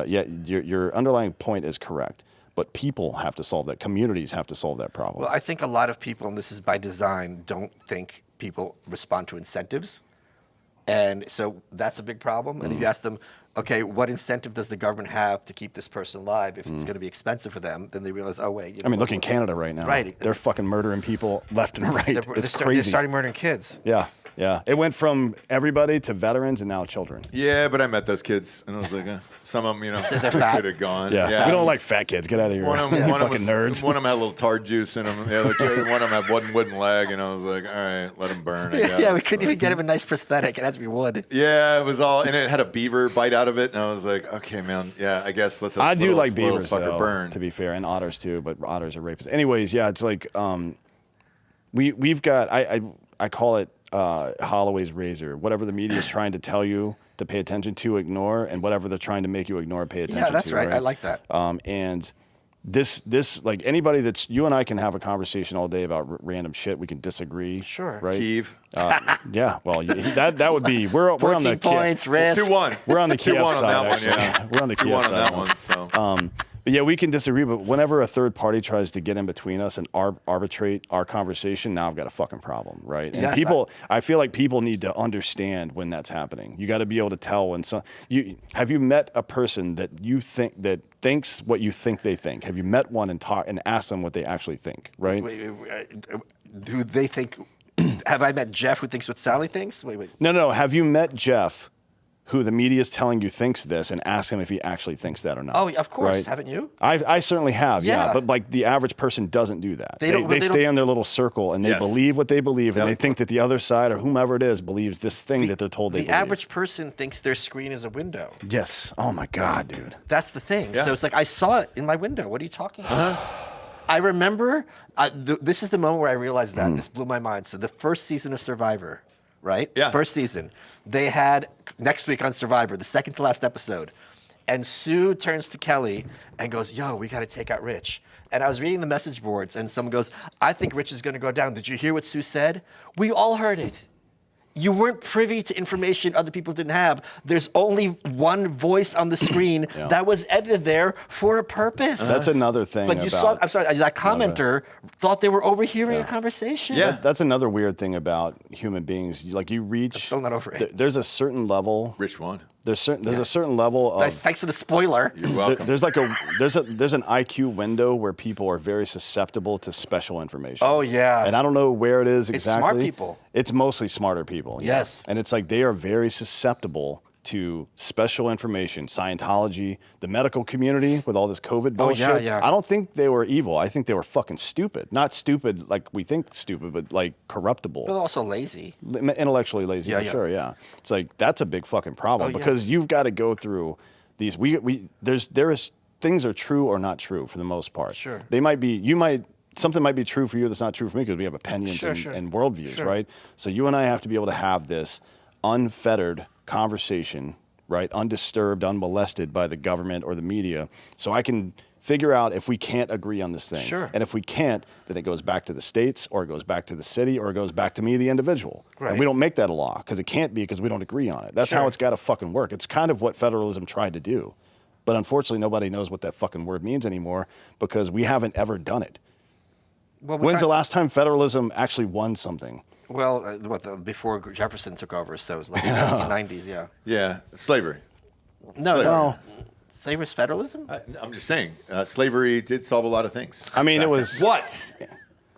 your underlying point is correct, but people have to solve that. Communities have to solve that problem. Well, I think a lot of people, and this is by design, don't think people respond to incentives. And so that's a big problem. And if you ask them, okay, what incentive does the government have to keep this person alive if it's going to be expensive for them? Then they realize, oh, wait. Look in Canada right now. Right. They're fucking murdering people left and right. It's They're crazy. starting murdering kids. Yeah. It went from everybody to veterans and now children. Yeah, but I met those kids, and I was like, some of them, They're fat. could have gone. Yeah. We don't like fat kids. Get out of here. One of them, You one of fucking them nerds. One of them had a little tard juice in them. The other kid, one of them had one wooden leg, and I was like, all right, let them burn. I guess. Yeah, we couldn't even get him a nice prosthetic. It has to be wood. Yeah, it was all, and it had a beaver bite out of it, and I was like, okay, man, yeah, I guess let the I do little, like little beavers, fucker though, burn. to be fair, and otters too, but otters are rapists. Anyways, yeah, it's like we've got, I call it Holloway's razor. Whatever the media is trying to tell you to pay attention to, ignore, and whatever they're trying to make you ignore, pay attention to. Yeah, that's right. Right? I like that. And this like anybody that's you and I can have a conversation all day about random shit. We can disagree. Sure. Right. Kiev. Yeah. Well, that would be we're on 14 the points, risk. 2-1. We're on the 2-1 Kiev on side. that one. Actually. Yeah. We're on the 2-1 Kiev on side. that one. So. But yeah, we can disagree, but whenever a third party tries to get in between us and arbitrate our conversation, now I've got a fucking problem, right? And Yes, I feel like people need to understand when that's happening. You got to be able to tell when have you met a person that you think that thinks what you think they think? Have you met one and talk and asked them what they actually think, right? Do they think? Have I met Jeff who thinks what Sally thinks? Wait. No. Have you met Jeff, who the media is telling you thinks this, and ask him if he actually thinks that or not? Oh, of course. Right? Haven't you? I certainly have, yeah. Yeah. But like the average person doesn't do that. They don't- They they stay don't- in their little circle and they Yes. believe what they believe, and Yep. they think that the other side or whomever it is believes this thing that they're told they The believe. average person thinks their screen is a window. Yes. Oh my God, dude. That's the thing. Yeah. So it's like I saw it in my window. What are you talking about? I remember. This is the moment where I realized that this blew my mind. So the first season of Survivor, right? Yeah. First season. They had next week on Survivor, the second to last episode, and Sue turns to Kelly and goes, "Yo, we got to take out Rich." And I was reading the message boards, and someone goes, "I think Rich is going to go down." Did you hear what Sue said? We all heard it. You weren't privy to information other people didn't have. There's only one voice on the screen that was edited there for a purpose. That's another thing. But you saw, I'm sorry, that commenter thought they were overhearing a conversation. Yeah. That's another weird thing about human beings. Like you reach. I'm still not over it. There's a certain level. Rich won. There's a certain level of. Nice, thanks for the spoiler. You're welcome. There's an IQ window where people are very susceptible to special information. Oh, yeah. And I don't know where it is It's exactly. smart people. It's mostly smarter people. yeah. Yes. And it's like they are very susceptible to special information. Scientology, the medical community with all this COVID bullshit. Oh, yeah. I don't think they were evil. I think they were fucking stupid. Not stupid like we think stupid, but like corruptible. But also lazy. Intellectually lazy, Yeah, for yeah. sure, yeah. It's like that's a big fucking problem Oh, yeah. because you've got to go through these. Things are true or not true for the most part. Sure. They might be. Something might be true for you that's not true for me because we have opinions Sure, and, sure. and worldviews, Sure. right? So you and I have to be able to have this unfettered conversation, right? Undisturbed, unmolested by the government or the media, so I can figure out if we can't agree on this thing. Sure. And if we can't, then it goes back to the states, or it goes back to the city, or it goes back to me, the individual. Right. And we don't make that a law because it can't be because we don't agree on it. That's how Sure. it's got to fucking work. It's kind of what federalism tried to do. But unfortunately, nobody knows what that fucking word means anymore because we haven't ever done it. Well, When's the last time federalism actually won something? Well, before Jefferson took over, so it was like the 1790s, yeah. Yeah. Slavery. No, Slavery. no. Slavery's federalism? I'm just saying, slavery did solve a lot of things. I mean, it was... What?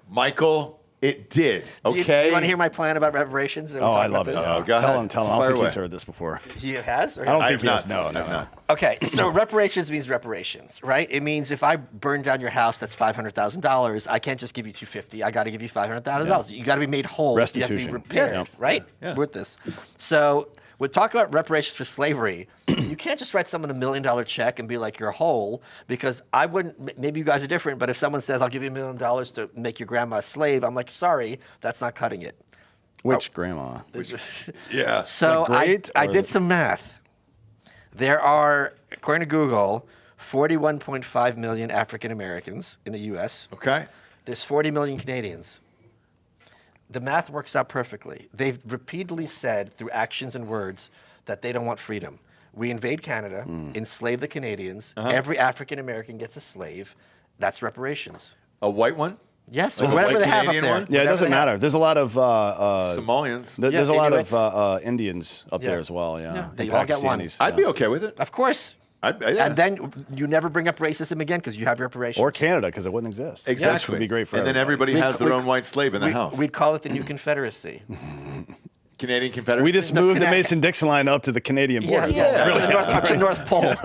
Michael, it did. Okay. Do you want to hear my plan about reparations? That we Oh, talked I about love it. this? Oh, go ahead. Tell him. I Fire don't think away. he's heard this before. He has? Or I don't I think he have has. not. No. I've not. Okay, so reparations means reparations, right? It means if I burn down your house, that's $500,000. I can't just give you $250. I got to give you $500,000. You got to be made whole. Restitution. You have to be repaired, Yes. right? Yeah. With this. So we talk about reparations for slavery. You can't just write someone $1 million check and be like, you're whole, because I wouldn't, maybe you guys are different, but if someone says, I'll give you $1 million to make your grandma a slave, I'm like, sorry, that's not cutting it. Which grandma? Yeah. So Like great, I or did is it- some math. There are, according to Google, 41.5 million African Americans in the U.S. Okay. There's 40 million Canadians. The math works out perfectly. They've repeatedly said through actions and words that they don't want freedom. We invade Canada, enslave the Canadians. Every African American gets a slave. That's reparations. A white one? Yes, Like or a whatever white they have up Canadian there. one? Yeah, it Whatever doesn't they have. matter. There's a lot of Somalians. there's a lot Inuits. of Indians up Yeah. there as well. Yeah, Yeah, they And all get one. Pakistanis, I'd yeah. be okay with it. Of course. Yeah. And then you never bring up racism again because you have reparations. Or Canada because it wouldn't exist. Exactly. Which would be great for And then everybody. everybody has their own white slave in the house. We'd call it the New Confederacy. Canadian Confederacy. We just moved the Mason-Dixon line up to the Canadian border. Up to the North Pole.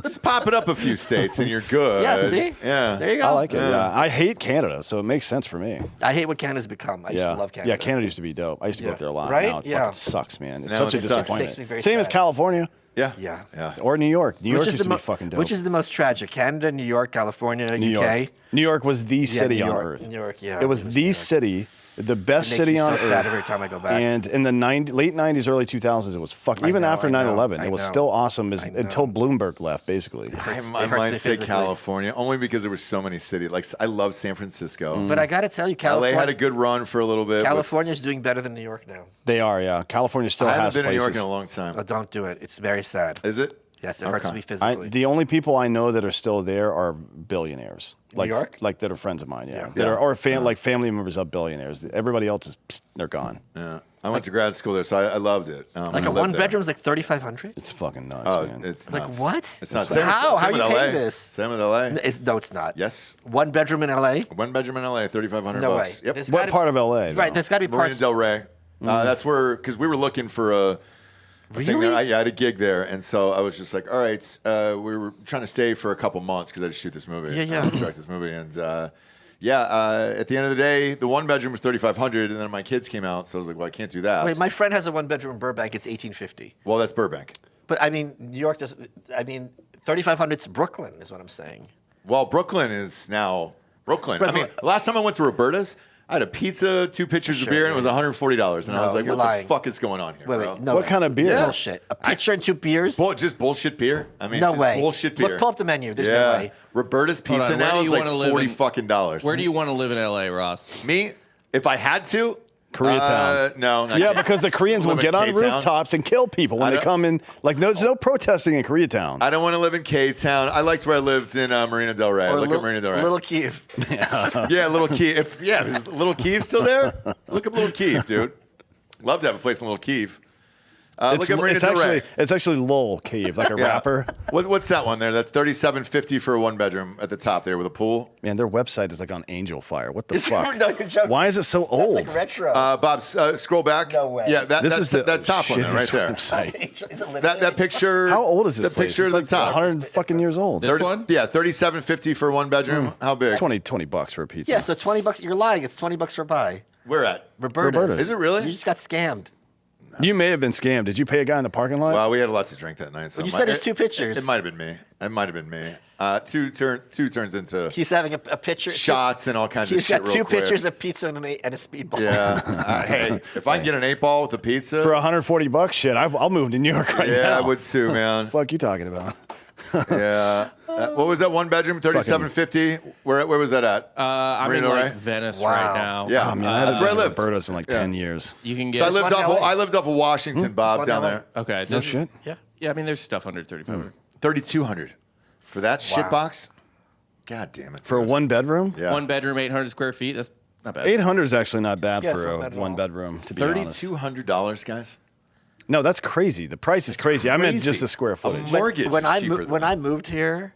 Just pop it up a few states and you're good. Yeah, see? Yeah. There you go. I like it. Yeah. I hate Canada, so it makes sense for me. I hate what Canada's become. I used to love Canada. Yeah, Canada used to be dope. I used to go up there a lot. Right? Now it Yeah. fucking sucks, man. It's Now such a it sucks. disappointment. Makes me very Same as sad. California Yeah. Yeah. Yeah. or New York. New York used to be mo- fucking dope. Which is the most tragic? Canada, New York, California, New UK? York. New York was the city New on York. earth. New York, yeah. It was It was the New York. city The best It makes city me on so earth. sad every time I go back. And in the late 90s, early 2000s, it was fucking. Even know, after I know, 9/11, I it was know. still awesome I know. until Bloomberg left, basically. I hurts might me say physically. California, only because there were so many cities. Like I love San Francisco. But I got to tell you, LA California, had a good run for a little bit. California's doing better than New York now. They are, yeah. California still I haven't has been in New places. York in a long time. Oh, don't do it. It's very sad. Is it? Yes, it hurts Okay. me physically. The only people I know that are still there are billionaires. Like, York? Like that are friends of mine, yeah. Yeah. That are, or like family members of billionaires. Everybody else is, they're gone. Yeah. I went to grad school there, so I loved it. Like I a lived one there. bedroom is like 3,500. It's fucking nuts, Oh, man. it's Like nuts. what? It's not. How? How are you with paying LA. this? Same with LA. No, it's not. Yes. One bedroom in LA. One bedroom in LA, $3,500. No way. Yep. There's What gotta- part of LA? Right. There's got to be Marina parts. Del Rey. That's where, because we were looking for a thing there. I had a gig there, and so I was just like, all right, we were trying to stay for a couple months because I had to shoot this movie. Yeah. Direct this movie, and at the end of the day, the one bedroom was $3,500, and then my kids came out, so I was like, well, I can't do that. Wait, my friend has a one bedroom in Burbank. It's 1,850. Well, that's Burbank. But I mean, New York does. I mean, 3,500 is Brooklyn, is what I'm saying. Well, Brooklyn is now Brooklyn. Right, I mean, but- last time I went to Roberta's, I had a pizza, 2 pitchers of beer, and it was $140. And I was like, you're what lying. the fuck is going on here, Wait, bro? no. What way. kind of beer? Yeah. Bullshit. A pitcher and 2 beers. Just bullshit beer. I mean, No just way. bullshit beer. Look, pull up the menu. There's yeah. no way. Roberta's Hold pizza on, where now do is you like wanna live $40 in- fucking dollars. Where do you want to live in LA, Ross? Me, if I had to, Koreatown. no, not Yeah, K- because the Koreans will live in get on K-Town. rooftops and kill people when I they don't- come in. Like, there's no protesting in Koreatown. I don't want to live in K-Town. I liked where I lived in Marina Del Rey. Or Look at Marina Del Rey. Little Kiev. Yeah, Little Kiev. Is Little Kiev still there? Look at Little Kiev, dude. Love to have a place in Little Kiev. Look at Marina Del Rey. It's actually Lowell Cave, like a Yeah. rapper. What's that one there? That's $37.50 for a one bedroom at the top there with a pool. Man, their website is like on Angel Fire. What the Is it- fuck? no, you're joking. Why is it so That's old? like retro. Bob, scroll back. No way. Yeah, This is the that top one there, right shittiest there. website. Is it literally- That picture. How old is this The place? picture It's at like the top. 100 fucking years old. This one? Yeah, $37.50 for one bedroom. How big? 20 bucks for a pizza. Yeah, so $20. You're lying. It's $20 for a buy. Where at? Roberta's. Is it really? You just got scammed. You may have been scammed. Did you pay a guy in the parking lot? Well, we had a lot to drink that night. So Well, you said there's 2 pictures. It might have been me. It might have been me. Two turns into He's having a picture. shots and all kinds of He's shit got 2 real quick. pictures of pizza and a speedball. Yeah. Hey, if I can get an 8-ball with a pizza, For 140 bucks, shit, I'll move to New York right now. yeah, I would too, man. Fuck you talking about? Yeah. What was that one bedroom? $37.50. Where was that at? I'm in Marina, like right? Venice Wow. right now. Yeah. Oh, man, I that's where I lived in lived. Roberta's in like Yeah. 10 years. You can get. So I lived one in LA? off of Washington, Bob, one down in LA? there. Okay. No This shit. Yeah. Yeah, I mean, there's stuff under 3,500. $3,200 for that shit Wow. box. God damn it. For a dude. one bedroom? Yeah. One bedroom, 800 square feet. That's not bad. 800 is actually not bad Yeah, for it's not a bad at one all. bedroom, to be honest. $3,200, guys. No, that's crazy. The price is crazy. I meant crazy. just the square footage. Mortgage When is I cheaper mo- than when that. I moved here,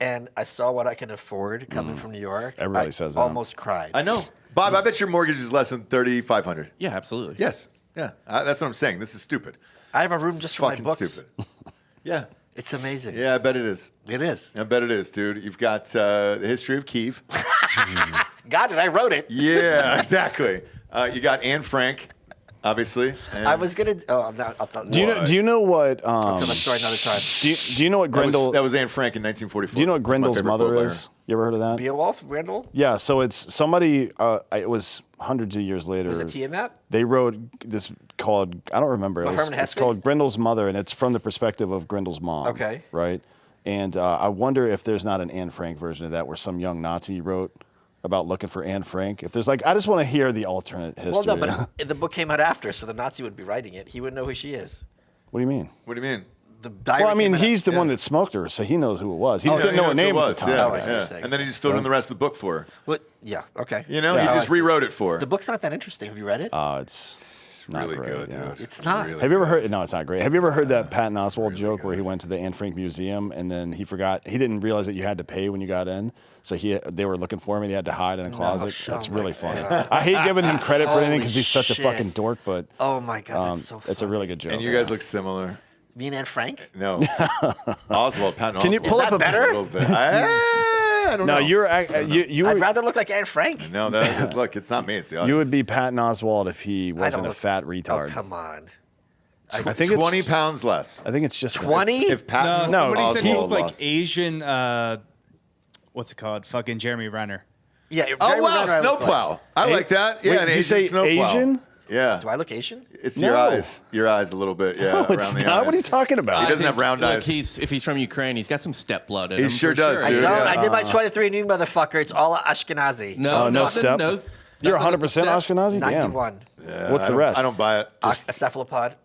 and I saw what I can afford coming from New York, Everybody I says that. almost cried. I know. Bob, I bet your mortgage is less than $3,500. Yeah, absolutely. Yes. Yeah. That's what I'm saying. This is stupid. I have a room This just is for my fucking books. stupid. Yeah. It's amazing. Yeah, I bet it is. It is. I bet it is, dude. You've got the history of Kiev. Got it. I wrote it. Yeah, exactly. You got Anne Frank, obviously. and- I was gonna. Oh, I'm not. I'll tell Do you know what? I'll tell the story another time. Do you know what Grendel? That was Anne Frank in 1944. Do you know what That's my Grendel's favorite mother quote by is? You ever heard of that? Beowulf, Randall. Yeah, so it's somebody. It was hundreds of years later. Was it Tiamat? They wrote this called, I don't remember. What, Herman It's Hesse? called Grendel's Mother, and it's from the perspective of Grendel's mom. Okay. Right? And I wonder if there's not an Anne Frank version of that where some young Nazi wrote about looking for Anne Frank. If there's like, I just want to hear the alternate history. Well, no, but the book came out after, so the Nazi wouldn't be writing it. He wouldn't know who she is. What do you mean? What do you mean? The diary. Well, I mean, came out- he's the yeah. one that smoked her, so he knows who it was. He Oh, just didn't know her he knows name who it at was, the time. Yeah, Oh, I see what you're yeah. saying. And then he just filled in the rest of the book for her. What? Yeah. Okay. You know, Yeah, he I just see. rewrote it for her. The book's not that interesting. Have you read it? It's not really great, good, yeah. dude. It's not. really Have you ever heard? No, it's not great. Have you ever heard that Patton Oswalt joke where he went to the Anne Frank Museum and then he forgot? He didn't realize that you had to pay when you got in, so they were looking for him and he had to hide in a closet. That's really funny. I hate giving him credit for anything because he's such a shit. fucking dork, but Oh my God, that's so funny. it's a really good joke. And you guys look similar. Me and Anne Frank? No. Oswald, Patton Can you Oswalt. pull Is up that a better? A little bit. I don't No, know. you I'd would rather look like Anne Frank. No, look, it's not me. It's the audience. you would be Patton Oswalt if he wasn't a look- fat Oh, retard. come on. I think 20 it's pounds less. I think it's just 20? If Patton No, somebody Oswald said he looked like lost. Asian. What's it called? Fucking Jeremy Renner. Yeah. very Oh, wow, rare I look snowplow. I like that. Yeah, Wait, an did you Asian say snowplow. Asian? Yeah. Do I look Asian? It's No. your eyes. Your eyes a little bit, yeah. No, it's around the not. eyes. What are you talking about? He doesn't have round Look, eyes. if he's from Ukraine, he's got some step blood in He him. sure for does, sure. I dude. don't. Yeah. I did my 23andMe, motherfucker. It's all Ashkenazi. No, no nothing, step. no. You're nothing 100% step. Ashkenazi? Damn. 91. Yeah, What's I the don't- rest? I don't buy it. Just- A cephalopod.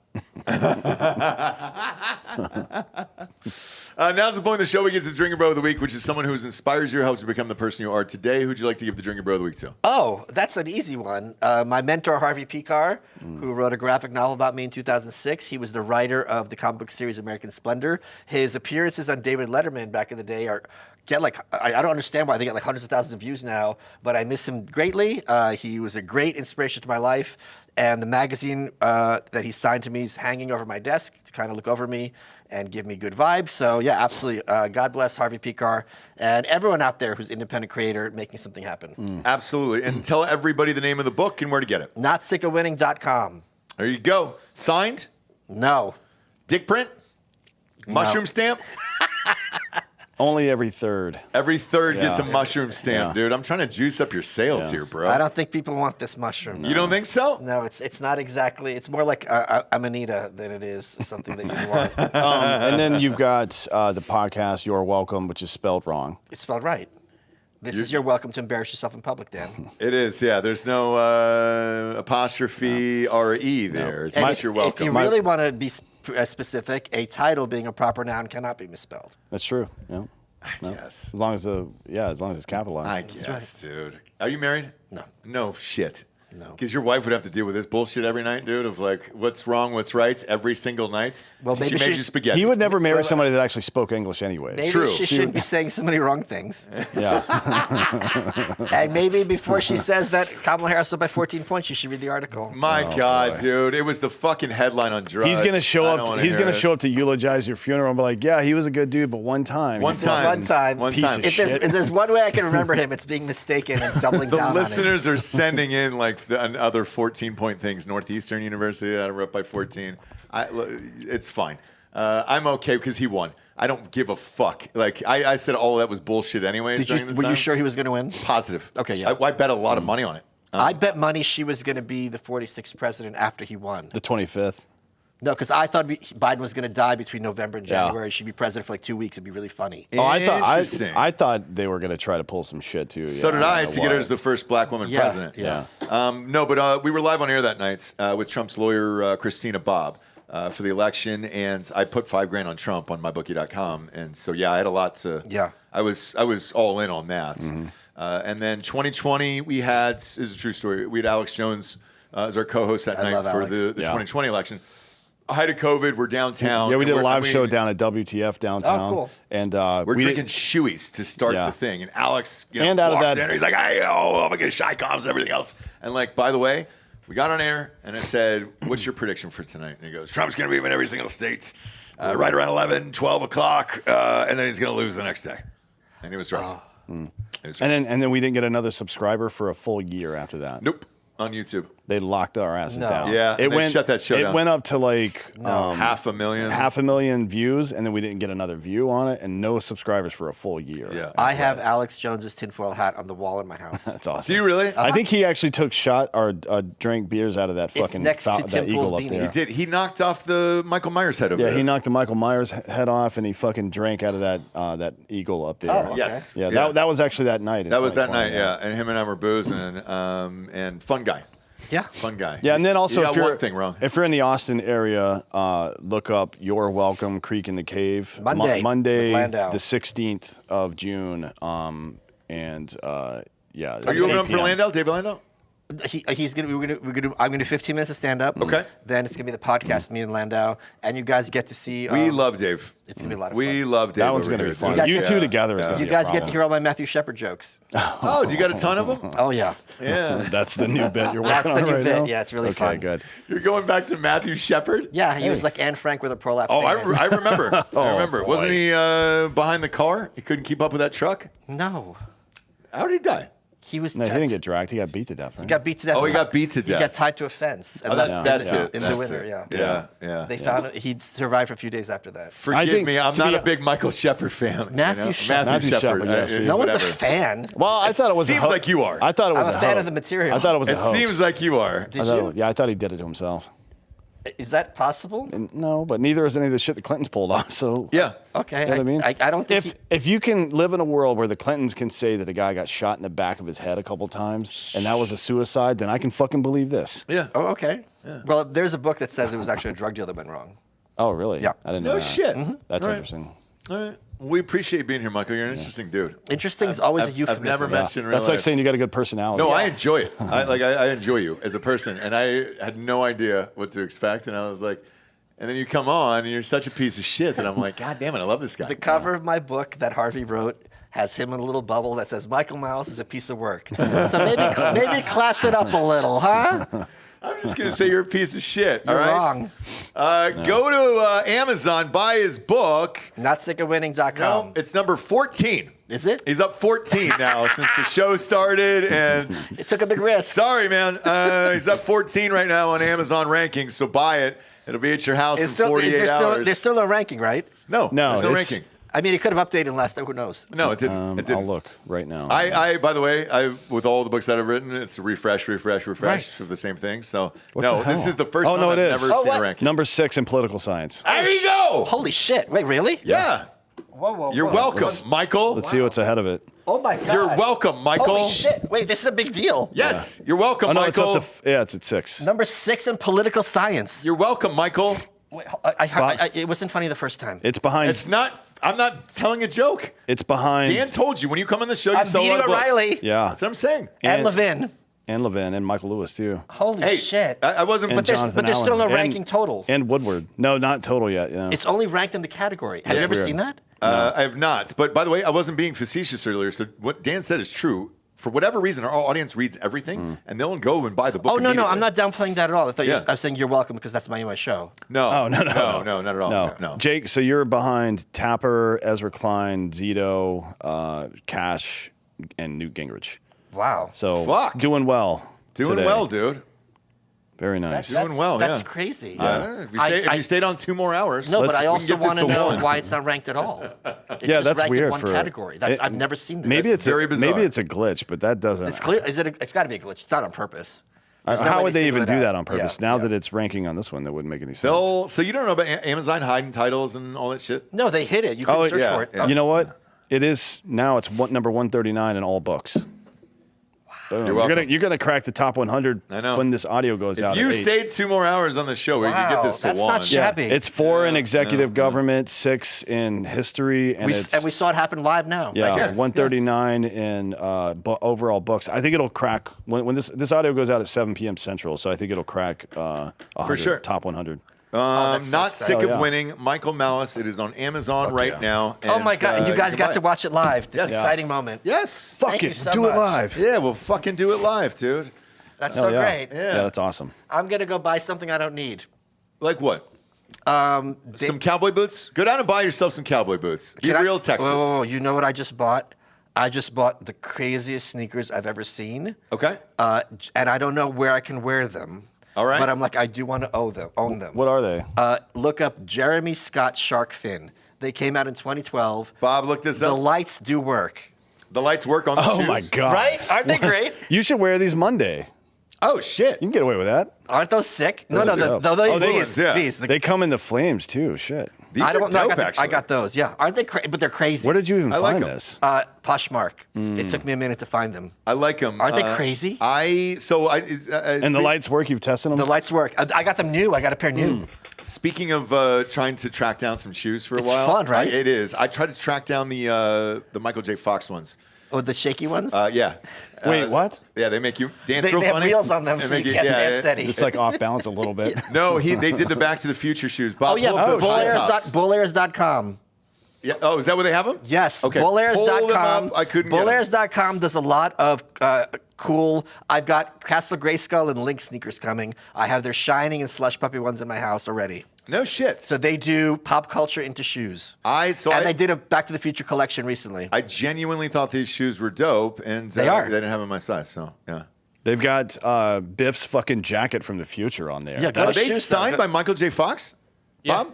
Now's the point of the show. We get to the Drinkin Bro of the Week, which is someone who inspires you, helps you become the person you are today. Who'd you like to give the Drinkin Bro of the Week to? Oh, that's an easy one. My mentor, Harvey Picar, who wrote a graphic novel about me in 2006. He was the writer of the comic book series American Splendor. His appearances on David Letterman back in the day I don't understand why they get like hundreds of thousands of views now, but I miss him greatly. He was a great inspiration to my life. And the magazine that he signed to me is hanging over my desk to kind of look over me and give me good vibes. So yeah, absolutely. God bless Harvey Picar and everyone out there who's independent creator making something happen. Absolutely. And tell everybody the name of the book and where to get it. NotSickOfWinning.com. There you go. Signed? No. Dick print? Mushroom stamp? Only every third. Every third gets a Yeah. mushroom stamp, dude. I'm trying to juice up your sales here, bro. I don't think people want this mushroom. You don't think so? No, it's not exactly. It's more like Amanita than it is something that you want. And then you've got the podcast, You're Welcome, which is spelled wrong. It's spelled right. This is your welcome to embarrass yourself in public, Dan. It is, yeah. There's no apostrophe R-E there. It's And just you're welcome. If you really want to be specific, a title being a proper noun cannot be misspelled. That's true. Yeah. No. Yes. As long as it's capitalized. I guess, dude. Are you married? No. No shit. No. Because your wife would have to deal with this bullshit every night, dude, of like, what's wrong, what's right, every single night. Well, maybe she made she- you spaghetti. He would never marry somebody that actually spoke English anyways. Maybe True. she shouldn't be saying so many wrong things. Yeah. And maybe before she says that Kamala Harris won by 14 points, you should read the article. My God, boy. dude. It was the fucking headline on Drudge. He's gonna show I don't up. wanna He's hear gonna it. show up to eulogize your funeral and be like, "Yeah, he was a good dude, but one time." One Just time. one time. One Piece time. of If shit. there's one way I can remember him, it's being mistaken and doubling The down listeners are sending in like other 14-point things. Northeastern University, I were up by 14. It's fine. I'm okay because he won. I don't give a fuck. Like I said, all of that was bullshit anyways. on it. Were you sure he was going to win? Positive. Okay, yeah. I bet a lot of money on it. I bet money she was going to be the 46th president after he won. The 25th. No, because I thought Biden was going to die between November and Yeah. January. She'd be president for like 2 weeks. It'd be really funny. Oh, Interesting. I thought they were gonna try to pull some shit too. So yeah, did I don't to know get her why. as the first black woman Yeah, president. yeah. No, but we were live on air that night with Trump's lawyer, Christina Bobb, for the election, and I put $5,000 on Trump on mybookie.com, and so yeah, I had a lot to. Yeah. I was all in on that, and then 2020 we had this is a true story. We had Alex Jones as our co-host that I night love for Alex. the Yeah. 2020 election. Height of COVID, we're downtown. Yeah, we and did a we're- live I show mean, down at WTF downtown. Oh, cool. And We're we drinking did- shoeys to start Yeah. the thing, and Alex, And out of walks that- in. He's like, "Hey, I'm gonna shy comms and everything else." And like, by the way, we got on air, and I said, "What's your prediction for tonight?" And he goes, "Trump's gonna be in every single state, right around 11, 12 o'clock, and then he's gonna lose the next day." And he was right. He was right. and then we didn't get another subscriber for a full year after that. Nope, on YouTube. They locked our asses No. down. Yeah, and they shut that show It down. went up to like 500,000. 500,000 views, and then we didn't get another view on it, and no subscribers for a full year. Yeah. I have Alex Jones's tinfoil hat on the wall in my house. That's awesome. Do you really? I think he actually took drank beers out of that fucking next to that Tim eagle Pool's up beanie. there. He did. He knocked off the Michael Myers head over Yeah, there. he knocked the Michael Myers head off, and he fucking drank out of that eagle up there. Oh, okay. Yes. Yeah, That was actually that night. in That was that 2020, night, yeah. And him and I were boozing, and fun guy. Yeah. Fun guy. Yeah, and then also you got if you're one thing wrong. if you're in the Austin area, look up You're Welcome Creek in the Cave. Monday, Monday, with Landau. the 16th of June. Yeah. Are you at opening 8 up for p.m. Landau, David Landau? He's gonna. I'm gonna do 15 minutes of stand up. Okay. Then it's gonna be the podcast, me and Landau, and you guys get to see. We love Dave. It's gonna be a lot of We fun. love Dave. That one's over gonna here, be fun. dude. You You guys two get- together is gonna You be a guys get to problem. hear all my Matthew Shepard jokes. Oh, do you got a ton of them? Oh yeah. Yeah. That's the new bit you're That's working the on new right bit. now? Yeah, it's really okay, fun. good. You're going back to Matthew Shepard? Yeah, he was like Anne Frank with a prolapse. Oh, I penis. remember. I remember. boy. Wasn't he behind the car? He couldn't keep up with that truck? No. How did he die? He was. No, he didn't get dragged. He got beat to death, right? He got beat to death. Oh, he got beat to He death. got tied to a fence. And Oh, that's it. in That's the winter, it. yeah. Yeah. They found it. He'd survived for a few days after that. Forgive think, me, I'm to not be- a big Michael Shepard fan. Matthew Shepard. Matthew Shepard, yes. No one's a whatever. fan. Well, I thought it was. Seems like you are. I thought it was I'm a fan of the material. I thought it was a It hoax. seems like you are. Did you? Yeah, I thought he did it to himself. Is that possible? No, but neither is any of the shit the Clintons pulled off. So Yeah. Okay. You know what I mean? I don't think. If you can live in a world where the Clintons can say that a guy got shot in the back of his head a couple times and that was a suicide, then I can fucking believe this. Yeah. Oh, okay. Well, there's a book that says it was actually a drug deal that went wrong. Oh, really? Yeah. I didn't know No that. shit. That's All right. interesting. All right. We appreciate being here, Michael. You're an interesting dude. Interesting is always a I've euphemism. never met you in real That's like life. saying you got a good personality. No, I enjoy it. I enjoy you as a person, and I had no idea what to expect, and I was like, and then you come on, and you're such a piece of shit that I'm like, God damn it, I love this guy. The cover of my book that Harvey wrote has him in a little bubble that says Michael Malice is a piece of work. So maybe class it up a little, huh? I'm just gonna say you're a piece of shit. You're all right? wrong. Go to Amazon, buy his book. NotSickOfWinning.com. No, it's number 14. Is it? He's up 14 now since the show started, and It took a big risk. sorry, man, he's up 14 right now on Amazon rankings. So buy it. It'll be at your house in 48 hours. There's still no ranking, right? No, No, there's no it's- ranking. I mean, it could have updated last. Who knows? No, it didn't. It didn't. I'll look right now. I by the way, with all the books that I've written, it's refresh Right. for the same thing. So What no, the this hell? is the first Oh, time no, I've it is. never Oh, seen what? a ranking. Number 6 in political science. There you go. Holy shit! Wait, really? Yeah. Whoa! You're welcome, Michael. Let's see what's ahead of it. Oh my god! You're welcome, Michael. Holy shit! Wait, this is a big deal. Yes, you're welcome, Oh no, Michael. it's up to it's at 6. Number 6 in political science. You're welcome, Michael. Wait, it wasn't funny the first time. It's behind. It's not. I'm not telling a joke. It's behind. Dan told you when you come on the show, you I'm sell a beating lot of books. O'Reilly. Yeah. That's what I'm saying. And Levin. And Levin and Michael Lewis too. Holy Hey, shit! I wasn't. And but there's Jonathan still no Allen. ranking total. And Woodward. No, not total yet. Yeah. It's only ranked in the category. Have you That's ever weird. seen that? I have not. But by the way, I wasn't being facetious earlier. So what Dan said is true. For whatever reason, our audience reads everything, and they'll go and buy the book. Oh no, immediately. I'm not downplaying that at all. I thought Yeah. I was saying you're welcome because that's the name of my show. No. Oh, no, not at all. No. Jake, so you're behind Tapper, Ezra Klein, Zito, Cash, and Newt Gingrich. Wow. So Fuck. doing well. Doing today. well, dude. Very nice. Doing well, That's yeah. crazy. If you stayed on 2 more hours, No, but Let's- I we can also get this want to to know one. why it's not ranked at all. It's Yeah, just that's ranked weird in one for category. I've never seen this. Maybe it's very bizarre. Maybe it's a glitch, but that doesn't. It's clear. It's got to be a glitch. It's not on purpose. There's no How way would to they single even it do out. that on purpose? Yeah, Now yeah. that it's ranking on this one, that wouldn't make any sense. so you don't know about Amazon hiding titles and all that shit? No, they hid it. You couldn't search yeah, for it. yeah. You know what? It is now. It's number 139 in all books. Boom. You're welcome. You're gonna crack the top 100 I know. when this audio goes out. If you at 8. stayed 2 more hours on the show, we could get this to that's 1. not shabby. It's 4 in executive government, 6 in history, and we saw it happen live now. yeah, Right here. 139 in overall books. I think it'll crack when this audio goes out at 7 p.m. Central. So I think it'll crack 100, sure. top 100. that's Not so sick exciting. of yeah. winning. Michael Malice. It is on Amazon right yeah. now. Oh and, my god! You guys can got buy to it. watch it live. This Yes. exciting moment. Yes. Fuck Thank it, you so do much. it live. Yeah, we'll fucking do it live, dude. That's Hell so yeah. great. Yeah. Yeah, that's awesome. I'm gonna go buy something I don't need. Like what? Some cowboy boots? Go down and buy yourself some cowboy boots. Be Can I- real Texas. Whoa, you know what I just bought? I just bought the craziest sneakers I've ever seen. Okay. And I don't know where I can wear them. All right. But I'm like, I do want to own them. What are they? Look up Jeremy Scott Shark Fin. They came out in 2012. Bob, look this The up. lights do work. The lights work on the Oh shoes. my god! Right? Aren't they great? You should wear these Monday. Oh, shit. You can get away with that. Aren't those sick? No, Those no, are dope. these. yeah. These. They come in the flames too. Shit. These I are don't know. dope, I actually. got those. Yeah. Aren't they crazy? But they're crazy. Where did you even I like find 'em. this? Poshmark. It took me a minute to find them. I like them. Aren't they crazy? And the lights work. You've tested them. The lights work. I got them new. I got a pair new. Speaking of trying to track down some shoes for a It's while. fun, right? It is. I tried to track down the Michael J. Fox ones. Oh, the shaky ones? Yeah. Wait, what? Yeah, they make you dance They real have funny. wheels on them They so you make can't stand yeah. steady. It's like off balance a little bit. No, they did the Back to the Future shoes. Bob, Oh, yeah. pull up those high tops. Bullairs.com. Yeah. Oh, is that where they have them? Yes. Okay. Pull them Bullairs.com. up. I couldn't get 'em. Bullairs.com does a lot of cool. I've got Castle Grayskull and Link sneakers coming. I have their Shining and Slush Puppy ones in my house already. No shit. So they do pop culture into shoes. They did a Back to the Future collection recently. I genuinely thought these shoes were dope, and They are. They didn't have them my size, so yeah. They've got Biff's fucking jacket from the future on there. Yeah, Are they signed by Michael J. Fox? Yeah. Bob? You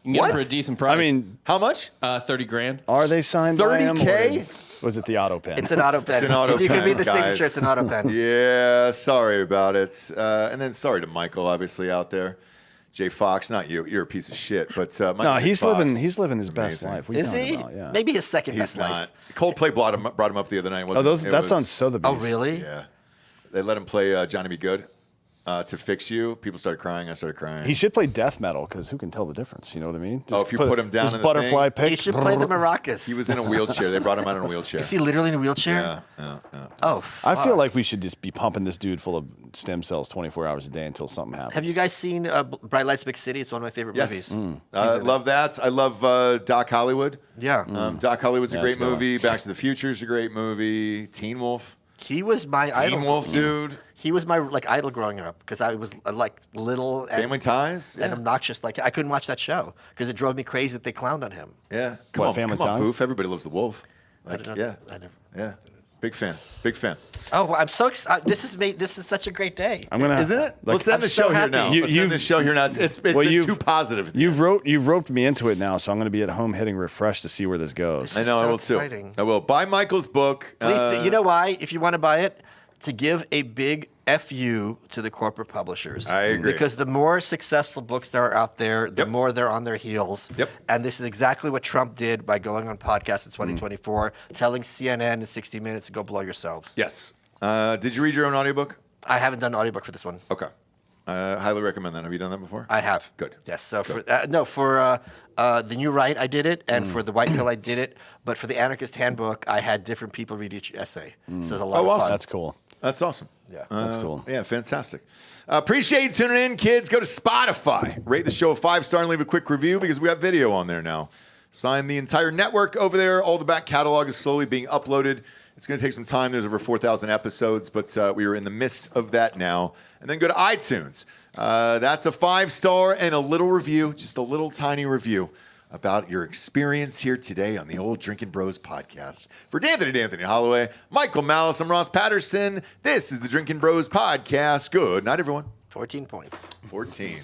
can get What? them for a decent price. I mean, How much? 30 grand. are they signed by him? 30K? Was it the auto pen? It's an auto pen. It's an auto If you can pen, read the guys. signature, it's an auto pen. Yeah, sorry about it. And then sorry to Michael, obviously, out there. J. Fox, not you. You're a piece of shit. But Michael No, J. he's Fox, living his best amazing. life. What are you Is talking he? about? Yeah. Maybe his second He's best life. not. Coldplay brought him up the other night. Wasn't it? That's on Sotheby's. Oh, really? Yeah. They let him play Johnny Be Good to Fix You. People started crying. I started crying. He should play death metal because who can tell the difference? You know what I mean? If you put him down this in the butterfly thing, pick. He should play the maracas. he was in a wheelchair. They brought him out in a wheelchair. Is he literally in a wheelchair? Yeah. Oh, I fuck. feel like we should just be pumping this dude full of stem cells 24 hours a day until something happens. Have you guys seen Bright Lights, Big City? It's one of my favorite Yes. movies. I love that. I love Doc Hollywood. Yeah. Doc Hollywood's a Yeah, great it's a good one. movie. Back to the Future is a great movie. Teen Wolf. He was my idol. Teen Wolf, dude. He was my idol growing up because I was little and, Family Ties. and Yeah. obnoxious. I couldn't watch that show because it drove me crazy that they clowned on him. Yeah. Come What, on, Family come on, Ties? Boof. Everybody loves the wolf. I don't know. Yeah. I never- Yeah. Big fan. Big fan. Oh, well, I'm so excited. This is such a great day. I'm gonna. Isn't it? Like, Let's end I'm the so show here happy. now. You- Let's end the show here now. It's been too positive. at the end. You've roped me into it now, so I'm going to be at home hitting refresh to see where this goes. I This know. is I so will too. exciting. I will. Buy Michael's book. Please, you know why? If you want to buy it, to give a big FU to the corporate publishers. I agree. Because the more successful books that are out there, the Yep. more they're on their heels. Yep. And this is exactly what Trump did by going on podcasts in 2024, telling CNN and 60 Minutes to go blow yourselves. Yes. Did you read your own audiobook? I haven't done an audiobook for this one. Okay. Highly recommend that. Have you done that before? I have. Good. Yes. So for the New Right, I did it, and for the White Pill, I did it. But for the Anarchist Handbook, I had different people read each essay. So it was a lot of fun. That's cool. That's awesome. Yeah. That's cool. Yeah, fantastic. Appreciate you tuning in, kids. Go to Spotify. Rate the show a 5-star and leave a quick review because we have video on there now. Sign the entire network over there. All the back catalog is slowly being uploaded. It's going to take some time. There's over 4,000 episodes, but we are in the midst of that now. And then go to iTunes. That's a 5-star and a little review, just a little tiny review about your experience here today on the old Drinkin Bros podcast. For D'Anthony Hollaway, Michael Malice, I'm Ross Patterson. This is the Drinkin Bros podcast. Good night, everyone. 14 points. 14.